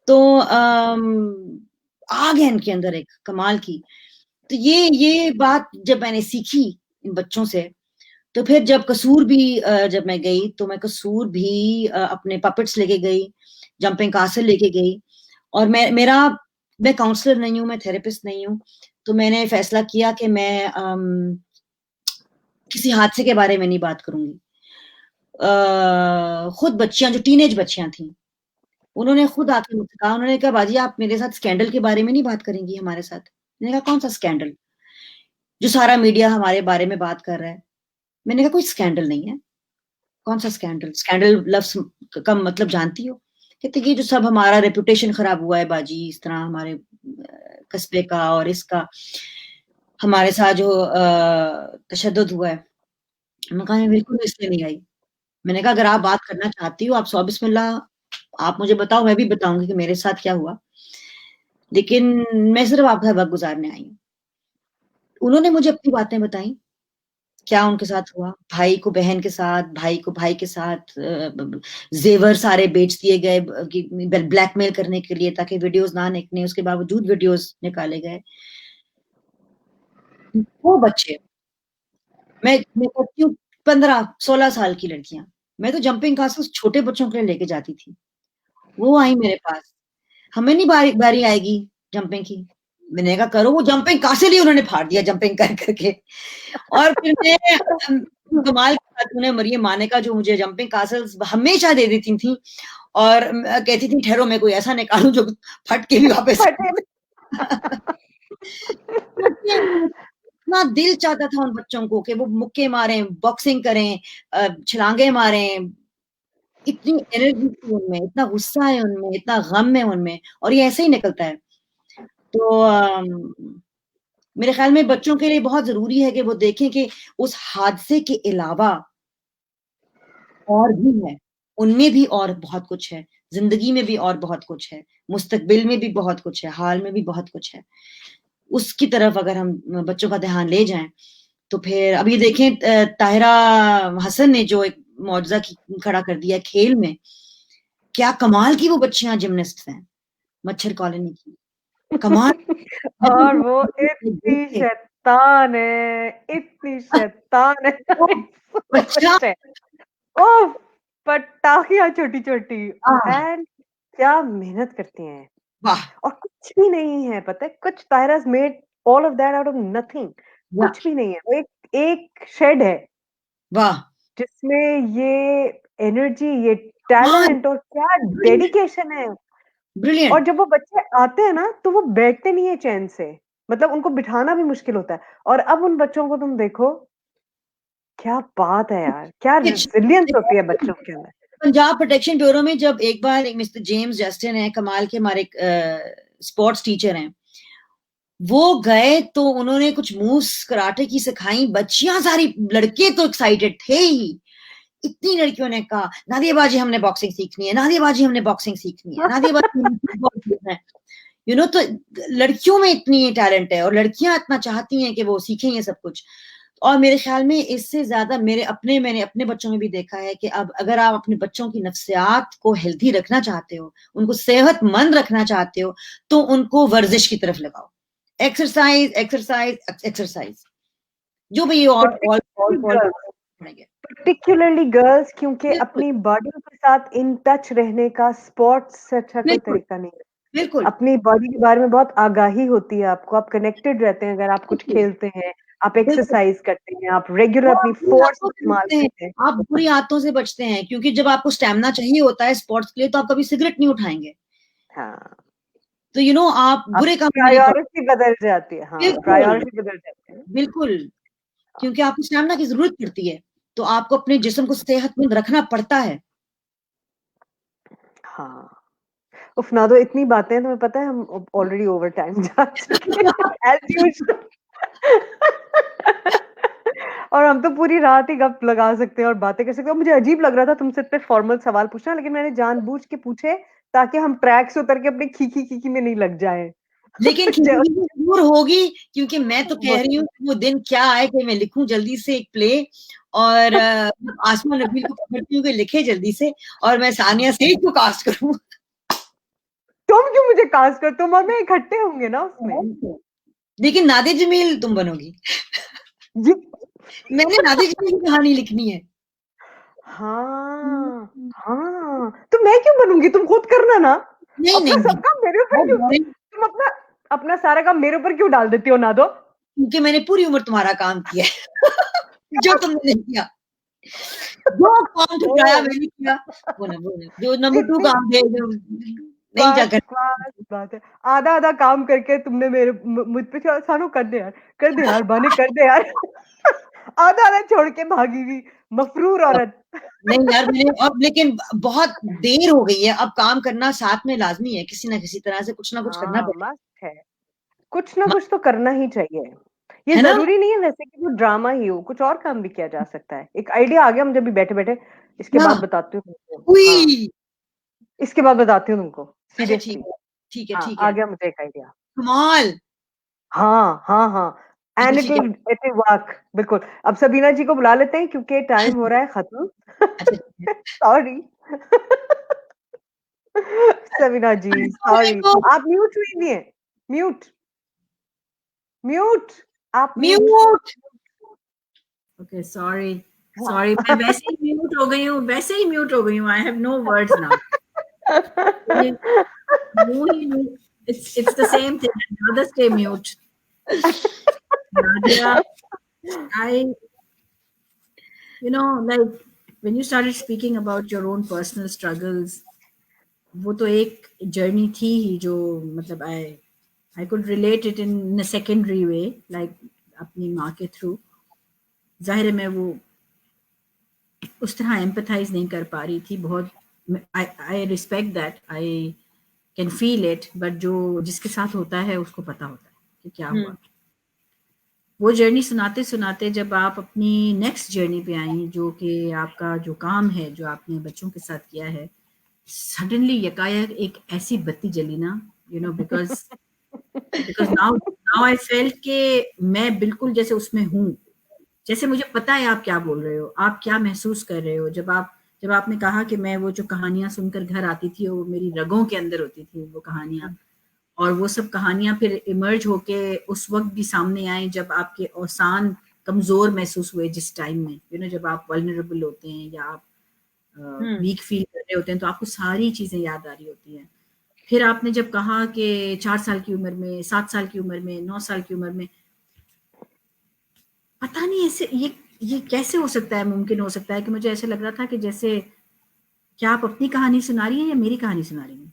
तो आग है इनके अंदर एक कमाल की। तो ये बात जब मैंने सीखी इन बच्चों से, तो फिर जब कसूर भी जब मैं गई, तो मैं कसूर भी अपने पपेट्स लेके गई, जंपिंग कासल लेके गई। और मैं काउंसलर नहीं हूँ, मैं थेरेपिस्ट नहीं हूँ, तो मैंने फैसला किया कि मैं किसी हादसे के बारे में नहीं बात करूंगी। खुद बच्चियां, जो टीनेज बच्चियां थी, उन्होंने खुद आके मुझसे कहा, उन्होंने कहा बाजी आप मेरे साथ स्कैंडल के बारे में नहीं बात करेंगी हमारे साथ। मैंने कहा कौन सा स्कैंडल, जो सारा मीडिया हमारे बारे में बात कर रहा है? मैंने कहा कोई स्कैंडल नहीं है। कौन सा स्कैंडल? स्कैंडल लफ्ज का मतलब जानती हो? कहते ये जो सब हमारा रेपुटेशन खराब हुआ है बाजी, इस तरह हमारे कस्बे का और इसका, हमारे साथ जो तशद्दुद हुआ है। मैंने कहा बिल्कुल इसलिए नहीं आई। मैंने कहा अगर आप बात करना चाहती हो, आप सौ बिस्मिल्लाह, आप मुझे बताओ, मैं भी बताऊंगी कि मेरे साथ क्या हुआ, लेकिन मैं सिर्फ आपका वक्त गुजारने आई हूँ। उन्होंने मुझे अपनी बातें बताई, क्या उनके साथ हुआ, भाई को बहन के साथ, भाई को भाई के साथ, जेवर सारे बेच दिए गए ब्लैकमेल करने के लिए, ताकि वीडियोस ना निकले, उसके बावजूद वीडियोस निकाले गए। वो बच्चे, मैं कहती हूँ 15-16 साल की लड़कियां, मैं तो जंपिंग क्लासेस छोटे बच्चों के लिए लेके जाती थी। वो आई मेरे पास, हमें नहीं बारी आएगी जंपिंग की। मैंने कहा करो, वो जंपिंग कासल ही उन्होंने फाड़ दिया जंपिंग कर करके। और फिर मैं कमाल की बात, उन्हें मरियम माने का जो मुझे जंपिंग कासल्स हमेशा दे देती थी, और कहती थी ठहरो मैं कोई ऐसा निकालूं जो फट के भी वापस इतना दिल चाहता था उन बच्चों को कि वो मुक्के मारें, बॉक्सिंग करें, छलांगे मारें। इतनी एनर्जी थी उनमें, इतना गुस्सा है उनमें, इतना गम है उनमें, और ये ऐसे ही निकलता है। तो मेरे ख्याल में बच्चों के लिए बहुत जरूरी है कि वो देखें कि उस हादसे के अलावा और भी है, उनमें भी और बहुत कुछ है, जिंदगी में भी और बहुत कुछ है, मुस्तकबिल में भी बहुत कुछ है, हाल में भी बहुत कुछ है। उसकी तरफ अगर हम बच्चों का ध्यान ले जाएं, तो फिर अभी देखें ताहिरा हसन ने जो एक मौजज़ा खड़ा कर दिया खेल में, क्या कमाल की वो बच्चियां जिम्नास्ट हैं मच्छर कॉलोनी की, कमाल। और वो इतनी शैतान है, इतनी शैतान है। बच्चा ओह, पटाखियां छोटी छोटी, एंड क्या मेहनत करती हैं। वाह, और कुछ भी नहीं है, पता है, कुछ तायरा's made all of that out of nothing, कुछ भी नहीं है। वो एक शेड है वाह, जिसमें ये एनर्जी, ये टैलेंट और क्या डेडिकेशन है। ब्रिलियंट। और जब वो बच्चे आते हैं ना, तो वो बैठते नहीं है चैन से, मतलब उनको बिठाना भी मुश्किल होता है। और अब उन बच्चों को तुम देखो, क्या बात है यार, क्या रेजिलियंस होती है बच्चों के अंदर। पंजाब प्रोटेक्शन ब्यूरो में जब एक बार मिस्टर जेम्स जस्टिन है, कमाल के हमारे स्पोर्ट्स टीचर हैं, वो गए तो उन्होंने कुछ मूव्स कराटे की सिखाई, बच्चियां सारी, लड़के तो एक्साइटेड थे ही, इतनी लड़कियों ने कहा नादियाबाजी हमने बॉक्सिंग सीखनी है, नादियाबाजी हमने बॉक्सिंग सीखनी है, नादियाबाजी हमने फुटबॉल सीखना है, यू नो। तो लड़कियों में इतनी टैलेंट है और लड़कियां इतना चाहती हैं कि वो सीखें ये सब कुछ। और मेरे ख्याल में इससे ज्यादा मैंने अपने बच्चों में भी देखा है कि अब अगर आप अपने बच्चों की नफ्सियात को हेल्दी रखना चाहते हो, उनको सेहतमंद रखना चाहते हो, तो उनको वर्जिश की तरफ लगाओ, एक्सरसाइज एक्सरसाइज एक्सरसाइज, जो भी और पड़ेंगे particularly girls, क्योंकि बिल्कुल अपनी बॉडी के साथ इन टच रहने का स्पोर्ट्स से अच्छा कोई बिल्कुल तरीका नहीं है। बिल्कुल अपनी बॉडी के बारे में बहुत आगाही होती है आपको, आप कनेक्टेड रहते हैं अगर आप कुछ बिल्कुल खेलते हैं, आप बिल्कुल। एक्सरसाइज करते हैं, आप रेगुलर वो अपनी आप बुरी फोर्स आदतों से इस्तेमाल बचते हैं, करते हैं। आप बुरी आदतों से बचते हैं, क्योंकि जब आपको स्टैमिना चाहिए होता है स्पोर्ट्स के लिए तो आप कभी सिगरेट नहीं उठाएंगे, हाँ, तो यू नो आप बुरे आपकी काम नहीं करोगे। प्रायोरिटी बदल जाती है। हाँ, बिल्कुल प्रायोरिटी बदल जाती है। बिल्कुल, क्योंकि आपको स्टैमिना की जरूरत पड़ती है, तो आपको अपने जिस्म को सेहतमंद रखना पड़ता है। हाँ, उफ नादो, इतनी बातें तुम्हें पता है हम ऑलरेडी ओवर टाइम जा चुके हैं एज यूजुअल। और हम तो पूरी रात ही गप लगा सकते हैं और बातें कर सकते हैं। मुझे अजीब लग रहा था तुमसे इतने फॉर्मल सवाल पूछना, लेकिन मैंने जानबूझ के पूछे ताकि हम ट्रैक से उतर के अपनी खीखी खीखी में नहीं लग जाएं। लेकिन खिचड़ी तो जरूर होगी, क्योंकि मैं तो कह वो रही हूँ कि वो दिन क्या आए कि मैं लिखूं जल्दी से एक प्ले, और आसमा नबील को पकड़ती हूँ कि लिखे जल्दी से, और मैं सानिया सईद को कास्ट करूँ। तुम क्यों मुझे कास्ट कर, तुम और मैं इकट्ठे होंगे ना उसमें। लेकिन नादिया जमील तुम बनोगी, जी, मैंने नादिया जमील की कहानी लिखनी है। हाँ हाँ, तो मैं क्यों बनूंगी, तुम खुद करना ना। नहीं अपना नहीं सब काम मेरे ऊपर क्यों, नहीं, तुम अपना अपना सारा काम मेरे ऊपर क्यों डाल देती हो नादो। क्योंकि मैंने पूरी उम्र तुम्हारा काम किया है जो तुमने नहीं किया, जो काम ठुकराया मैंने किया, वो ना जो नंबर 2 इतनी काम थे जो नहीं जा बस कर। बस बात है, आधा आधा काम करके तुमने मेरे मुझ पे सानू कर दे यार बाने, कर दे यार। आधा आधा छोड़ के भागी हुई मफरूर औरत। नहीं यार, मैंने अब, लेकिन बहुत देर हो गई है, अब काम करना साथ में लाजमी है, किसी ना किसी तरह से कुछ ना कुछ करना हाँ, पड़ेगा, मस्त है, कुछ ना कुछ तो करना ही चाहिए। ये है ना। जरूरी नहीं है वैसे कि वो ड्रामा ही हो, कुछ और काम भी किया जा सकता है। एक आइडिया आ गया मुझे भी बैठे बैठे, इसके ना बाद बताती हूँ तुमको। हाँ, हुई, इसके बाद बताती हूँ तुमको अच्छा ठीक सीरियसली। है ठीक है हाँ, ठीक आ है, गया मुझे एक आइडिया। कमाल, हाँ हाँ हाँ, ठीक है एंड ठीक है, इट विल वर्क बिल्कुल। अब सबीना जी को बुला लेते हैं क्योंकि टाइम हो रहा है खत्म। अच्छा ठीक है। सॉरी। सबीना जी सॉरी, आप म्यूट हुई नहीं है। म्यूट म्यूट, आप म्यूट। म्यूट, ओके सॉरी हाँ। सॉरी, मैं वैसे ही म्यूट हो गई हूँ, वैसे ही म्यूट हो गई हूँ, I have no words now. It's the same thing. I'd rather stay mute. Nadia, I, like when you started speaking about your own personal struggles, वो तो एक जर्नी थी ही जो मतलब I could relate it in a secondary way, like अपनी माँ के थ्रू। जाहिर है मैं वो उस तरह एम्पथाइज नहीं कर पा रही थी बहुत। I respect that, I can feel it, but जो जिसके साथ होता है उसको पता होता है कि क्या हुआ। वो जर्नी सुनाते सुनाते जब आप अपनी नेक्स्ट जर्नी पे आई, जो कि आपका जो काम है जो आपने बच्चों के साथ किया है, सडनली यकायक एक ऐसी बत्ती जली ना, बिकॉज नाउ आई फेल्ट के मैं बिल्कुल जैसे उसमें हूँ, जैसे मुझे पता है आप क्या बोल रहे हो, आप क्या महसूस कर रहे हो। जब आपने कहा कि मैं वो जो कहानियां सुनकर घर आती थी वो मेरी रगों के अंदर होती थी वो कहानियां, और वो सब कहानियां फिर इमर्ज होके उस वक्त भी सामने आए जब आपके औसान कमजोर महसूस हुए, जिस टाइम में जब आप वल्नरेबल होते हैं या आप वीक फील कर रहे होते हैं, तो आपको सारी चीजें याद आ रही होती हैं। फिर आपने जब कहा कि 4 साल की उम्र में, 7 साल की उम्र में, 9 साल की उम्र में, पता नहीं ऐसे ये कैसे हो सकता है, मुमकिन हो सकता है कि मुझे ऐसे लग रहा था कि जैसे क्या आप अपनी कहानी सुना रही हैं या मेरी कहानी सुना रही हैं।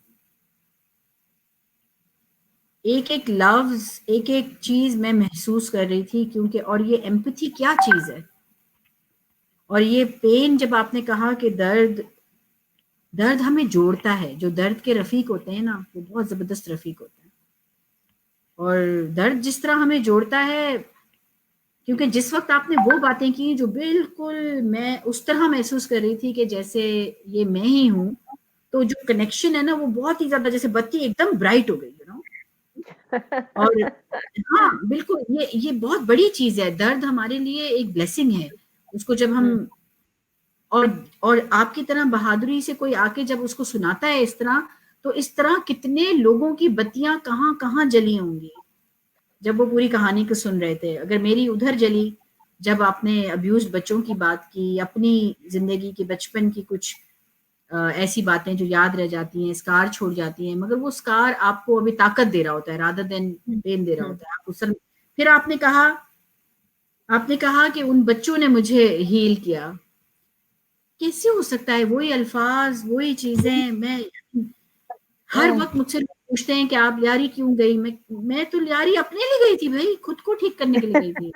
एक एक लफ्ज, एक एक चीज मैं महसूस कर रही थी, क्योंकि और ये एम्पैथी क्या चीज है, और ये पेन, जब आपने कहा कि दर्द हमें जोड़ता है, जो दर्द के रफीक होते हैं ना वो बहुत जबरदस्त रफीक होते हैं, और दर्द जिस तरह हमें जोड़ता है, क्योंकि जिस वक्त आपने वो बातें की जो बिल्कुल मैं उस तरह महसूस कर रही थी कि जैसे ये मैं ही हूँ, तो जो कनेक्शन है ना वो बहुत ही ज्यादा, जैसे बत्ती एकदम ब्राइट हो गई, यू नो। और हाँ बिल्कुल, ये बहुत बड़ी चीज है। दर्द हमारे लिए एक ब्लेसिंग है, उसको जब हम और आपकी तरह बहादुरी से कोई आके जब उसको सुनाता है इस तरह, तो इस तरह कितने लोगों की बत्तियां कहाँ कहाँ जली होंगी जब वो पूरी कहानी को सुन रहे थे। अगर मेरी उधर जली जब आपने अब्यूज्ड बच्चों की बात की, अपनी जिंदगी की बचपन की कुछ ऐसी बातें जो याद रह जाती हैं, स्कार छोड़ जाती हैं, मगर वो स्कार आपको अभी ताकत दे रहा होता है रादर देन पेन दे रहा होता है। आप उस फिर आपने कहा कि उन बच्चों ने मुझे हील किया। कैसे हो सकता है? वही अल्फाज, वही चीजें। मैं हर वक्त मुझसे लोग पूछते हैं कि आप लियारी क्यों गई? मैं तो लियारी अपने लिए गई थी भाई, खुद को ठीक करने के लिए गई थी।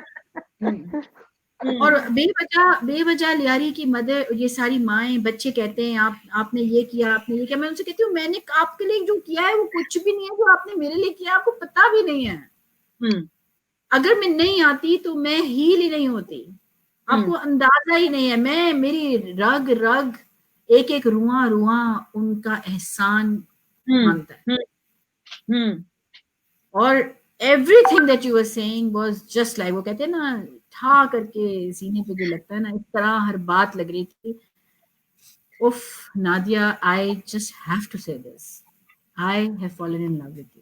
और बेवजह लियारी की मदर, ये सारी माएं, बच्चे कहते हैं आपने ये किया, आपने ये किया। मैं उनसे कहती हूँ मैंने आपके लिए जो किया है वो कुछ भी नहीं है, जो आपने मेरे लिए किया आपको पता भी नहीं है। अगर मैं नहीं आती तो मैं हील ही नहीं होती, आपको अंदाजा ही नहीं है। मेरी रग रग, एक एक रुआ रुआ उनका एहसान मानता है। और everything that you were saying was just like, वो कहते हैं ना ठा करके सीने पे जो लगता है ना, इस तरह हर बात लग रही थी। उफ Nadia, I just have to say this, I have fallen in love with you.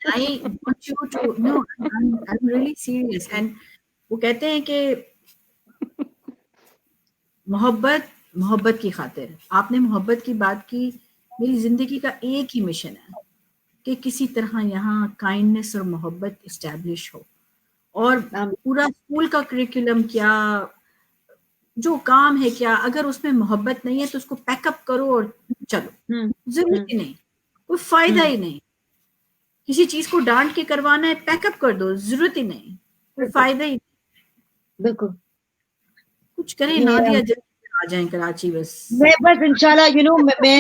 I want you to know, I'm really serious. And वो कहते हैं कि मोहब्बत की खातिर आपने मोहब्बत की बात की। मेरी जिंदगी का एक ही मिशन है कि किसी तरह यहाँ काइंडनेस और मोहब्बत इस्टेब्लिश हो। और पूरा स्कूल का करिकुलम क्या, जो काम है क्या, अगर उसमें मोहब्बत नहीं है तो उसको पैकअप करो और चलो, जरूरत ही नहीं, कोई फायदा ही नहीं। किसी चीज को डांट के करवाना है, पैकअप कर दो, जरूरत ही नहीं, कोई फायदा ही नहीं। बिल्कुल कुछ करें नादिया, जल्दी आ जाए कराची बस। मैं बस इंशाल्लाह यू नो मैं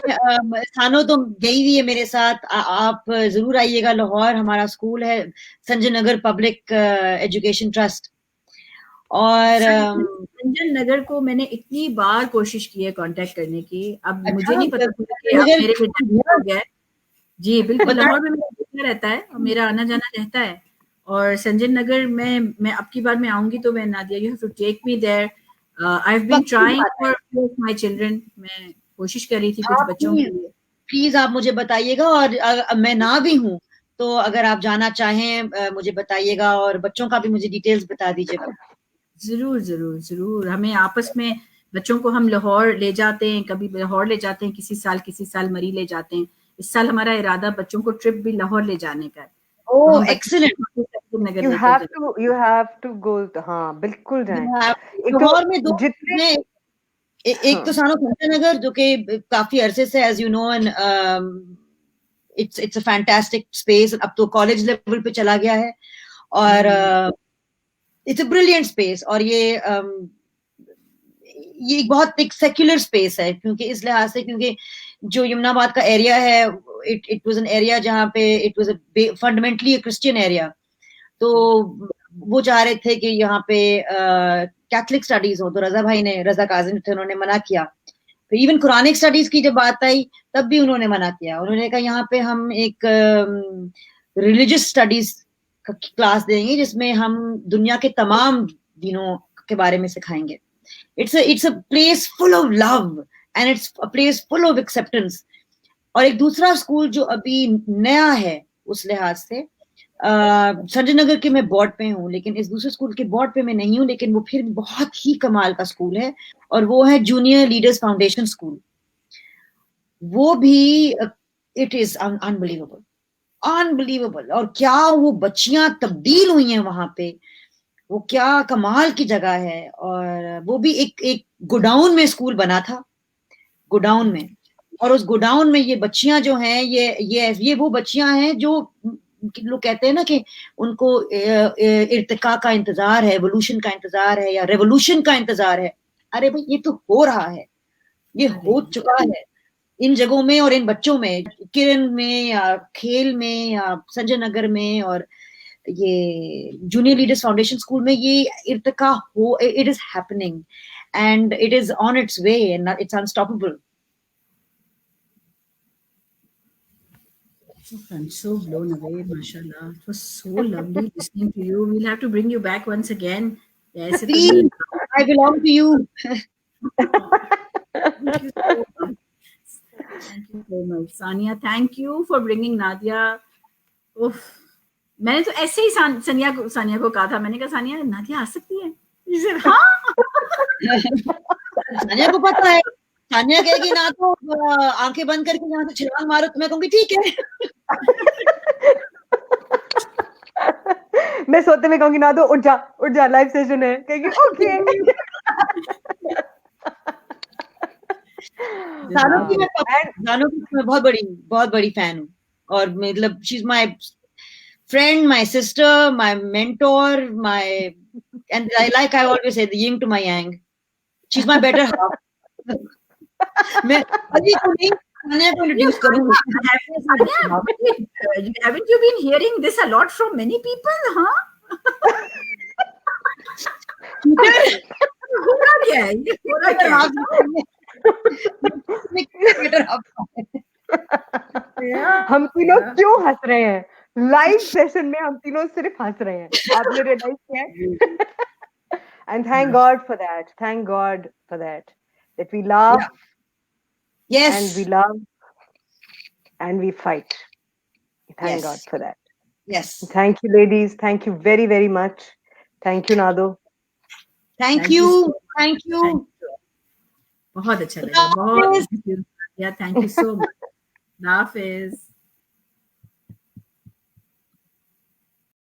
सानो तो गई हुई है मेरे साथ, आप जरूर आइएगा लाहौर। हमारा स्कूल है Sanjay Nagar public education trust. और संजय नगर को मैंने इतनी बार कोशिश की है कांटेक्ट करने की, अब मुझे नहीं पता कि अब मेरे हो गया है। जी बिल्कुल, लाहौर में मेरा बेटा रहता है और मेरा आना जाना रहता है। और संजय नगर में मैं अब की बार मैं आऊंगी तो मैं Nadia, you have to take me there. I have been trying for my children, मैं कोशिश कर रही थी कुछ बच्चों के लिए। प्लीज आप मुझे बताइएगा, और मैं ना भी हूँ तो अगर आप जाना चाहें मुझे बताइएगा, और बच्चों का भी मुझे डिटेल्स बता दीजिएगा। जरूर जरूर जरूर, हमें आपस में बच्चों को हम लाहौर ले जाते हैं, कभी लाहौर ले जाते हैं, किसी साल मरी ले जाते हैं। इस साल हमारा इरादा बच्चों को ट्रिप भी लाहौर ले जाने का है। ओह excellent, you have to go। हाँ बिल्कुल जाएं। लाहौर में दो जितने, एक तो सानो संजय नगर जो कि काफी अरसे से as you know and it's a fantastic space, अब तो कॉलेज लेवल पे चला गया है, और इट्स अ ब्रिलियंट स्पेस। और ये एक बहुत एक सेक्युलर स्पेस है, क्योंकि इस लिहाज से, क्योंकि जो यमुनाबाद का एरिया है इट वाज एन एरिया जहाँ पे it was fundamentally a Christian area. तो वो चाह रहे थे कि यहाँ पे कैथलिक स्टडीज हो, तो रजा काजिम थे, उन्होंने मना किया। फिर इवन कुरानिक स्टडीज की जब बात आई तब भी उन्होंने मना किया। उन्होंने कहा यहाँ पे हम एक रिलीजियस स्टडीज क्लास देंगे जिसमें हम दुनिया के तमाम दिनों के बारे में सिखाएंगे। It's a place full of love and it's a place full of acceptance. और एक दूसरा स्कूल जो अभी नया है उस लिहाज से, संजय नगर के मैं बोर्ड पे हूँ, लेकिन इस दूसरे स्कूल के बोर्ड पे मैं नहीं हूँ, लेकिन वो फिर बहुत ही कमाल का स्कूल है, और वो है जूनियर लीडर्स फाउंडेशन स्कूल। वो भी इट इज अनबिलीवेबल, अनबिलीवेबल। और क्या वो बच्चियां तब्दील हुई हैं वहां पे, वो क्या कमाल की जगह है। और वो भी एक गोडाउन में स्कूल बना था, गोडाउन में। और उस गोडाउन में ये बच्चियां जो हैं, ये वो बच्चियां हैं जो लोग कहते हैं ना कि उनको इर्तिका का इंतजार है, एवोल्यूशन का इंतजार है, या रेवोल्यूशन का इंतजार है। अरे भाई ये तो हो रहा है, ये हो चुका है। इन जगहों में और इन बच्चों में, किरण में या खेल में या संजय नगर में और ये जूनियर लीडर्स फाउंडेशन स्कूल में ये इर्तिका हो, it is happening and it is on it's way and it's unstoppable. I'm so blown away, mashallah. It was so lovely listening to you. We'll have to bring you back once again. Yes, Please, I belong to you. Thank you so much. Thank you so much. Sania, thank you for bringing Nadia. Oof. मैंने तो ऐसे ही सानिया को कहा था, मैंने कहा सानिया नादिया आ सकती है. हाँ. सानिया को पता है, सानिया कहेगी ना तो आंखें बंद करके यहाँ से छलांग मारो, तो मैं कहूंगी ठीक है. मैं सोते में कहूंगी ना तो उठ जा लाइव सेशन है, कहेगी ओके. जानू की मैं बहुत बड़ी फैन हूँ और मतलब she is my friend, my sister, my mentor, and I always say the yin to my yang. She's my better half. मैं अभी को नहीं खाने को introduce करूँगी. Haven't you been hearing this a lot from many people, huh? हम तीनों क्यों हंस रहे हैं लाइव सेशन में? हम तीनों सिर्फ हंस रहे हैं. आपने रियलाइज किया है? And thank God for that. Thank God for that. That we laugh. Yes. And we love. And we fight. Thank God for that. Yes. Thank you, ladies. Thank you very, very much. Thank you, Nado. Thank you. बहुत अच्छा लगा. बहुत. Thank you so much. Hafiz.